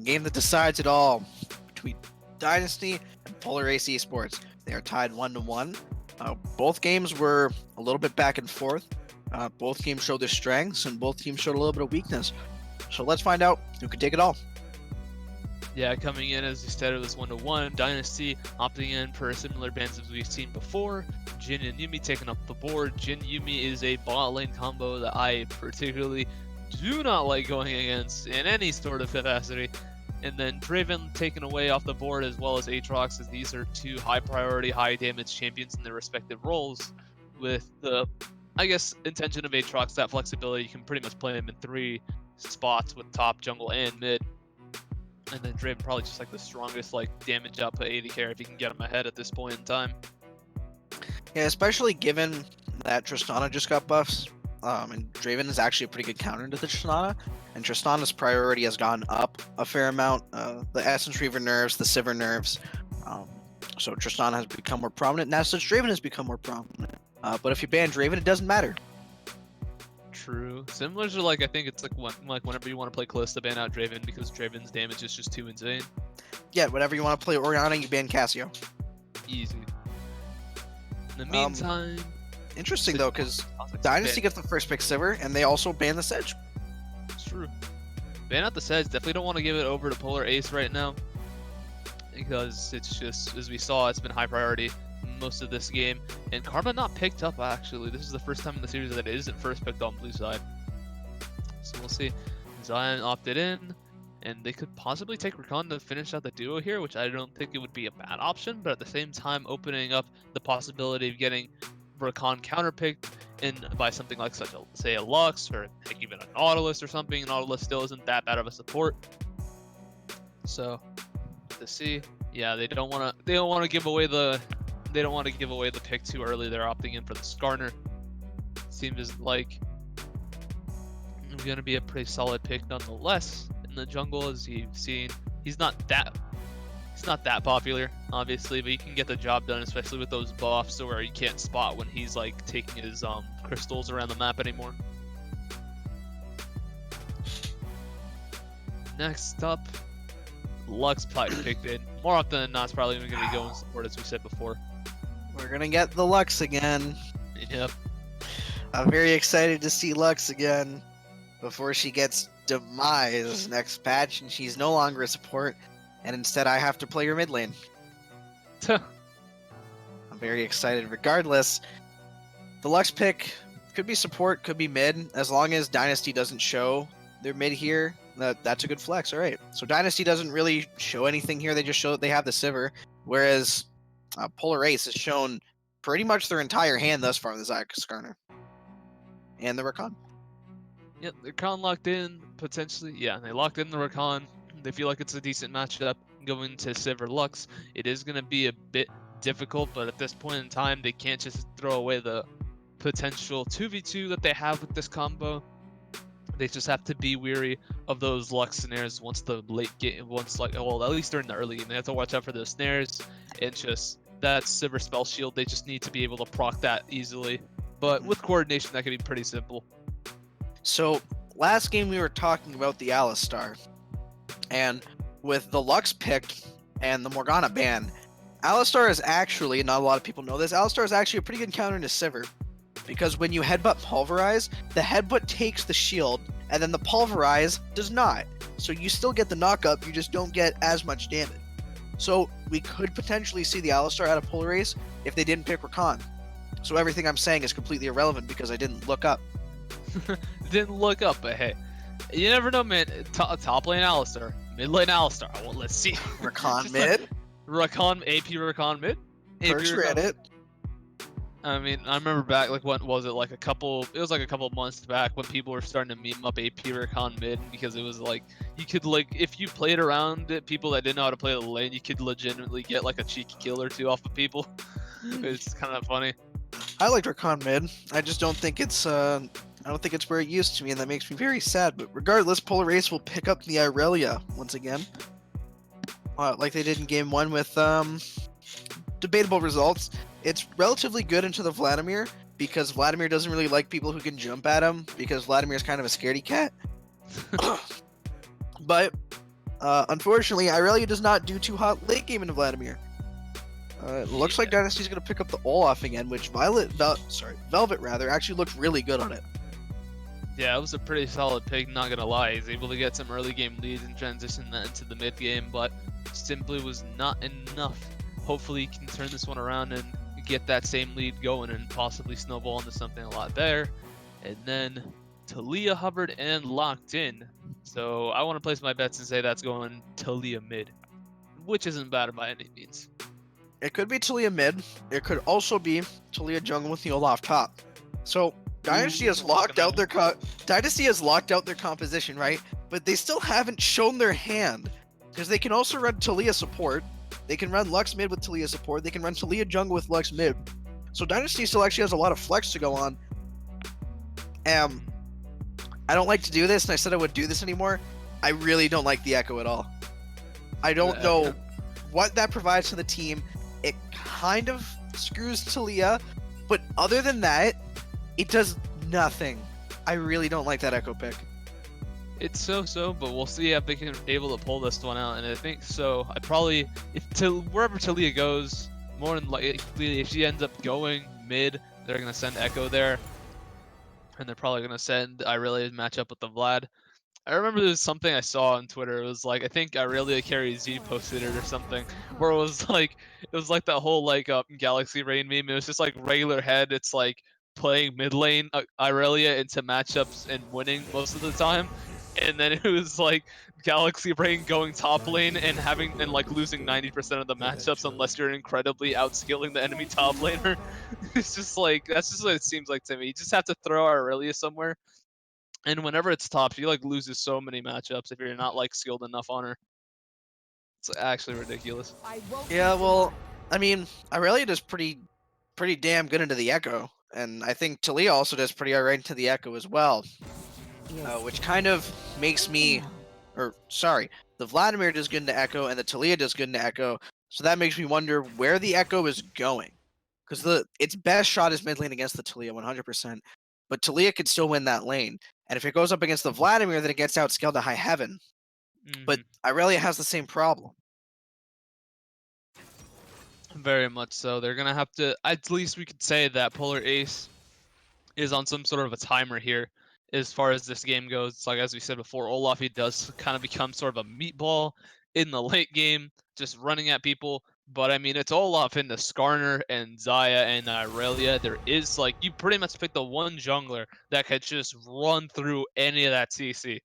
the game that decides it all between Dynasty and Polar Ace eSports. They are tied 1-1. Both games were a little bit back and forth. Both teams showed their strengths, and both teams showed a little bit of weakness. So let's find out who can take it all. Yeah, coming in as you said, it was 1-1. Dynasty opting in for similar bans as we've seen before. Jin and Yumi taking up the board. Jin Yumi is a bot lane combo that I particularly do not like going against in any sort of capacity. And then Draven taken away off the board, as well as Aatrox, as these are two high priority, high damage champions in their respective roles. With the, I guess, intention of Aatrox, that flexibility, you can pretty much play him in 3 spots with top, jungle, and mid. And then Draven probably just like the strongest damage output AD carry if you can get him ahead at this point in time. Yeah, especially given that Tristana just got buffs. And Draven is actually a pretty good counter to the Tristana. And Tristana's priority has gone up a fair amount. The Essence Reaver nerfs, the Sivir nerfs. So Tristana has become more prominent. Now since Draven has become more prominent. But if you ban Draven, it doesn't matter. True. Similar to I think it's whenever you want to play Kalista, ban out Draven because Draven's damage is just too insane. Yeah, whenever you want to play Orianna, you ban Cassio. Easy. In the meantime... Interesting though, because Dynasty gets the first pick Sivir, and they also ban the Sedge. It's true. Ban out the Sedge. Definitely don't want to give it over to Polar Ace right now, because it's just, as we saw, it's been high priority most of this game. And Karma not picked up, actually. This is the first time in the series that it isn't first picked on blue side. So we'll see. Zion opted in, and they could possibly take Rakan to finish out the duo here, which I don't think it would be a bad option, but at the same time opening up the possibility of getting Rakan counterpicked in by something like say a Lux or even a Nautilus or something. Nautilus still isn't that bad of a support. So to see, yeah, they don't want to give away the pick too early. They're opting in for the Skarner. Seems like it's gonna be a pretty solid pick nonetheless in the jungle. As you've seen, he's not that popular, obviously, but you can get the job done, especially with those buffs where you can't spot when he's taking his crystals around the map anymore. Next up, Lux probably picked in. More often than not, it's probably going to be going support, as we said before. We're gonna get the Lux again. Yep. I'm very excited to see Lux again before she gets demise next patch, and she's no longer a support. And instead I have to play her mid lane. I'm very excited. Regardless, the Lux pick could be support, could be mid. As long as Dynasty doesn't show their mid here, that's a good flex. Alright, so Dynasty doesn't really show anything here. They just show that they have the Sivir. Whereas Polar Ace has shown pretty much their entire hand thus far with the Skarner. And the Rakan. Yep, the Rakan locked in, potentially. Yeah, they locked in the Rakan. They feel like it's a decent matchup going to Sivir Lux. It is going to be a bit difficult, but at this point in time, they can't just throw away the potential 2v2 that they have with this combo. They just have to be weary of those Lux snares once the late game, well, at least during the early game. They have to watch out for those snares and just that Sivir spell shield. They just need to be able to proc that easily. But with coordination, that can be pretty simple. So last game we were talking about the Alistar. And with the Lux pick and the Morgana ban, Alistar is actually, not a lot of people know this, Alistar is actually a pretty good counter to Sivir. Because when you headbutt Pulverize, the headbutt takes the shield, and then the Pulverize does not. So you still get the knockup, you just don't get as much damage. So we could potentially see the Alistar out of Polar Ace if they didn't pick Rakan. So everything I'm saying is completely irrelevant because I didn't look up. Didn't look up, but hey. You never know, man. Top lane Alistar, mid lane Alistar. Well, let's see. Rakan mid. Rakan AP Rakan mid. First Reddit. I mean, I remember back, what was it, a couple months back when people were starting to meme up AP Rakan mid because it was you could if you played around it, people that didn't know how to play the lane, you could legitimately get a cheeky kill or two off of people. It's kind of funny. I like Rakan mid. I just don't think it's I don't think it's where it used to be, and that makes me very sad. But regardless, Polar Ace will pick up the Irelia once again, like they did in Game 1 with debatable results. It's relatively good into the Vladimir, because Vladimir doesn't really like people who can jump at him, because Vladimir's kind of a scaredy cat. But Unfortunately, Irelia does not do too hot late game into Vladimir. It looks like Dynasty's gonna pick up the Olaf again, which Velvet rather actually looked really good on it. Yeah, it was a pretty solid pick, not gonna lie. He's able to get some early game leads and transition that into the mid game, but simply was not enough. Hopefully he can turn this one around and get that same lead going and possibly snowball into something a lot better. And then Talia hovered and locked in. So I want to place my bets and say that's going Talia mid, which isn't bad by any means. It could be Talia mid. It could also be Talia jungle with the Olaf top. So Dynasty has locked out their composition, right? But they still haven't shown their hand, because they can also run Talia support. They can run Lux mid with Talia support. They can run Talia jungle with Lux mid. So Dynasty still actually has a lot of flex to go on. I don't like to do this, and I said I would do this anymore. I really don't like the Echo at all. I don't know what that provides to the team. It kind of screws Talia, but other than that, it does nothing. I really don't like that Echo pick. It's so, but we'll see if they can able to pull this one out. And I think so. I probably, wherever Talia goes, more than likely, if she ends up going mid, they're gonna send Echo there, and they're probably gonna send Irelia match up with the Vlad. I remember there was something I saw on Twitter. It was like, I think Irelia Carry Z posted it or something, where it was like that whole like Galaxy Rain meme. It was just like regular head. It's like playing mid lane Irelia into matchups and winning most of the time, and then it was like Galaxy Rain going top lane and like losing 90% of the matchups unless you're incredibly outskilling the enemy top laner. It's just like, that's just what it seems like to me. You just have to throw Irelia somewhere. And whenever it's top, she like loses so many matchups if you're not like skilled enough on her. It's actually ridiculous. Yeah, well, I mean, Irelia does pretty damn good into the Echo, and I think Talia also does pretty alright into the Echo as well. Which kind of makes me, the Vladimir does good into Echo, and the Talia does good into Echo, so that makes me wonder where the Echo is going. Because its best shot is mid lane against the Talia, 100%. But Talia could still win that lane. And if it goes up against the Vladimir, then it gets outscaled to high heaven. But Irelia has the same problem. Very much so. They're gonna have to, at least we could say that Polar Ace is on some sort of a timer here as far as this game goes. It's like, as we said before, Olaf, he does kind of become sort of a meatball in the late game, just running at people. But I mean, it's Olaf into Skarner and Zaya and Irelia. There is like, you pretty much pick the one jungler that could just run through any of that CC.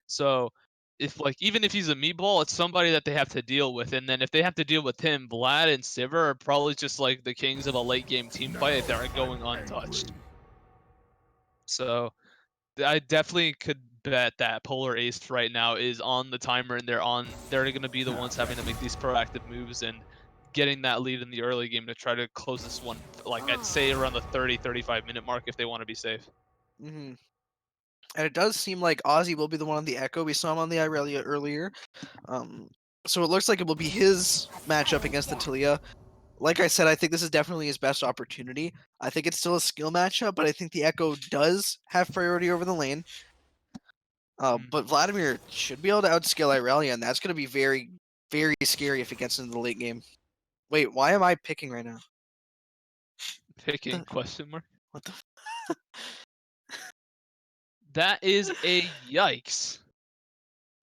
So if like, even if he's a meatball, it's somebody that they have to deal with. And then if they have to deal with him, Vlad and Sivir are probably just like the kings of a late game team fight that are going untouched. So I definitely could bet that Polar Ace right now is on the timer, and they're going to be the ones having to make these proactive moves and getting that lead in the early game to try to close this one, like I'd say around the 30-35 minute mark if they want to be safe. And it does seem like Ozzy will be the one on the Echo. We saw him on the Irelia earlier. So it looks like it will be his matchup against the Talia. Like I said, I think this is definitely his best opportunity. I think it's still a skill matchup, but I think the Echo does have priority over the lane. But Vladimir should be able to outskill Irelia, and that's going to be very, very scary if it gets into the late game. Wait, why am I picking right now? Picking question mark? What the? That is a yikes.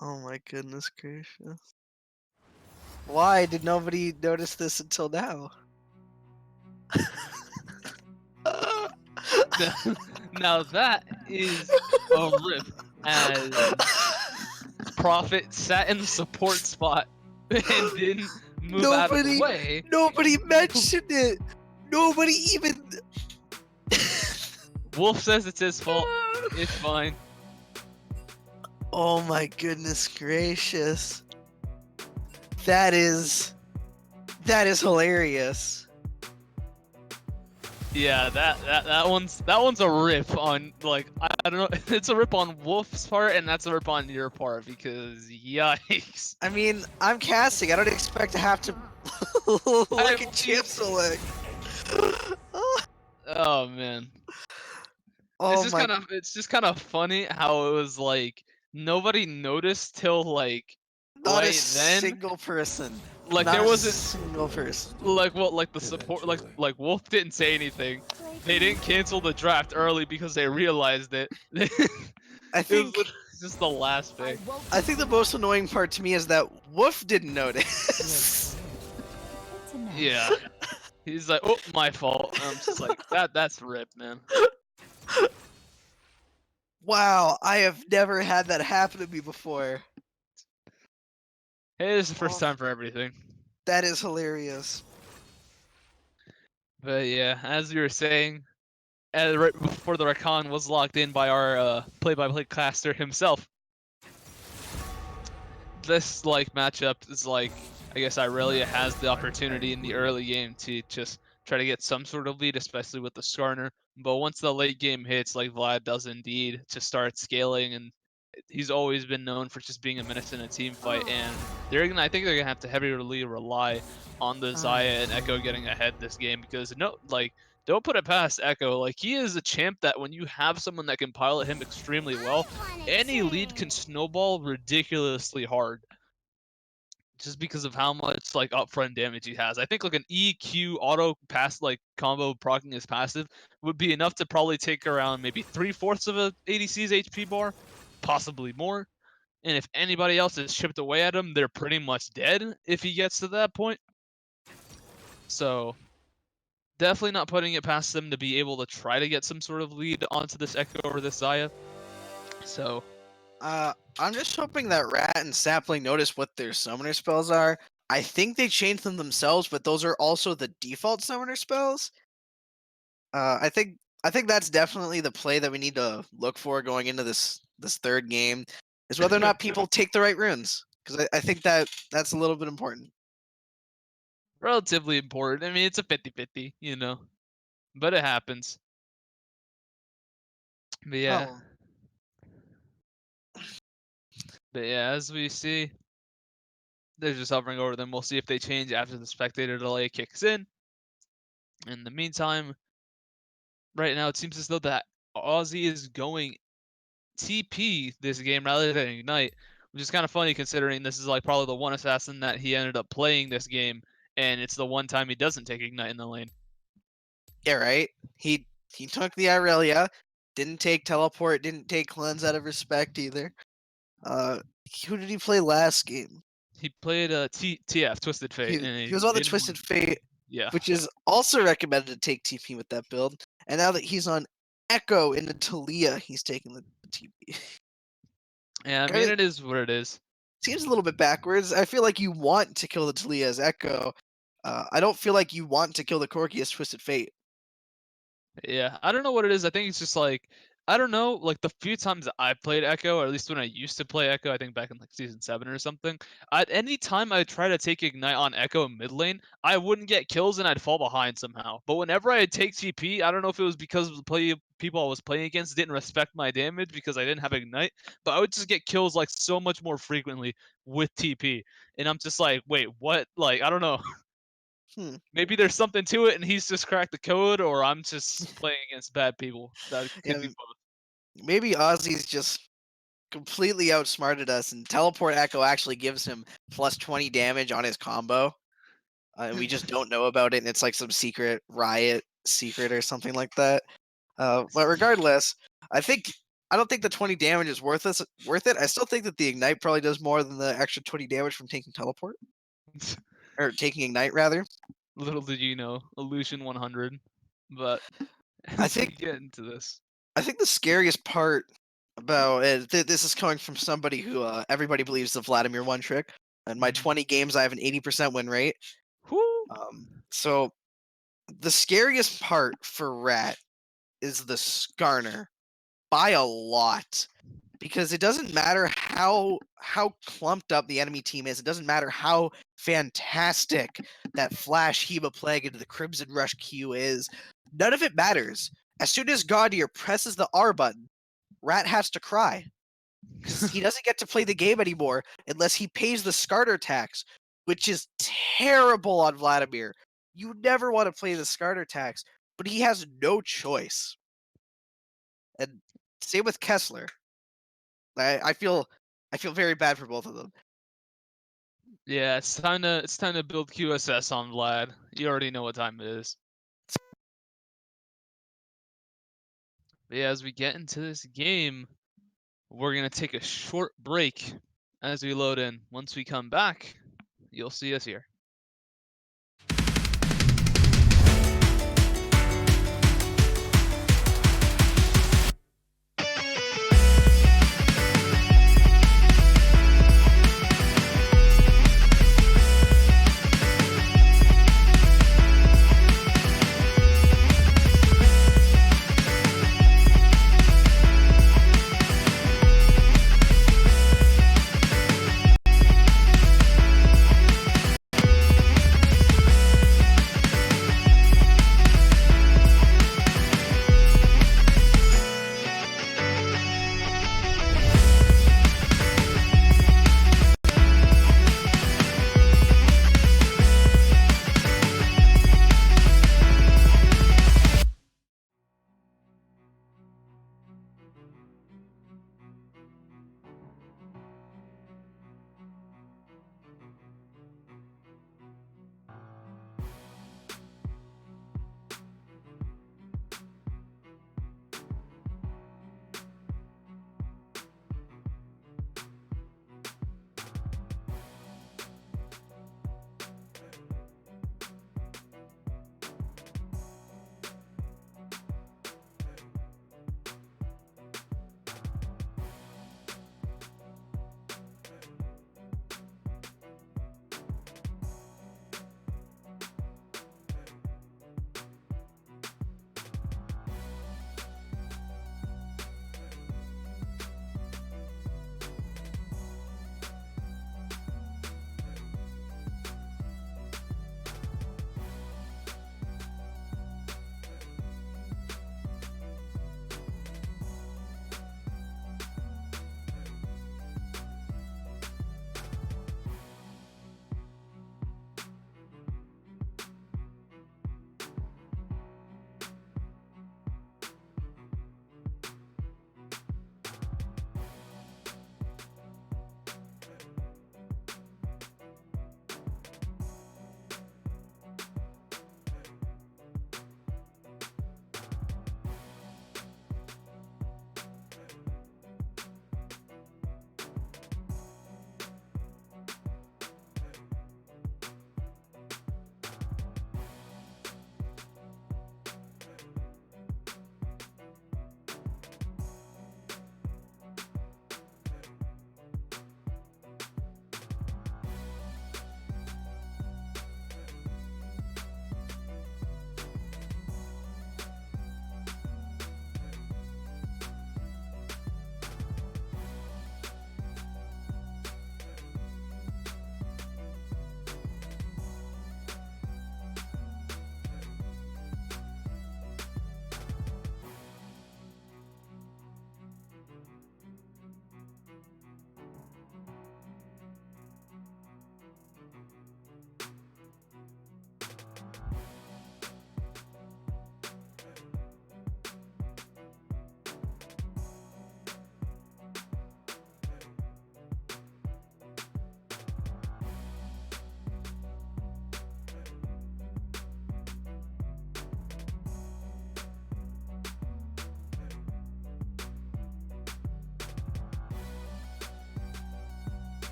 Oh my goodness gracious! Why did nobody notice this until now? Now that is a rip, as Prophet sat in the support spot and didn't move out of the way. Nobody mentioned it. Nobody even. Wolf says it's his fault. It's fine. Oh my goodness gracious! That is hilarious. Yeah, that one's a rip on, like, I don't know, it's a rip on Wolf's part, and that's a rip on your part, because yikes. I mean, I'm casting. I don't expect to have to look at champ select. Oh man. Oh It's just kind of funny how it was like nobody noticed till like Not a right then. single person. Like Not there a wasn't single person. like the support Eventually. like Wolf didn't say anything. They didn't cancel the draft early because they realized it. I It was think literally just the last pick. I think the most annoying part to me is that Wolf didn't notice. Yeah. He's like, oh, my fault. I'm just like, that's rip, man. Wow, I have never had that happen to me before. Hey, this is the first Oh. time for everything. That is hilarious. But yeah, as you were saying, right before the Rakan was locked in by our play-by-play caster himself. This like matchup is like, I guess Irelia has the opportunity in the early game to just try to get some sort of lead, especially with the Skarner. But once the late game hits, like Vlad does indeed, to start scaling, and he's always been known for just being a menace in a team fight. And I think they're gonna have to heavily rely on the Xayah and Echo getting ahead this game because don't put it past Echo. Like he is a champ that when you have someone that can pilot him extremely well, any lead can snowball ridiculously hard just because of how much like upfront damage he has. I think like an EQ auto pass like combo proccing his passive would be enough to probably take around maybe 3/4 of a ADC's HP bar, possibly more. And if anybody else is chipped away at him, they're pretty much dead if he gets to that point. So definitely not putting it past them to be able to try to get some sort of lead onto this Echo or this Xayah. So I'm just hoping that Rat and Sapling notice what their summoner spells are. I think they changed them themselves, but those are also the default summoner spells. I think that's definitely the play that we need to look for going into this third game, is whether or not people take the right runes, because I think that's a little bit important. relatively important. I mean, it's a 50-50, you know, but it happens. But yeah. Oh, But yeah, as we see, they're just hovering over them. We'll see if they change after the spectator delay kicks in. In the meantime, right now it seems as though that Aussie is going TP this game rather than Ignite, which is kind of funny considering this is like probably the one assassin that he ended up playing this game, and it's the one time he doesn't take Ignite in the lane. yeah, right. He took the Irelia, didn't take teleport, didn't take cleanse out of respect either. Who did he play last game? He played TF, Twisted Fate, He, and he was on the didn't Twisted win. Fate, Yeah. which is also recommended to take TP with that build. And now that he's on Echo into Talia, he's taking the TP. Yeah, I mean, it is what it is. Seems a little bit backwards. I feel like you want to kill the Talia as Echo. I don't feel like you want to kill the Corki as Twisted Fate. Yeah, I don't know what it is. I think it's just like, I don't know, like the few times that I played Echo, or at least when I used to play Echo, I think back in like season 7 or something. At any time I try to take Ignite on Echo mid lane, I wouldn't get kills and I'd fall behind somehow. But whenever I take TP, I don't know if it was because the people I was playing against didn't respect my damage because I didn't have Ignite, but I would just get kills like so much more frequently with TP. And I'm just like, wait, what? Like, I don't know. Hmm. Maybe there's something to it and he's just cracked the code, or I'm just playing against bad people. That could be And both. maybe Ozzy's just completely outsmarted us, and Teleport Echo actually gives him plus 20 damage on his combo. And we just don't know about it, and it's like some secret Riot secret or something like that. But regardless, I don't think the 20 damage is worth it. I still think that the Ignite probably does more than the extra 20 damage from taking Teleport. Or taking Ignite, rather. Little did you know, Illusion 100. But I as we think get into this, I think the scariest part about it, this is coming from somebody who everybody believes the Vladimir one trick. In my 20 games, I have an 80% win rate. whoo, So the scariest part for Rat is the Skarner by a lot. Because it doesn't matter how clumped up the enemy team is. It doesn't matter how fantastic that Flash Heba Plague into the Crimson Rush Q is. None of it matters. As soon as Gaudier presses the R button, Rat has to cry. Because he doesn't get to play the game anymore unless he pays the Skarner tax, which is terrible on Vladimir. You never want to play the Skarner tax, but he has no choice. And same with Kessler. I feel very bad for both of them. Yeah, it's time to build QSS on Vlad. You already know what time it is. But yeah, as we get into this game, we're gonna take a short break as we load in. Once we come back, you'll see us here.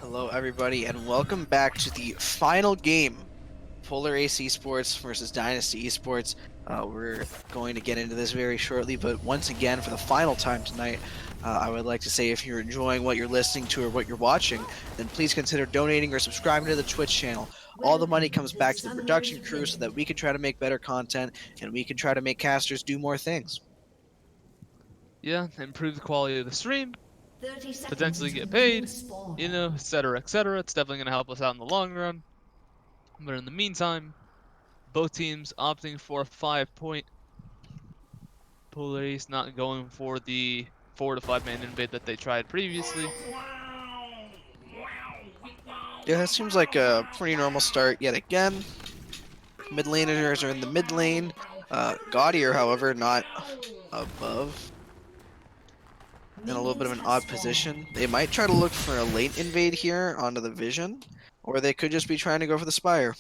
Hello, everybody, and welcome back to the final game, Polar Ace Esports versus Dynasty Esports. We're going to get into this very shortly, but once again, for the final time tonight, I would like to say if you're enjoying what you're listening to or what you're watching, then please consider donating or subscribing to the Twitch channel. All the money comes back to the production crew so that we can try to make better content and we can try to make casters do more things. yeah, improve the quality of the stream, potentially get paid, you know, etc., etc. It's definitely going to help us out in the long run. But in the meantime, both teams opting for a 5-point. Polaris not going for the 4 to 5 man invade that they tried previously. Yeah, that seems like a pretty normal start yet again. Mid laners are in the mid lane. Gaudier, however, not above. In a little bit of an odd position. They might try to look for a late invade here onto the Vision, or they could just be trying to go for the Spire.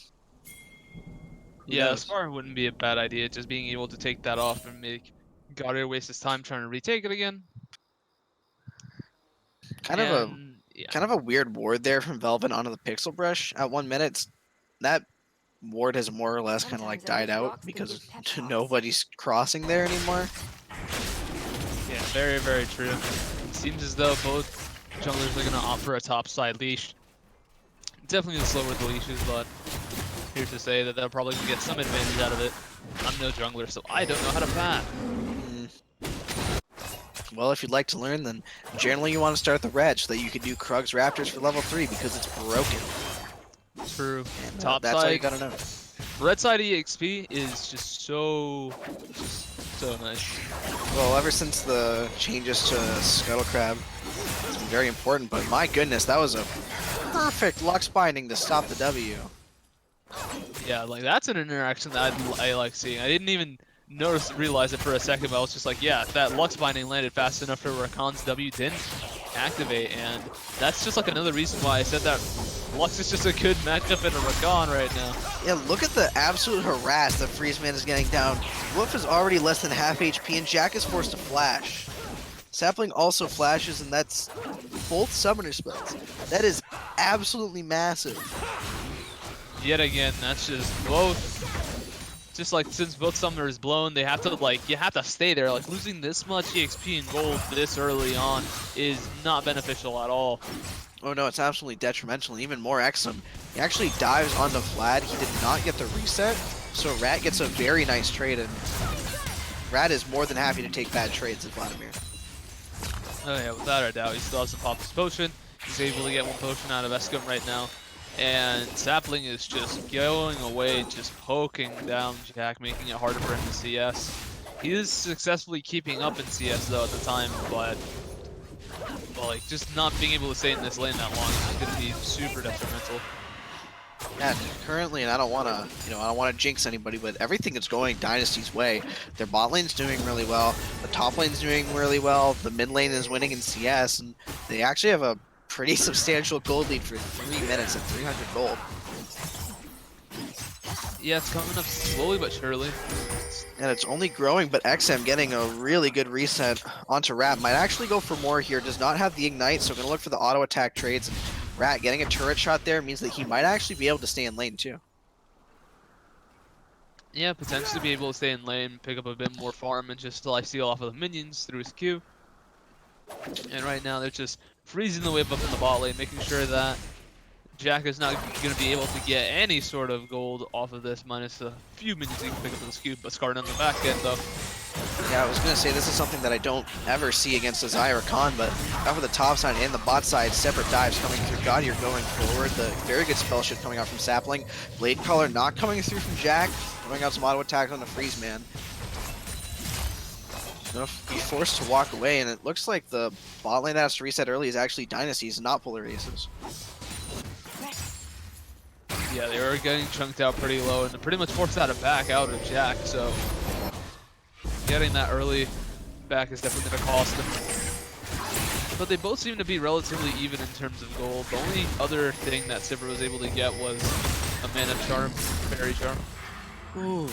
Who Yeah, knows? Spar wouldn't be a bad idea, just being able to take that off and make Gaudier waste his time trying to retake it again. Kind of a And yeah, kind of a weird ward there from Velvet onto the Pixel Brush at 1 minute. That ward has more or less kind of like died out because nobody's crossing there anymore. yeah, very, very true. It seems as though both junglers are going to opt for a top side leash. Definitely the slower the leashes, but here to say that they'll probably get some advantage out of it. I'm no jungler, so I don't know how to path. Well, if you'd like to learn, then generally you want to start the red so that you can do Krug's Raptors for level 3 because it's broken. True. And, Top that's all you side, gotta know. red side EXP is just so nice. Well, ever since the changes to Scuttle Crab, it's been very important, but my goodness, that was a perfect Lux Binding to stop the W. Yeah, like that's an interaction that I like seeing. I didn't even realize it for a second, but I was just like, yeah, that Lux Binding landed fast enough for Rakan's W didn't activate, and that's just like another reason why I said that Lux is just a good matchup in a Rakan right now. Yeah, look at the absolute harass that Freezeman is getting down. Wolf is already less than half HP, and Jack is forced to flash. Sapling also flashes, and that's both summoner spells. That is absolutely massive. Yet again, that's just both. Just like since both summoners blown, they have to you have to stay there. Like losing this much EXP and gold this early on is not beneficial at all. Oh no, it's absolutely detrimental. And even more Exum. He actually dives onto Vlad. He did not get the reset, so Rat gets a very nice trade, and Rat is more than happy to take bad trades at Vladimir. Oh yeah, without a doubt, he still hasn't popped his potion. He's able to get one potion out of Escum right now. And Sapling is just going away, just poking down Jack, making it harder for him to CS. He is successfully keeping up in CS though at the time, but well, like just not being able to stay in this lane that long is going to be super detrimental. And currently, and I don't want to jinx anybody, but everything is going Dynasty's way. Their bot lane's doing really well, the top lane's doing really well, the mid lane is winning in CS, and they actually have a pretty substantial gold lead for 3 minutes at 300 gold. Yeah, it's coming up slowly but surely. And it's only growing, but XM getting a really good reset onto Rat. Might actually go for more here, does not have the Ignite, so gonna look for the auto attack trades. And Rat getting a turret shot there means that he might actually be able to stay in lane too. Yeah, potentially be able to stay in lane, pick up a bit more farm, and just steal off of the minions through his Q. And right now they're just freezing the wave up in the bot lane, making sure that Jack is not going to be able to get any sort of gold off of this, minus a few minions he can pick up with the scoop, but Scarred on the back end though. Yeah, I was going to say this is something that I don't ever see against a Zyra Khan, but over the top side and the bot side, separate dives coming through. Gaudier going forward, the very good spell shift coming out from Sapling. Blade Caller not coming through from Jack, throwing out some auto attacks on the Freeze Man. Gonna be forced to walk away, and it looks like the bot lane that has to reset early is actually Dynasty's, not Polarice's. Yeah, they were getting chunked out pretty low, and pretty much forced out a back out of Jack, so getting that early back is definitely going to cost them. But they both seem to be relatively even in terms of gold. The only other thing that Sivir was able to get was a Mana Charm, Fairy Charm. Ooh,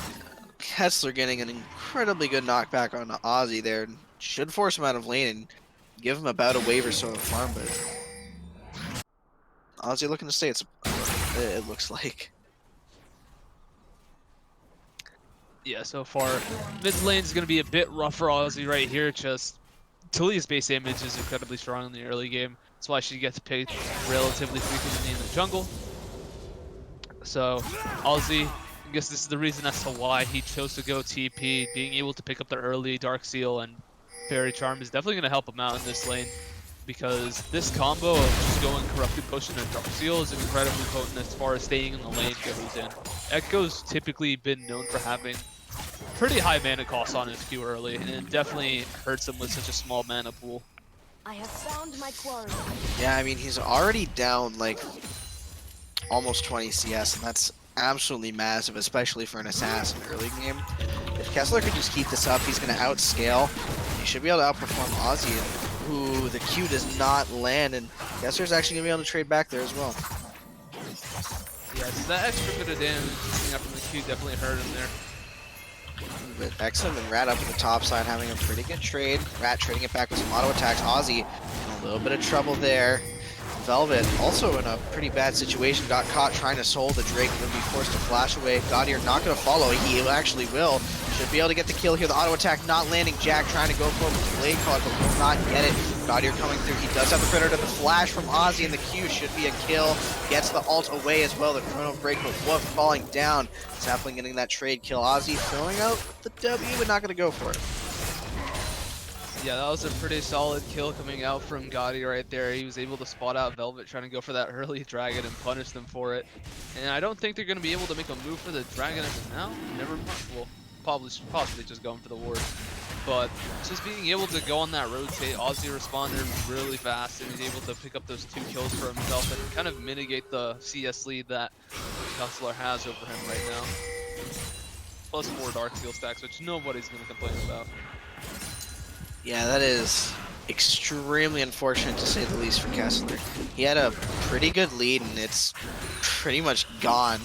Kessler getting an incredibly good knockback on Ozzy there. Should force him out of lane and give him about a wave or so of farm, but Ozzy looking to stay. It looks like. Yeah, so far, mid lane is going to be a bit rough for Ozzy right here. Just Talia's base damage is incredibly strong in the early game. That's why she gets picked relatively frequently in the jungle. So Ozzy, I guess this is the reason as to why he chose to go TP, being able to pick up the early Dark Seal and Fairy Charm is definitely going to help him out in this lane, because this combo of just going Corrupted Potion and Dark Seal is incredibly potent as far as staying in the lane goes in. Echo's typically been known for having pretty high mana costs on his Q early, and it definitely hurts him with such a small mana pool. I have found my quarry. Yeah, I mean, he's already down like almost 20 CS, and that's absolutely massive, especially for an assassin early game. If Kessler could just keep this up, he's going to outscale. He should be able to outperform Ozzy, who the Q does not land, and Kessler's actually going to be able to trade back there as well. Yeah, so that extra bit of damage coming up from the Q definitely hurt him there. But Exum and Rat up at the top side having a pretty good trade. Rat trading it back with some auto attacks. Ozzy in a little bit of trouble there. Velvet also in a pretty bad situation. Got caught trying to soul the Drake, would be forced to flash away. Gaudier not going to follow. He actually will. Should be able to get the kill here. The auto attack not landing. Jack trying to go for it with the Blade Card, but will not get it. Gaudier coming through. He does have the Predator. The flash from Ozzy and the Q should be a kill. Gets the ult away as well. The Chrono Break, but Wolf falling down. Sapling getting that trade kill. Ozzy throwing out the W, but not going to go for it. Yeah, that was a pretty solid kill coming out from Gotti right there. He was able to spot out Velvet trying to go for that early dragon and punish them for it. And I don't think they're going to be able to make a move for the dragon as of now. Never mind. Well, possibly just going for the ward. But just being able to go on that rotate, Ozzy responded really fast, and he's able to pick up those 2 kills for himself and kind of mitigate the CS lead that Kessler has over him right now. Plus 4 Dark Seal stacks, which nobody's going to complain about. Yeah, that is extremely unfortunate to say the least for Kessler. He had a pretty good lead and it's pretty much gone.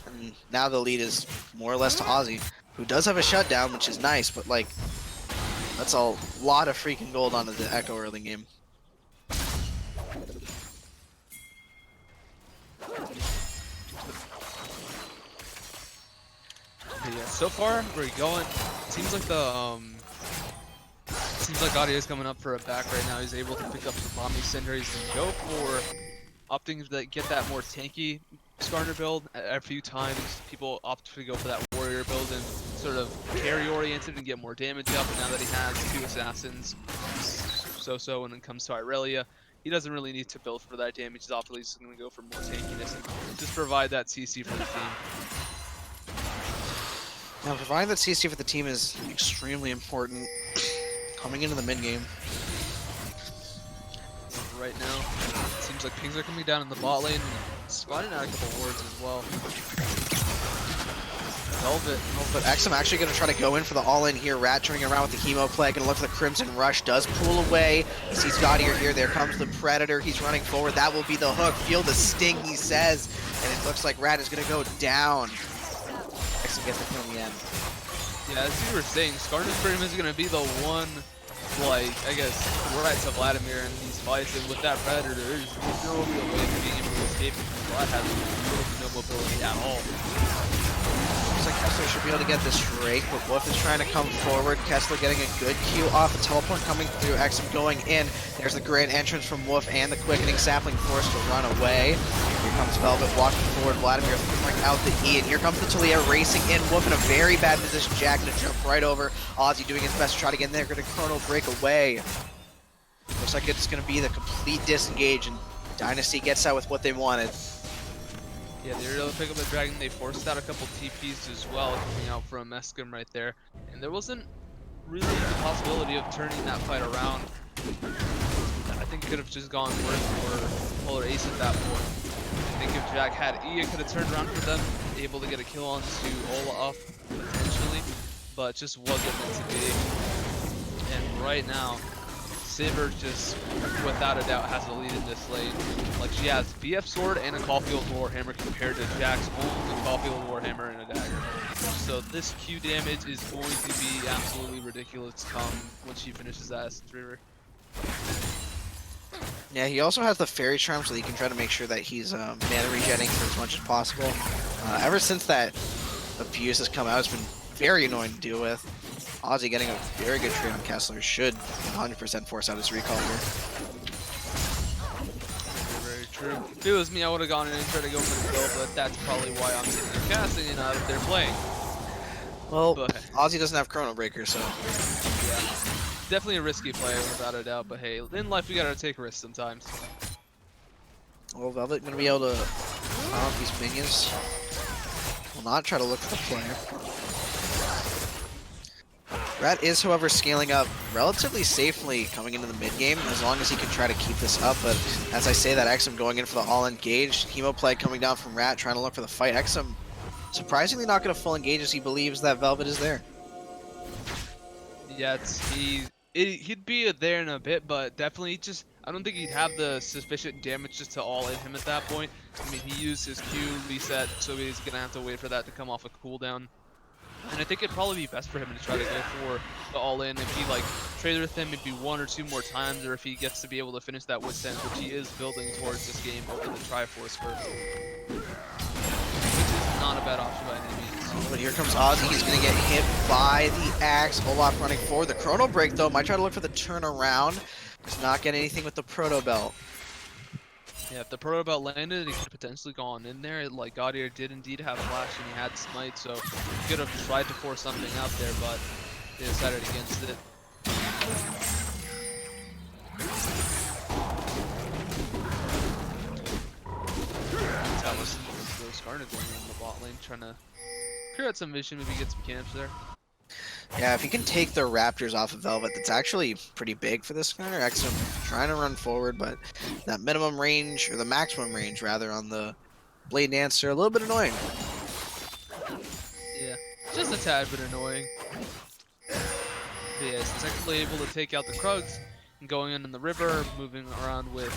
And now the lead is more or less to Ozzy, who does have a shutdown, which is nice, but like, that's a lot of freaking gold onto the Echo early game. Yeah, so far we're going. Seems like the Gotti is coming up for a back right now. He's able to pick up the Bombing Cinder. He's gonna go for opting to get that more tanky starter build. A few times people opt to go for that warrior build and sort of carry oriented and get more damage up. And now that he has 2 assassins, so when it comes to Irelia, he doesn't really need to build for that damage. He's optically just gonna go for more tankiness and just provide that CC for the team. Now, providing that CC for the team is extremely important coming into the mid game. Right now, it seems like pings are coming down in the bot lane and spotting out a couple wards as well. Velvet, but Exum actually going to try to go in for the all-in here. Rat turning around with the Hemo Plague, going to look for the Crimson Rush, does pull away. He sees Gaudier here, there comes the Predator, he's running forward, that will be the hook. Feel the sting, he says, and it looks like Rat is going to go down. Exum gets the kill in the end. Yeah, as you were saying, Skarner's pretty much going to be the one, like, I guess, right to Vladimir in these fights, and with that Predator, there's no real way of being able to escape because Vlad has little to no mobility at all. Looks like Kessler should be able to get this Drake, but Wolf is trying to come forward. Kessler getting a good Q off, the teleport coming through, Exum going in. There's the great entrance from Wolf and the quickening Sapling forced to run away. Here comes Velvet walking forward, Vladimir throwing out the E, and here comes the Talia racing in. Wolf in a very bad position, Jack gonna jump right over. Ozzy doing his best to try to get in there, gonna Chrono break away. Looks like it's gonna be the complete disengage, and Dynasty gets out with what they wanted. Yeah, they were able to pick up the dragon. They forced out a couple TPs as well, coming out from Eskim right there. And there wasn't really the possibility of turning that fight around. I think it could have just gone worse for Polar Ace at that point. I think if Jack had E, it could have turned around for them, able to get a kill onto Ola up potentially, but just wasn't meant to be. And right now, Saber just, without a doubt, has the lead in this lane. Like, she has BF Sword and a Caulfield Warhammer compared to Jack's only Caulfield Warhammer and a dagger. So this Q damage is going to be absolutely ridiculous come when she finishes that Essence River. Yeah, he also has the Fairy Charm so that he can try to make sure that he's mana regenerating for as much as possible. Ever since that abuse has come out, it's been very annoying to deal with. Ozzy getting a very good trade on Kessler should 100% force out his recall here. Very true. If it was me, I would have gone in and tried to go for the kill, but that's probably why I'm sitting here casting and not if they're playing. Well, But Ozzy doesn't have Chrono Breaker, so... yeah. definitely a risky play without a doubt. But hey, in life we gotta take risks sometimes. Well, Velvet gonna be able to power up these minions. Will not try to look for the player. Rat is, however, scaling up relatively safely coming into the mid game, as long as he can try to keep this up. But as I say that, Exum going in for the all engaged. Hemo play coming down from Rat, trying to look for the fight. Exum surprisingly not going to full engage as he believes that Velvet is there. Yeah, he'd be there in a bit, but definitely just I don't think he'd have the sufficient damage just to all in him at that point. I mean, he used his Q reset, so he's gonna have to wait for that to come off a cooldown. And I think it'd probably be best for him to try to go for the all-in. If he like traded with him maybe 1 or 2 more times, or if he gets to be able to finish that Wit's End, which he is building towards this game over the Triforce first. Which is not a bad option by any means. But here comes Ozzy. He's going to get hit by the axe. Olaf running forward. The Chrono Break, though, might try to look for the turnaround. Does not get anything with the Proto Belt. Yeah, if the Proto Belt landed, he could have potentially gone in there. Like, Gaudier did indeed have Flash and he had Smite, so he could have tried to force something out there, but they decided against it. Skarner going in the bot lane, trying to clear out some vision, maybe get some camps there. Yeah, if he can take the Raptors off of Velvet, that's actually pretty big for this Skarner. Exum trying to run forward, but that minimum range, or the maximum range rather, on the Blade Dancer, a little bit annoying. Yeah, just a tad bit annoying. But yeah, he's technically able to take out the Krugs, and going in the river, moving around with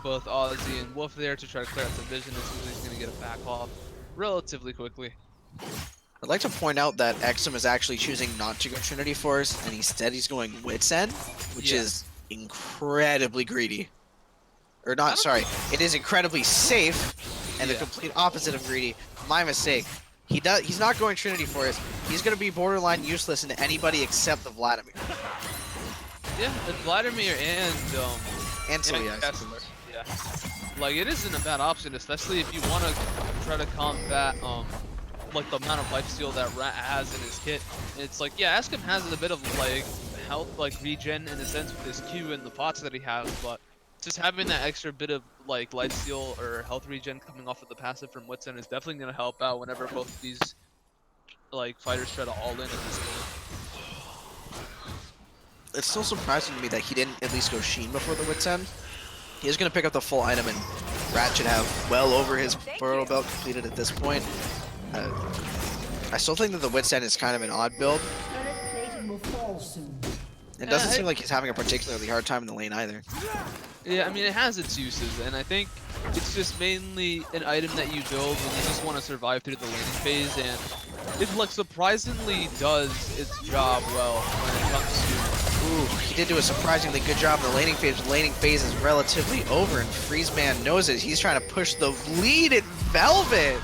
both Ozzy and Wolf there to try to clear out some vision. It seems like he's going to get a back off relatively quickly. I'd like to point out that Exum is actually choosing not to go Trinity Force, and instead he's going Wit's End, which is incredibly greedy. Or not, sorry, it is incredibly safe, and the complete opposite of greedy. My mistake. He's not going Trinity Force. He's going to be borderline useless into anybody except the Vladimir. Yeah, the Vladimir and Celia. Yeah, like it isn't a bad option, especially if you want to try to combat like the amount of lifesteal that Rat has in his kit. It's like, yeah, Eskim has a bit of like health, like regen in a sense with his Q and the pots that he has, but just having that extra bit of like lifesteal or health regen coming off of the passive from Wit's End is definitely going to help out whenever both of these like fighters try to all in at this point. It's still surprising to me that he didn't at least go Sheen before the Wit's End. He is going to pick up the full item, and Rat should have well over his Proto Belt completed at this point. I still think that the Wit's End is kind of an odd build. It doesn't seem like he's having a particularly hard time in the lane either. Yeah, I mean, it has its uses, and I think it's just mainly an item that you build when you just want to survive through the laning phase, and it like surprisingly does its job well when it comes to... Ooh, he did do a surprisingly good job in the laning phase. The laning phase is relatively over, and Freezeman knows it. He's trying to push the lead at Velvet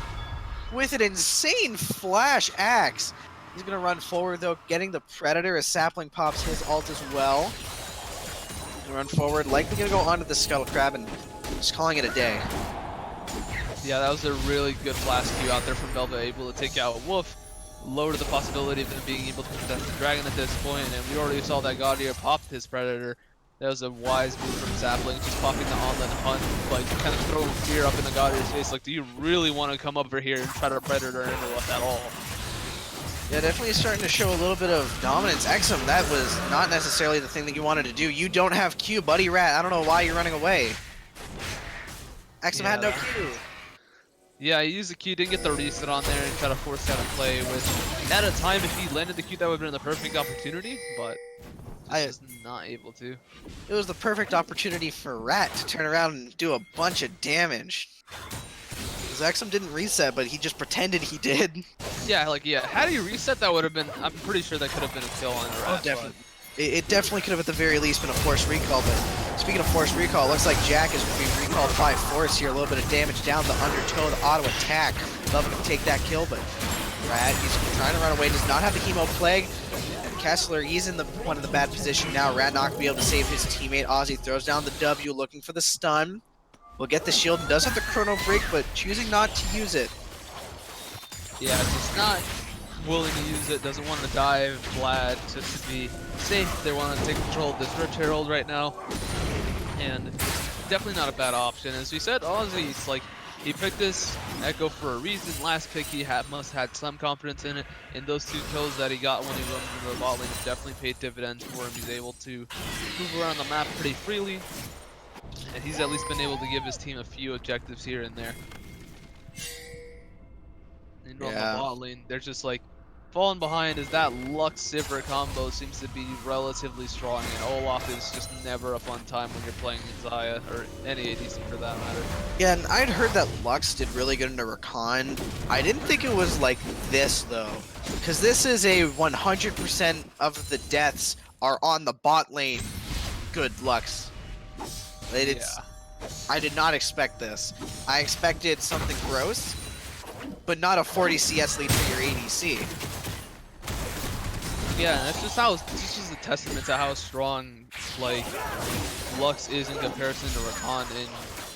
with an insane flash axe. He's going to run forward, though, getting the Predator as Sapling pops his ult as well. He's going to run forward, likely going to go onto the Scuttle Crab and just calling it a day. Yeah, that was a really good flash Q out there from Velvet, able to take out Wolf. Lower the possibility of him being able to protect the Dragon at this point, and we already saw that Gaudier popped his Predator. That was a wise move from Sapling, just popping the online hunt, like kind of throwing fear up in the Gaudier's face, like, do you really want to come over here and try to Predator into us at all? Yeah, definitely starting to show a little bit of dominance. Exum, that was not necessarily the thing that you wanted to do. You don't have Q, buddy Rat. I don't know why you're running away. Exum had no Q. Yeah, he used the Q, didn't get the reset on there and try to force out a play, which at a time, if he landed the Q, that would have been the perfect opportunity, but I was not able to. It was the perfect opportunity for Rat to turn around and do a bunch of damage. Exum didn't reset, but he just pretended he did. Yeah, like, yeah, had he reset, that would have been, I'm pretty sure that could have been a kill on the Rat. Oh, definitely. It definitely could have at the very least been a forced recall, but speaking of forced recall, it looks like Jack is going to be recalled by force here. A little bit of damage down the undertow, the auto attack. Velvet can take that kill, but Rat, he's trying to run away, does not have the Hemo Plague. And Kessler, he's in one of the bad position now. Rat not going to be able to save his teammate. Ozzy throws down the W, looking for the stun. Will get the shield, does have the Chrono Break, but choosing not to use it. Yeah, just not willing to use it, doesn't want to dive Vlad just to be safe. They want to take control of this Rift Herald right now. And definitely not a bad option. As we said, Ozzy, it's like he picked this Echo for a reason. Last pick he must had some confidence in it. And those 2 kills that he got when he roamed into the bot lane definitely paid dividends for him. He's able to move around the map pretty freely. And he's at least been able to give his team a few objectives here and there. And on the bot lane, they're just like falling behind as that Lux Sivir combo seems to be relatively strong, and Olaf is just never a fun time when you're playing Xayah, or any ADC for that matter. Yeah, and I'd heard that Lux did really good into Rakan. I didn't think it was like this though, because this is a 100% of the deaths are on the bot lane. Good Lux. I did not expect this. I expected something gross, but not a 40 CS lead for your ADC. Yeah, that's just a testament to how strong like Lux is in comparison to Rakan in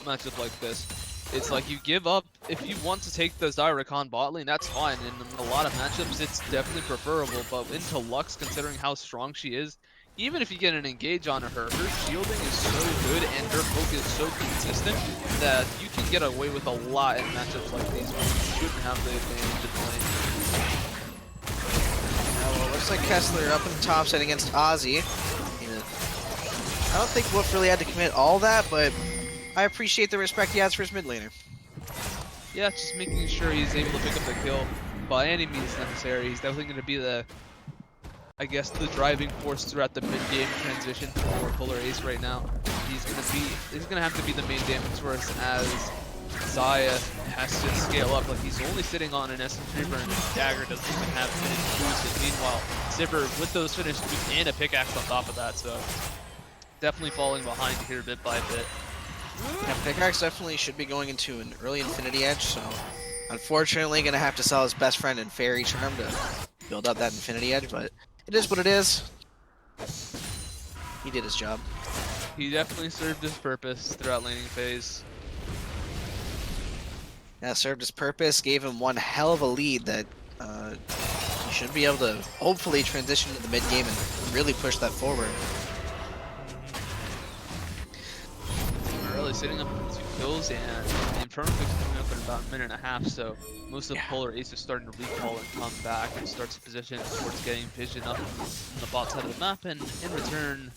matchup like this. It's like you give up if you want to take the Xayah Rakan bot lane, that's fine. In a lot of matchups, it's definitely preferable. But into Lux, considering how strong she is, even if you get an engage on her shielding is so good and her poke is so consistent that you can get away with a lot in matchups like these where you shouldn't have the advantage in the lane. Well, looks like Kessler up in the top side against Ozzy. I don't think Wolf really had to commit all that, but I appreciate the respect he has for his mid laner. Yeah, just making sure he's able to pick up the kill by any means necessary. He's definitely going to be the, I guess, the driving force throughout the mid-game transition for Polar Ace right now. He's gonna have to be the main damage source as Xayah has to scale up. Like, he's only sitting on an Essence Reaver and his dagger doesn't even have finished boosted. Meanwhile, Sivir with those finished boost and a pickaxe on top of that, so definitely falling behind here bit by bit. Yeah, pickaxe definitely should be going into an early Infinity Edge, so unfortunately gonna have to sell his best friend in Fairy Charm to build up that Infinity Edge, but it is what it is. He did his job. He definitely served his purpose throughout laning phase. Yeah, served his purpose, gave him one hell of a lead that he should be able to hopefully transition to the mid game and really push that forward. Early sitting up with 2 kills, and Inferno Fix coming up in about a minute and a half, so most of the Polar Ace is starting to recall and come back and starts to position towards getting vision up on the bot side of the map, and in return,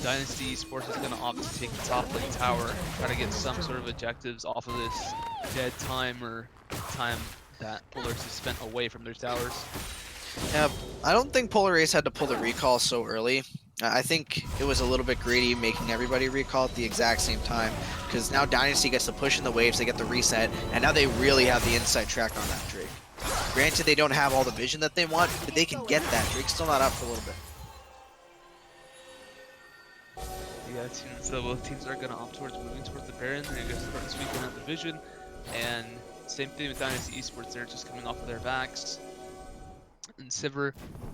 Dynasty eSports is going to opt to take the top lane tower, try to get some sort of objectives off of this dead time or time that Polar Ace has spent away from their towers. Yeah, I don't think Polar Ace had to pull the recall so early. I think it was a little bit greedy making everybody recall at the exact same time, because now Dynasty gets to push in the waves, they get the reset, and now they really have the inside track on that Drake. Granted, they don't have all the vision that they want, but they can get that. Drake's still not up for a little bit. Yeah, so both teams are going to opt towards moving towards the Baron. They're going to start sweeping out the vision, and same thing with Dynasty eSports. They're just coming off of their backs. And Sivir,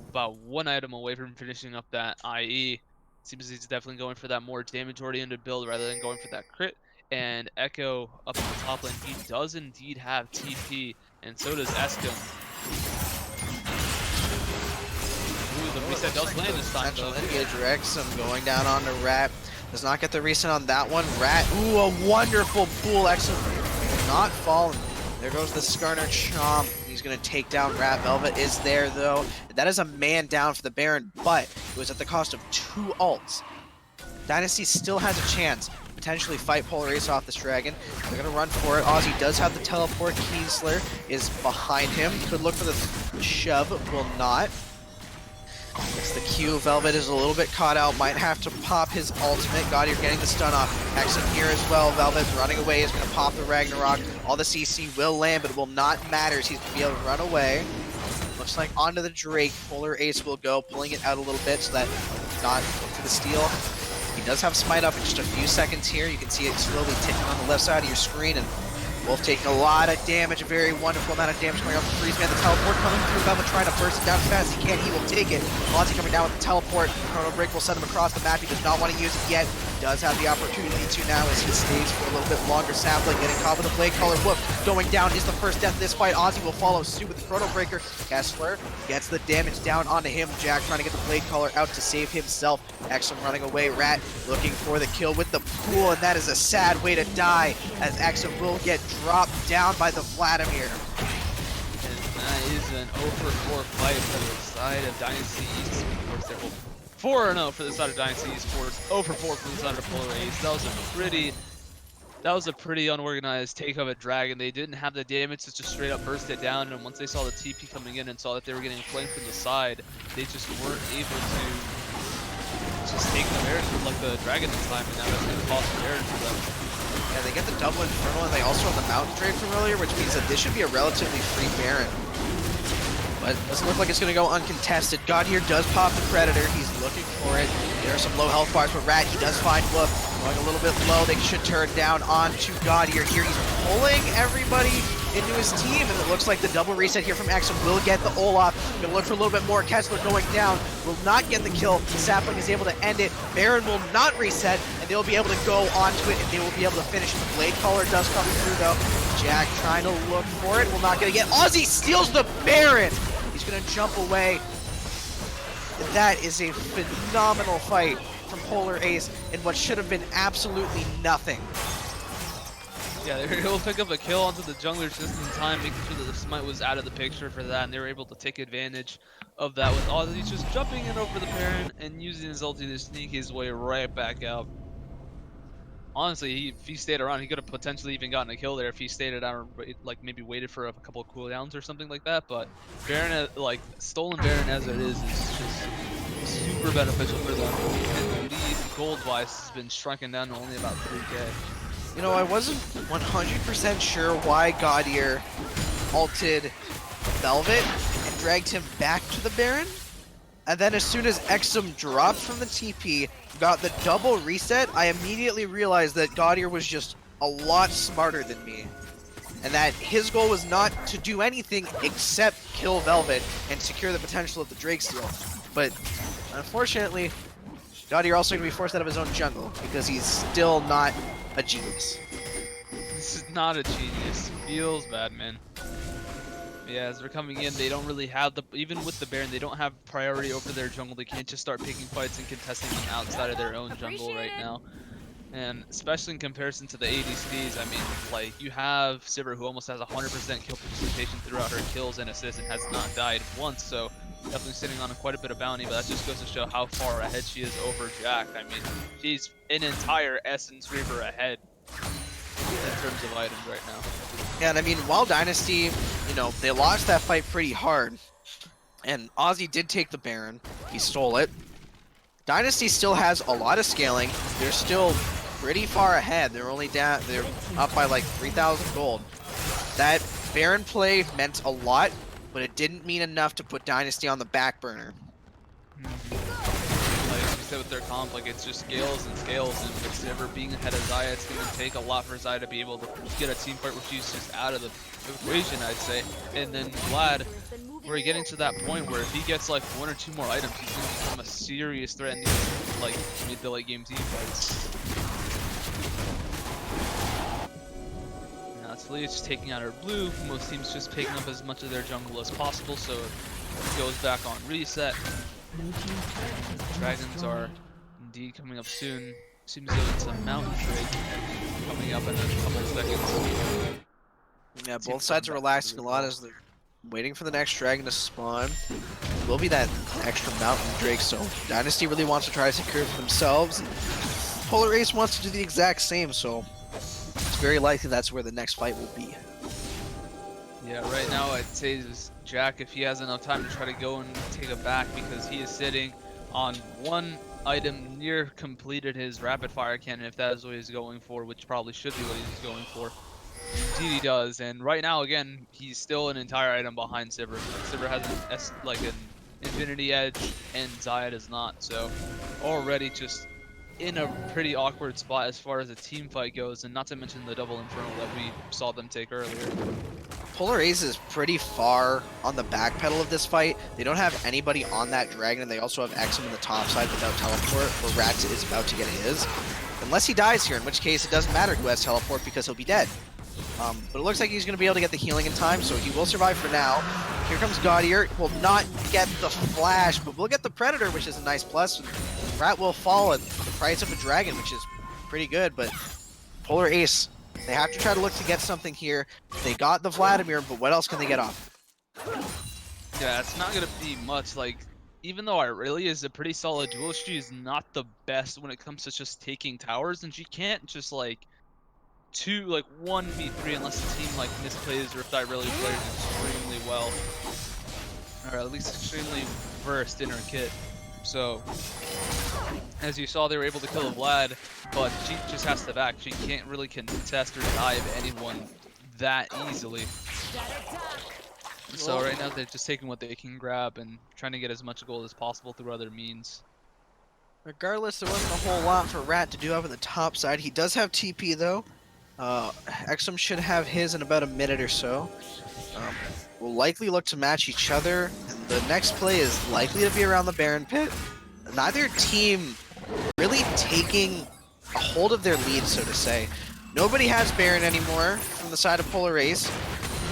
about 1 item away from finishing up that IE. Seems he's definitely going for that more damage-oriented build rather than going for that crit. And Echo up in the top lane, he does indeed have TP, and so does Escom. Ooh, the reset does land this time, though. Rexum going down onto Rat. Does not get the reset on that one. Rat, ooh, a wonderful pool. Exum not falling. There goes the Skarner Chomp. He's going to take down Rat. Velvet is there, though. That is a man down for the Baron, but it was at the cost of 2 ults. Dynasty still has a chance to potentially fight Polar Ace off this dragon. They're going to run for it. Ozzy does have the teleport. Kiesler is behind him. Could look for the shove, will not. It's the Q. Velvet is a little bit caught out. Might have to pop his ultimate. God, you're getting the stun off. Exit here as well. Velvet running away is going to pop the Ragnarok. All the CC will land, but it will not matter. He's going to be able to run away. Looks like onto the Drake. Polar Ace will go, pulling it out a little bit so that not to the steal. He does have Smite up in just a few seconds here. You can see it slowly ticking on the left side of your screen, and Wolf taking a lot of damage, a very wonderful amount of damage coming up from Freeze Man. The teleport coming through, Velvet trying to burst it down fast. He can't, he will take it. Ozzy coming down with the teleport. Chrono Break will send him across the map. He does not want to use it yet. does have the opportunity to now as he stays for a little bit longer. Sapling getting caught with a blade collar. Whoop, going down is the first death of this fight. Ozzy will follow suit with the Chrono Breaker. Kessler gets the damage down onto him. Jack trying to get the blade collar out to save himself. Exum running away. Rat looking for the kill with the pool, and that is a sad way to die as Exum will get dropped down by the Vladimir. And that is an 0-for-4 fight for the side of Dynasty eSports. There will 4-0 for the side of Dynasty eSports. 0-for-4 for the side of Polar Ace. That was a pretty unorganized take of a dragon. They didn't have the damage to just straight up burst it down, and once they saw the TP coming in and saw that they were getting flanked from the side, they just weren't able to just take the Baron like the dragon this time, and now that's going to cost the Baron for them. Yeah, they get the double Infernal, and they also have the Mountain Drake from earlier, which means that this should be a relatively free Baron. But it doesn't look like it's going to go uncontested. God here does pop the Predator. He's looking for it. There are some low health bars, but Rat, he does find Woof. Going a little bit low. They should turn down onto God here. Here he's pulling everybody into his team, and it looks like the double reset here from Exum will get the Olaf. Gonna look for a little bit more. Kessler going down. Will not get the kill. Sapling is able to end it. Baron will not reset, and they'll be able to go onto it, and they will be able to finish. The Blade Caller does come through, though. Jack trying to look for it. Will not gonna get. Ozzy steals the Baron. He's gonna jump away. That is a phenomenal fight from Polar Ace in what should have been absolutely nothing. Yeah, they were able to pick up a kill onto the jungler just in time, making sure that the smite was out of the picture for that, and they were able to take advantage of that with Ozzy just jumping in over the Baron and using his ulti to sneak his way right back out. Honestly, if he stayed around, he could have potentially even gotten a kill there if he stayed around, like maybe waited for a couple of cooldowns or something like that. But Baron, like stolen Baron as it is just super beneficial for them. And the lead gold-wise has been shrunken down to only about 3K. You know, I wasn't 100% sure why Gaudier ulted Velvet and dragged him back to the Baron. And then as soon as Exum dropped from the TP, got the double reset, I immediately realized that Gaudier was just a lot smarter than me. And that his goal was not to do anything except kill Velvet and secure the potential of the Drake Seal. But unfortunately, Gaudier also going to be forced out of his own jungle because he's still not a genius. This is not a genius. Feels bad, man. Yeah, as they're coming in, they don't really have the, even with the Baron, they don't have priority over their jungle. They can't just start picking fights and contesting them outside of their own jungle right now. And especially in comparison to the ADCs, I mean, like, you have Sivir who almost has 100% kill participation throughout her kills and assists and has not died once, so definitely sitting on quite a bit of bounty, but that just goes to show how far ahead she is over Jack. I mean, she's an entire Essence Reaver ahead in terms of items right now. Yeah, and I mean, while Dynasty, you know, they lost that fight pretty hard, and Ozzy did take the Baron, he stole it. Dynasty still has a lot of scaling. They're still pretty far ahead. They're only down, they're up by like 3,000 gold. That Baron play meant a lot, but it didn't mean enough to put Dynasty on the back burner. Like you said with their comp, like it's just scales and scales, and with Sivir being ahead of Xayah, it's going to take a lot for Xayah to be able to get a team fight where she's just out of the equation, I'd say. And then Vlad, we're getting to that point where if he gets like 1 or 2 more items, he's going to become a serious threat in these like mid to late game team fights. Now it's Leah just taking out her blue. Most teams just picking up as much of their jungle as possible, so it goes back on reset. Dragons are indeed coming up soon. Seems as though it's a Mountain Drake coming up in a couple of seconds. Yeah, both sides are relaxing a lot as they're waiting for the next dragon to spawn. Will be that extra Mountain Drake, so Dynasty really wants to try to secure it for themselves. And Polar Ace wants to do the exact same, so it's very likely that's where the next fight will be. Yeah, right now I'd say is Jack, if he has enough time to try to go and take it back, because he is sitting on 1 item near completed his rapid fire cannon, if that is what he's going for, which probably should be what he's going for. Indeed he does, and right now again he's still an entire item behind Sivir. Sivir has an Infinity Edge and Xayah does not, so already just in a pretty awkward spot as far as a team fight goes, and not to mention the double Infernal that we saw them take earlier. Polar Ace is pretty far on the back pedal of this fight. They don't have anybody on that dragon, and they also have Exum in the top side without teleport, where Rat is about to get his. Unless he dies here, in which case it doesn't matter who has teleport because he'll be dead. But it looks like he's going to be able to get the healing in time, so he will survive for now. Here comes Gaudier. Will not get the flash, but we'll get the Predator, which is a nice plus. Rat will fall at the price of a dragon, which is pretty good, but Polar Ace, they have to try to look to get something here. They got the Vladimir, but what else can they get off? Yeah, it's not going to be much. Like, even though Irelia is a pretty solid duel, she is not the best when it comes to just taking towers, and she can't just, like, 1v3 unless the team, like, misplays or if Irelia plays extremely well. Or at least extremely versed in her kit. So, as you saw, they were able to kill a Vlad, but she just has to back. She can't really contest or dive anyone that easily. So right now they're just taking what they can grab and trying to get as much gold as possible through other means. Regardless, there wasn't a whole lot for Rat to do up on the top side. He does have TP though. Exum should have his in about a minute or so. We'll likely look to match each other, and the next play is likely to be around the Baron pit. Neither team really taking a hold of their lead, so to say. Nobody has Baron anymore from the side of Polar Ace,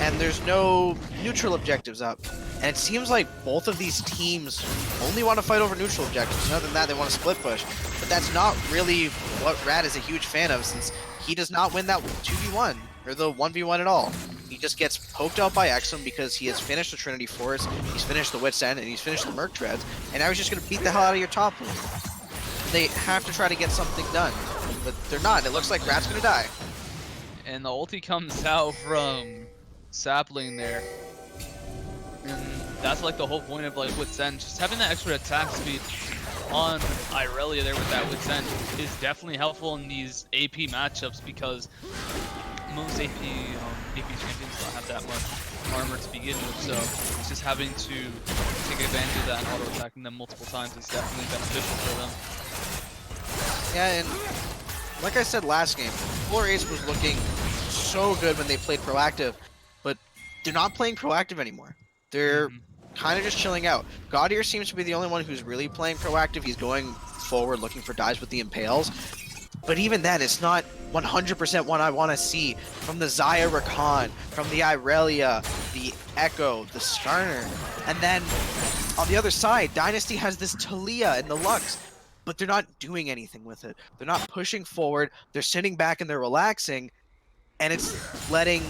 and there's no neutral objectives up. And it seems like both of these teams only want to fight over neutral objectives. Other than that, they want to split push. But that's not really what Rat is a huge fan of, since he does not win that 2v1, or the 1v1 at all. He just gets poked out by Exum because he has finished the Trinity Force, he's finished the Wit's End, and he's finished the Merc Treads, and now he's just going to beat the hell out of your top lane. They have to try to get something done, but they're not. It looks like Rat's going to die. And the ulti comes out from Sapling there. And that's like the whole point of like Wit's End. Just having that extra attack speed on Irelia there with that Wit's End is definitely helpful in these AP matchups because most AP champions don't have that much armor to begin with, so it's just having to take advantage of that and auto-attacking them multiple times is definitely beneficial for them. Yeah, and like I said last game, Polar Ace was looking so good when they played proactive, but they're not playing proactive anymore. They're kind of just chilling out. Gaudier seems to be the only one who's really playing proactive. He's going forward looking for dives with the Impales. But even then, it's not 100% what I want to see from the Xayah Rakan, from the Irelia, the Echo, the Skarner. And then on the other side, Dynasty has this Talia and the Lux, but they're not doing anything with it. They're not pushing forward. They're sitting back and they're relaxing, and it's letting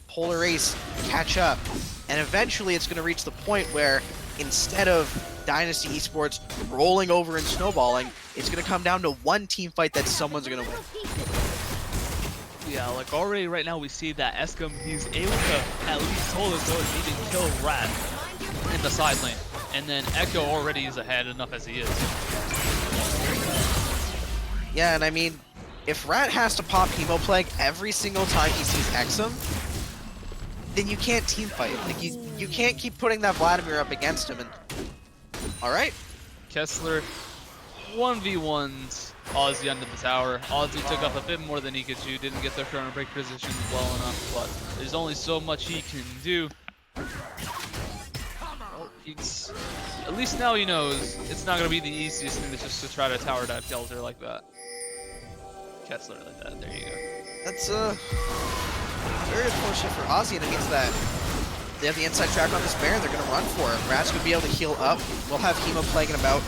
Polar Ace catch up. And eventually it's going to reach the point where instead of Dynasty eSports rolling over and snowballing, it's going to come down to one team fight that someone's going to win. Yeah, like already right now we see that Escom, he's able to at least hold his own and even kill Rat in the side lane. And then Echo already is ahead enough as he is. Yeah, and I mean, if Rat has to pop Hemo Plague every single time he sees Exum, then you can't team fight. Like you can't keep putting that Vladimir up against him. And all right, Kessler 1v1's Ozzy under the tower. Ozzy took up a bit more than he could do. Didn't get the Chrono Break position well enough, but there's only so much he can do. Well, he's at least now he knows it's not gonna be the easiest thing just to try to tower dive Kelzer like that. Kessler like that. There you go. That's very unfortunate for Ozzy, and it means that they have the inside track on this Baron. They're going to run for it. Rat's going to be able to heal up. We'll have Hemo Plague in about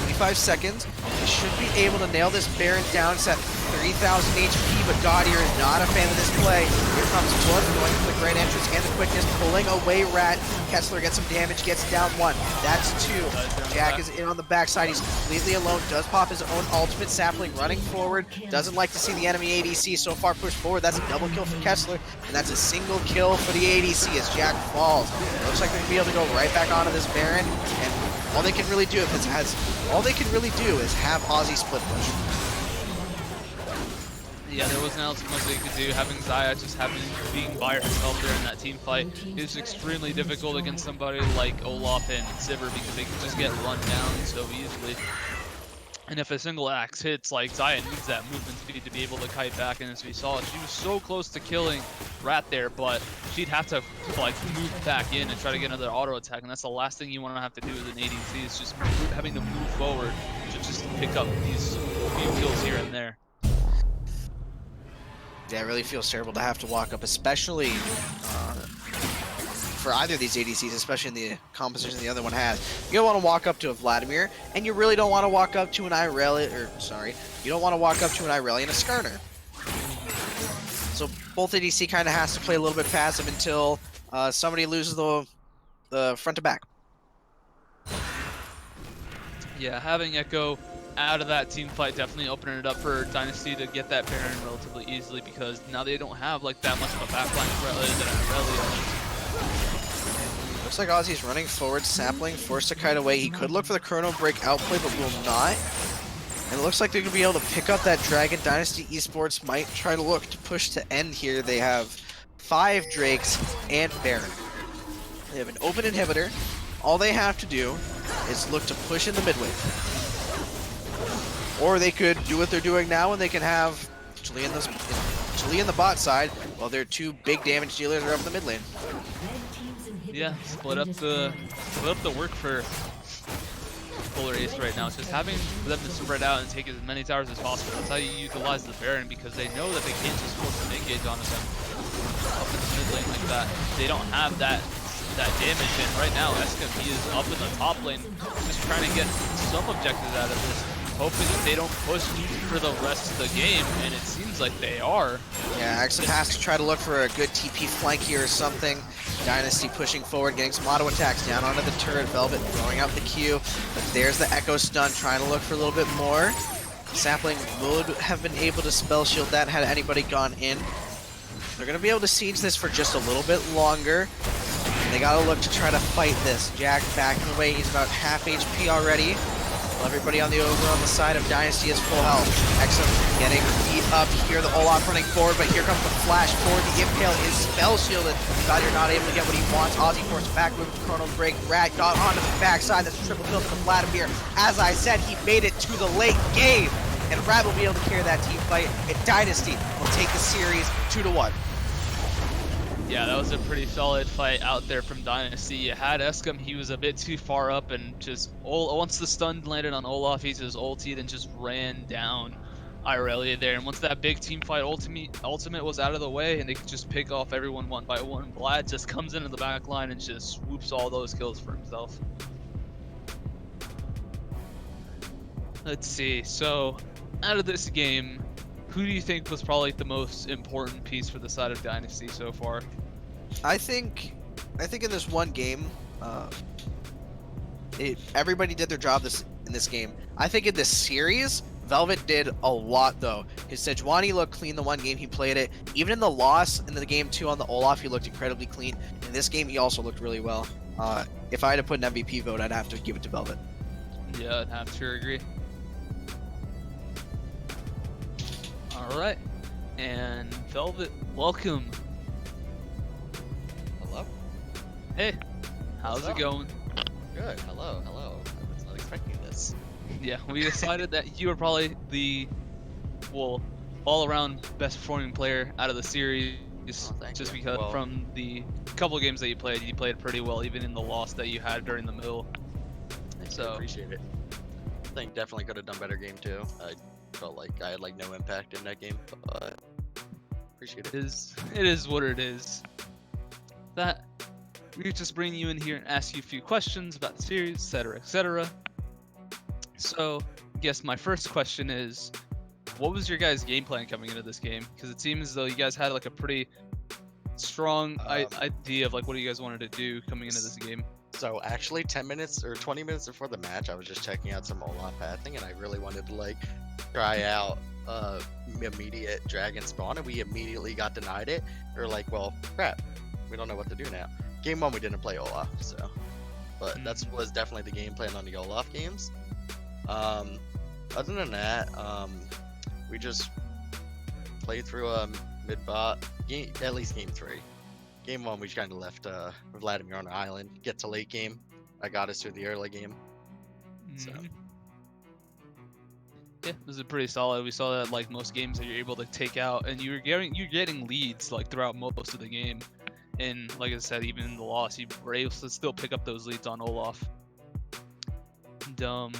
25 seconds. He should be able to nail this Baron down. It's at 3,000 HP, but Gaudier is not a fan of this play. Here comes Blood going for the great entrance and the quickness, pulling away Rat. Kessler gets some damage, gets down one. That's two. Jack is in on the backside. He's completely alone. Does pop his own ultimate. Sapling running forward. Doesn't like to see the enemy ADC so far push forward. That's a double kill for Kessler, and that's a single kill for the ADC as Jack falls. It looks like they're gonna be able to go right back onto this Baron, and all they can really do is have Ozzy split push. Yeah, there wasn't else much they could do. Having Xayah just being by herself there in that team fight is extremely difficult against somebody like Olaf and Sivir because they can just get run down so easily. And if a single axe hits, like Xayah needs that movement speed to be able to kite back, and as we saw, she was so close to killing Rat there, but she'd have to like move back in and try to get another auto attack, and that's the last thing you want to have to do as an ADC is just having to move forward to just pick up these few kills here and there. Yeah, it really feels terrible to have to walk up, especially for either of these ADCs, especially in the composition the other one has. You don't want to walk up to a Vladimir, and you really don't want to walk up to an Irelia, you don't want to walk up to an Irelia and a Skarner. So both ADC kind of has to play a little bit passive until somebody loses the front to back. Yeah, having Echo out of that team fight definitely opening it up for Dynasty to get that Baron relatively easily, because now they don't have like that much of a backline threat other than Irelia. Looks like Ozzy's running forward, sapling, forced to kite away. He could look for the Chrono Break outplay, but will not. And it looks like they're going to be able to pick up that Dragon. Dynasty eSports might try to look to push to end here. They have 5 Drakes and Baron. They have an open inhibitor. All they have to do is look to push in the mid wave. Or they could do what they're doing now, and they can have Chile in the bot side, while their 2 big damage dealers are up in the mid lane. Yeah, split up the work for Polar Ace right now. It's just having them to spread out and take as many towers as possible. That's how you utilize the Baron, because they know that they can't just force an engage onto them up in the mid lane like that. They don't have that damage, and right now Escam, he is up in the top lane, just trying to get some objectives out of this, hoping that they don't push for the rest of the game, and it seems like they are. Yeah, Exum has to try to look for a good TP flank here or something. Dynasty pushing forward, getting some auto attacks down onto the turret. Velvet throwing out the Q, but there's the Echo stun, trying to look for a little bit more. Sapling would have been able to spell shield that had anybody gone in. They're going to be able to siege this for just a little bit longer. They got to look to try to fight this. Jack backing away, he's about half HP already. Everybody on the side of Dynasty is full health. Exum getting beat up here. The Olaf running forward, but here comes the flash forward. The Impale is spell shielded. You're not able to get what he wants. Ozzy forced back, moving to Chrono Break. Rad got onto the backside. That's a triple kill from Vladimir. As I said, he made it to the late game. And Rad will be able to carry that team fight. And Dynasty will take the series 2-1. Yeah, that was a pretty solid fight out there from Dynasty. You had Escam, he was a bit too far up, and just once the stun landed on Olaf, he just ultied and just ran down Irelia there. And once that big team fight ultimate was out of the way, and they could just pick off everyone one by one, Vlad just comes into the back line and just swoops all those kills for himself. Let's see, so out of this game, who do you think was probably the most important piece for the side of Dynasty so far? I think in this one game, everybody did their job in this game. I think in this series, Velvet did a lot though. His Sejuani looked clean the one game he played it. Even in the loss in the game 2 on the Olaf, he looked incredibly clean. In this game, he also looked really well. If I had to put an MVP vote, I'd have to give it to Velvet. Yeah, I'd have to agree. Alright, and Velvet, welcome. Hello? Hey, how's it going? Good, hello. I was not expecting this. Yeah, we decided that you were probably the, all-around best performing player out of the series, just because from the couple games that you played pretty well, even in the loss that you had during the middle. I appreciate it. I think definitely could have done better game 2. I felt like I had like no impact in that game, but appreciate it. It is what it is. That we just bring you in here and ask you a few questions about the series, etc., etc. So, I guess my first question is, what was your guys' game plan coming into this game? Because it seems as though you guys had like a pretty strong idea of like what you guys wanted to do coming into this game. So actually 10 minutes or 20 minutes before the match, I was just checking out some Olaf pathing, and I really wanted to like try out immediate dragon spawn, and we immediately got denied it. We were like, well, crap, we don't know what to do now. Game 1 we didn't play Olaf, so but that was definitely the game plan on the Olaf games. Other than that, we just played through mid bot game, at least game 3. Game 1 we kind of left Vladimir on the island, get to late game. I got us through the early game. So yeah, this is pretty solid. We saw that like most games that you're able to take out, and you're getting leads like throughout most of the game. And like I said, even in the loss, you were able to still pick up those leads on Olaf. And,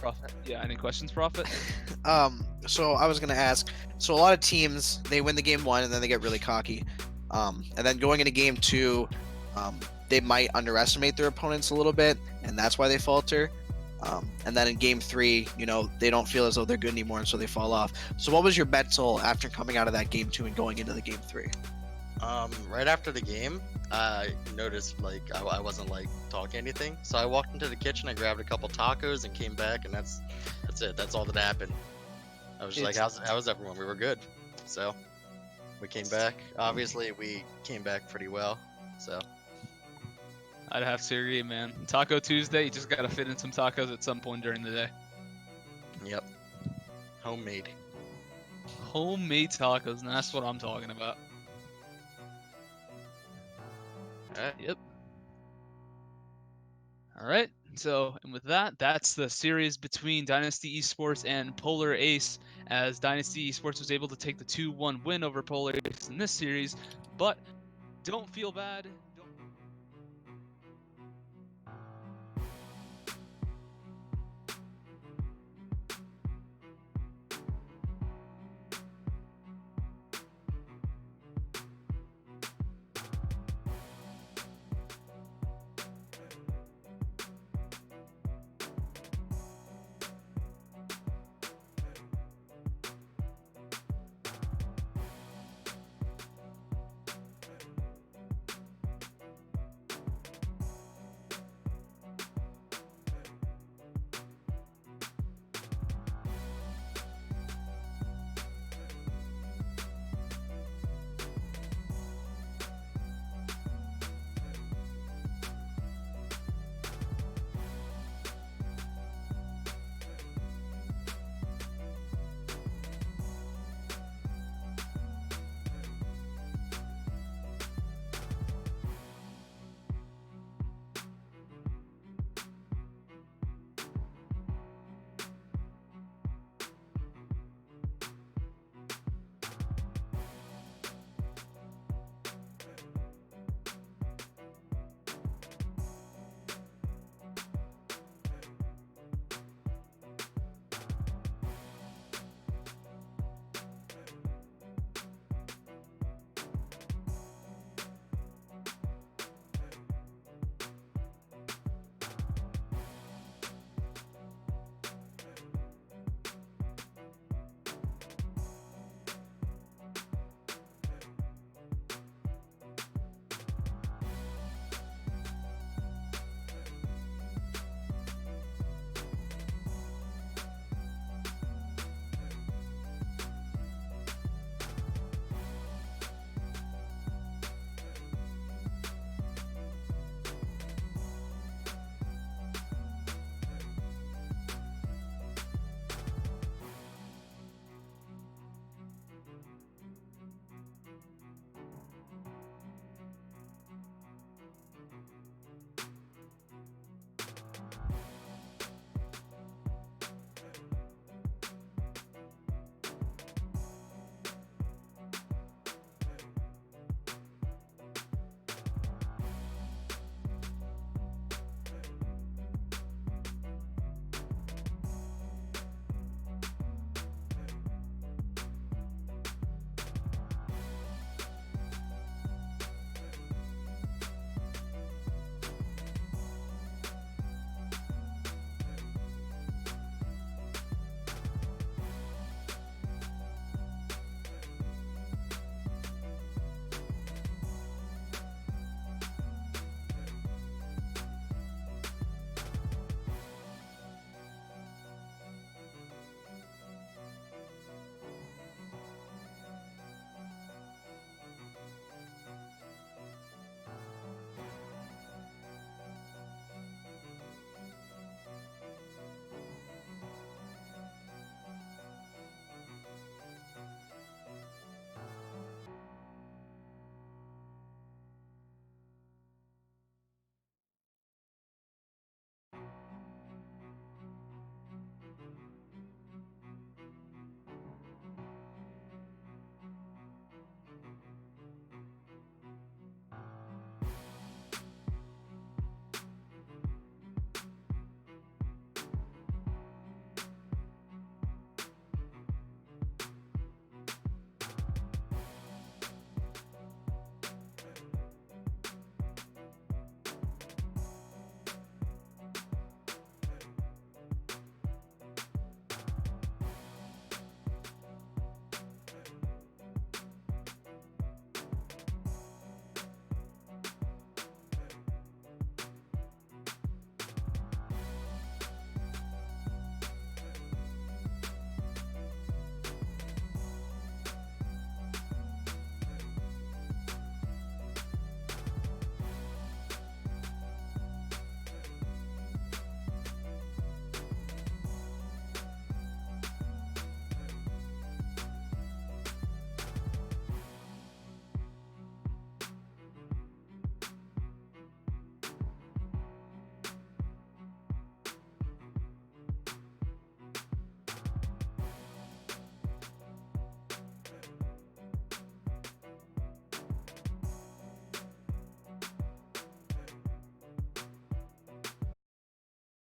Prophet? Yeah, any questions, Prophet? So I was gonna ask. So a lot of teams they win the game 1 and then they get really cocky, and then going into game 2, they might underestimate their opponents a little bit, and that's why they falter. And then in game 3, you know, they don't feel as though they're good anymore, and so they fall off. So what was your mental after coming out of that game 2 and going into the game 3? Right after the game, I noticed like I wasn't like talking anything, so I walked into the kitchen, I grabbed a couple tacos, and came back, and that's it. That's all that happened. I was just like, how's everyone? We were good, so we came back. Obviously, we came back pretty well. So I'd have to agree, man. Taco Tuesday, you just gotta fit in some tacos at some point during the day. yep, homemade. Homemade tacos, and that's what I'm talking about. Alright. Yep. All right. So, and with that, that's the series between Dynasty Esports and Polar Ace, as Dynasty Esports was able to take the 2-1 win over Polar Ace in this series. But don't feel bad.